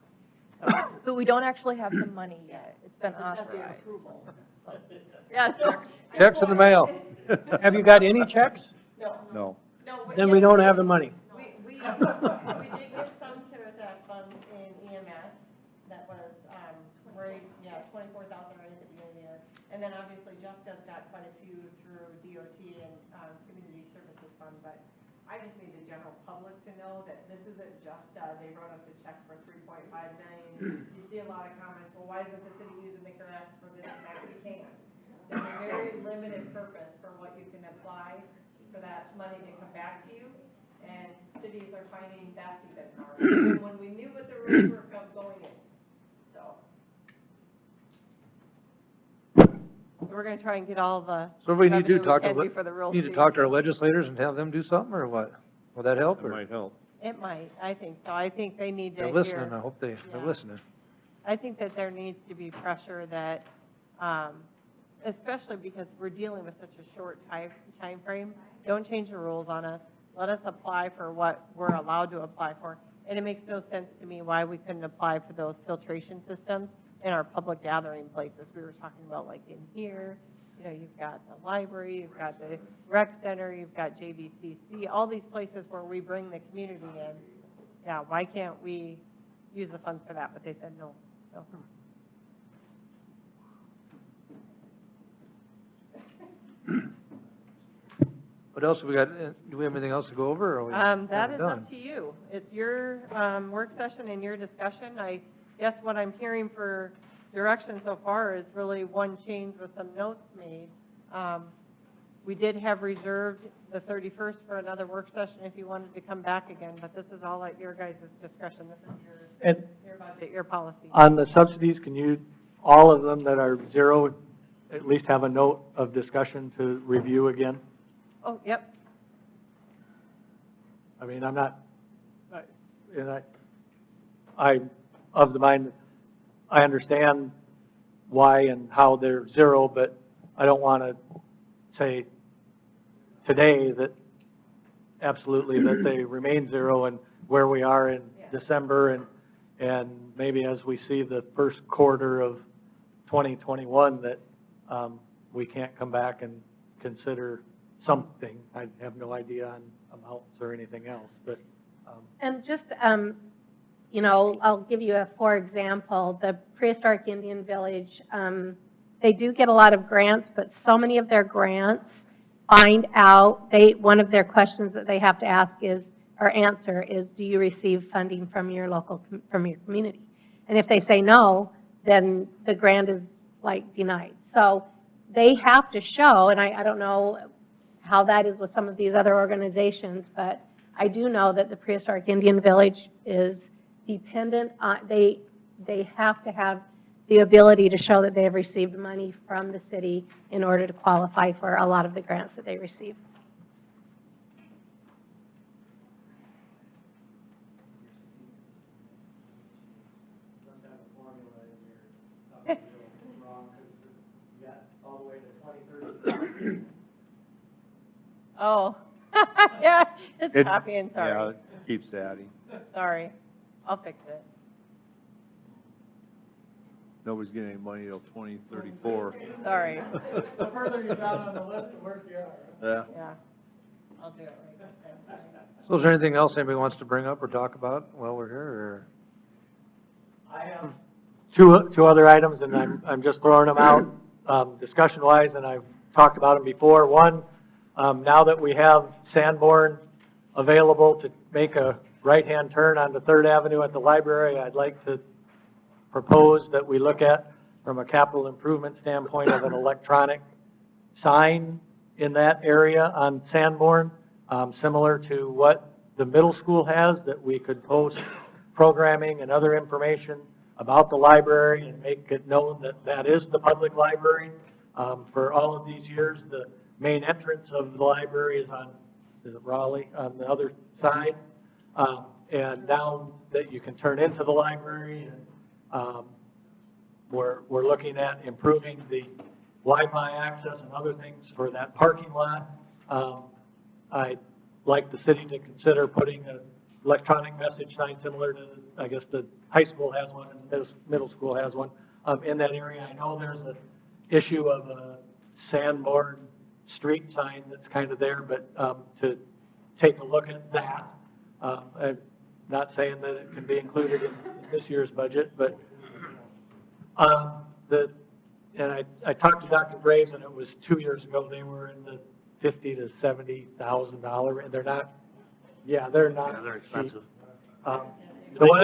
But we don't actually have the money yet. It's been authorized. Yeah, so. Checks in the mail. Have you got any checks? No. Then we don't have the money. We did get some CARES Act funds in EMS. That was, right, yeah, $24,000 right at the beginning of the year. And then obviously Jessica's got quite a few through DOT and, Community Services Fund, but I just need the general public to know that this isn't just, they wrote us a check for $3.5 million. You see a lot of comments, well, why isn't the city using the CARES Act for this and that? We can't. There's a very limited purpose for what you can apply for that money to come back to you, and cities are finding that's even harder. When we knew what the rules were going in, so. We're gonna try and get all the. So we need to revenue talk we to, can before the rules need to change. talk to our legislators and have them do something, or what? Will that help? It might help. It might, I think so. I think they need to They're hear. listening, I hope they're Yeah. listening. I think that there needs to be pressure that, especially because we're dealing with such a short time frame. Don't change the rules on us. Let us apply for what we're allowed to apply for. And it makes no sense to me why we couldn't apply for those filtration systems in our public gathering places. We were talking about like in here, you know, you've got the library, you've got the rec center, you've got JVCC, all these places where we bring the community in. Yeah, why can't we use the funds for that? But they said no. So. What else have we got? Do we have anything else to go over, or are we That is done? up to you. It's your work session and your discussion. I guess what I'm hearing for direction so far is really one change with some notes made. We did have reserved the 31st for another work session if you wanted to come back again, but this is all at your guys' discretion. This is And your budget, your policy. on the subsidies, can you, all of them that are zero, at least have a note of discussion to review again? Oh, yep. I mean, I'm not, I, of the mind, I understand why and how they're zero, but I don't want to say today that absolutely that they remain zero and where we are in December and maybe as we see the first quarter of 2021 that we can't come back and consider something. I have no idea on amounts or anything else, but. And just, you know, I'll give you a for example, the Prehistoric Indian Village, they do get a lot of grants, but so many of their grants find out, one of their questions that they have to ask is, or answer is, do you receive funding from your from your community? And if they say no, then the grant is like denied. So they have to show, and I don't know how that is with some of these other organizations, but I do know that the Prehistoric Indian Village is dependent on, they have to have the ability to show that they have received money from the city in order to qualify for a lot of the grants that they receive. Oh, yeah, it's copying, sorry. Yeah, it keeps adding. Sorry, I'll fix it. Nobody's getting any money till 2034. Sorry. The further you're down on the list, the worse you are. Yeah. Yeah, I'll do it right. So is there anything else anybody wants to bring up or talk about while we're here, or? I have two other items, and I'm just throwing them out discussion-wise, and I've talked about them before. One, now that we have Sanborn available to make a right-hand turn onto 3rd Avenue at the library, I'd like to propose that we look at, from a capital improvement standpoint, of an electronic sign in that area on Sanborn, similar to what the middle school has, that we could post programming and other information about the library and make it known that that is the public library. For all of these years, the main entrance of the library is on, is it Raleigh, on the other side. And now that you can turn into the library, and we're looking at improving the Wi-Fi access and other things for that parking lot. I'd like the city to consider putting an electronic message sign similar to, I guess, the high school has one and the middle school has one in that area. I know there's an issue of a Sanborn street sign that's kind of there, but to take a look at that. I'm not saying that it can be included in this year's budget, but and I talked to Dr. Graves, and it was 2 years ago. They were in the $50,000 to $70,000, and they're not. Yeah, they're not. Yeah, they're expensive. The one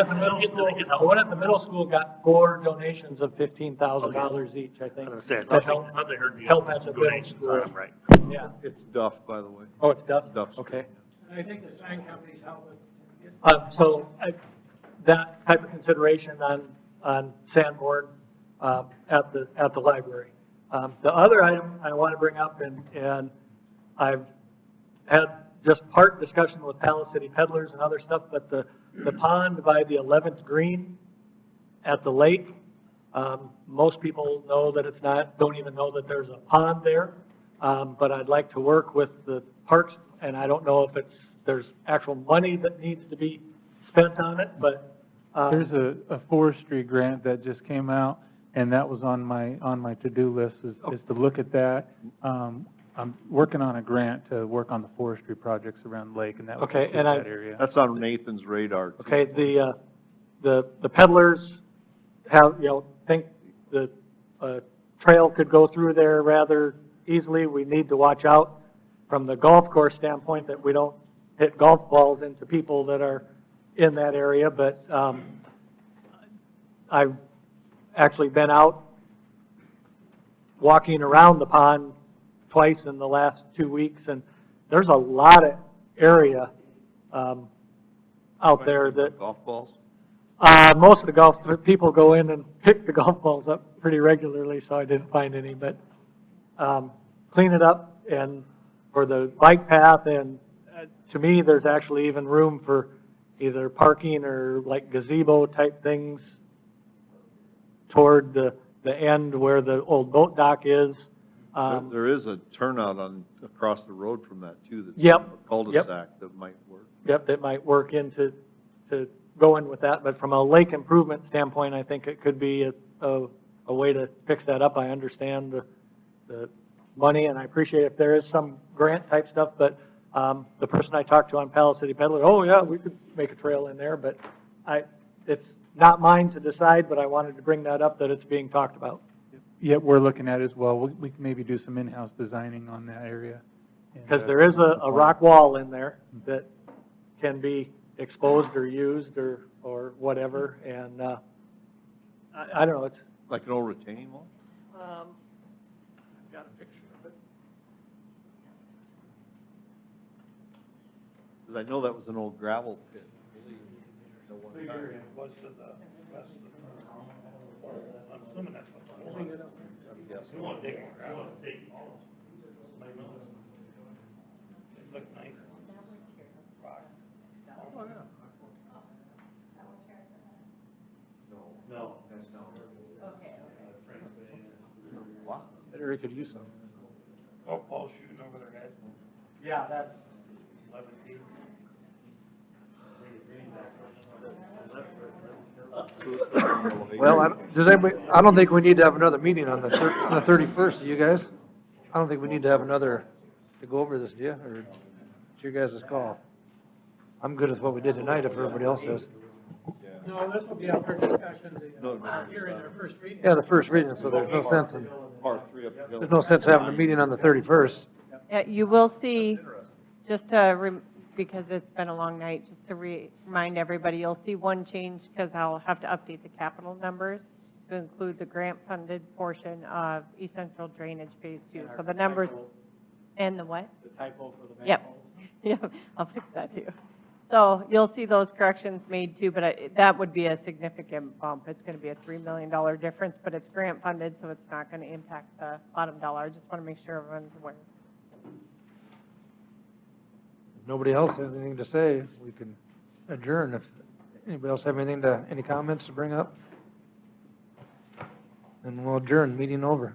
at the middle school got 4 donations of $15,000 each, I think. I Help at the middle school. Right. Yeah. It's Duff, by the way. Oh, it's Duff? Duff. Okay. I think the sign companies help with. That type of consideration on Sanborn at the library. The other item I want to bring up, and I've had just part discussion with Palace City Peddlers and other stuff, but the pond by the 11th green at the lake, most people know that it's not, don't even know that there's a pond there, but I'd like to work with the parks, and I don't know if there's actual money that needs to be spent on it, but there's a forestry grant that just came out, and that was on my to-do list is to look at that. I'm working on a grant to work on the forestry projects around the lake, and that would Okay, include and that area. That's on Nathan's radar. Too. Okay, the peddlers have, think the trail could go through there rather easily. We need to watch out from the golf course standpoint that we don't hit golf balls into people that are in that area, but I've actually been out walking around the pond twice in the last 2 weeks, and there's a lot of area, out there that, Golf balls? most of the golf, people go in and pick the golf balls up pretty regularly, so I didn't find any, but, clean it up and for the bike path, and to me, there's actually even room for either parking or like gazebo type things toward the end where the old boat dock is. There is a turnout across the road from that too, that's Yep. a cul-de-sac that might work. Yep, that might work into, to go in with that, but from a lake improvement standpoint, I think it could be a way to fix that up. I understand the money, and I appreciate if there is some grant type stuff, but, the person I talked to on Palace City Peddler, oh yeah, we could make a trail in there, but it's not mine to decide, but I wanted to bring that up, that it's being talked about. Yeah, we're looking at as well. We can maybe do some in-house designing on that area. Because there is a rock wall in there that can be exposed or used or whatever, and, I don't know, it's. Like an old retaining wall? I've got a picture of it. Because I know that was an old gravel pit. at one time. It was to the west of the, I'm assuming that's what it was. Yes. We want to dig more gravel, dig all. It looked nice. Rock. Oh, yeah. No, that's not. Okay. Wow. That area could use some. Oh, Paul shooting over their head. Yeah, that's. 11 feet. Well, does anybody, I don't think we need to have another meeting on the 31st, do you guys? I don't think we need to have another, to go over this, do you? Or it's your guys' call? I'm good with what we did tonight if everybody else is. No, this will be after discussion, hearing our first reading. Yeah, the first reading, so there's no sense in, Part 3 up the hill. there's no sense having a meeting on the 31st. You will see, just to, because it's been a long night, just to remind everybody, you'll see one change because I'll have to update the capital numbers to include the grant-funded portion of East Central Drainage Phase 2. So the numbers, and the what? The typo for the Yep. Yep, I'll fix that too. So you'll see those corrections made too, but that would be a significant bump. It's going to be a $3 million difference, but it's grant funded, so it's not going to impact the bottom dollar. I just want to make sure everyone's aware. If nobody else has anything to say, we can adjourn. If anybody else have any comments to bring up? And we'll adjourn, meeting over.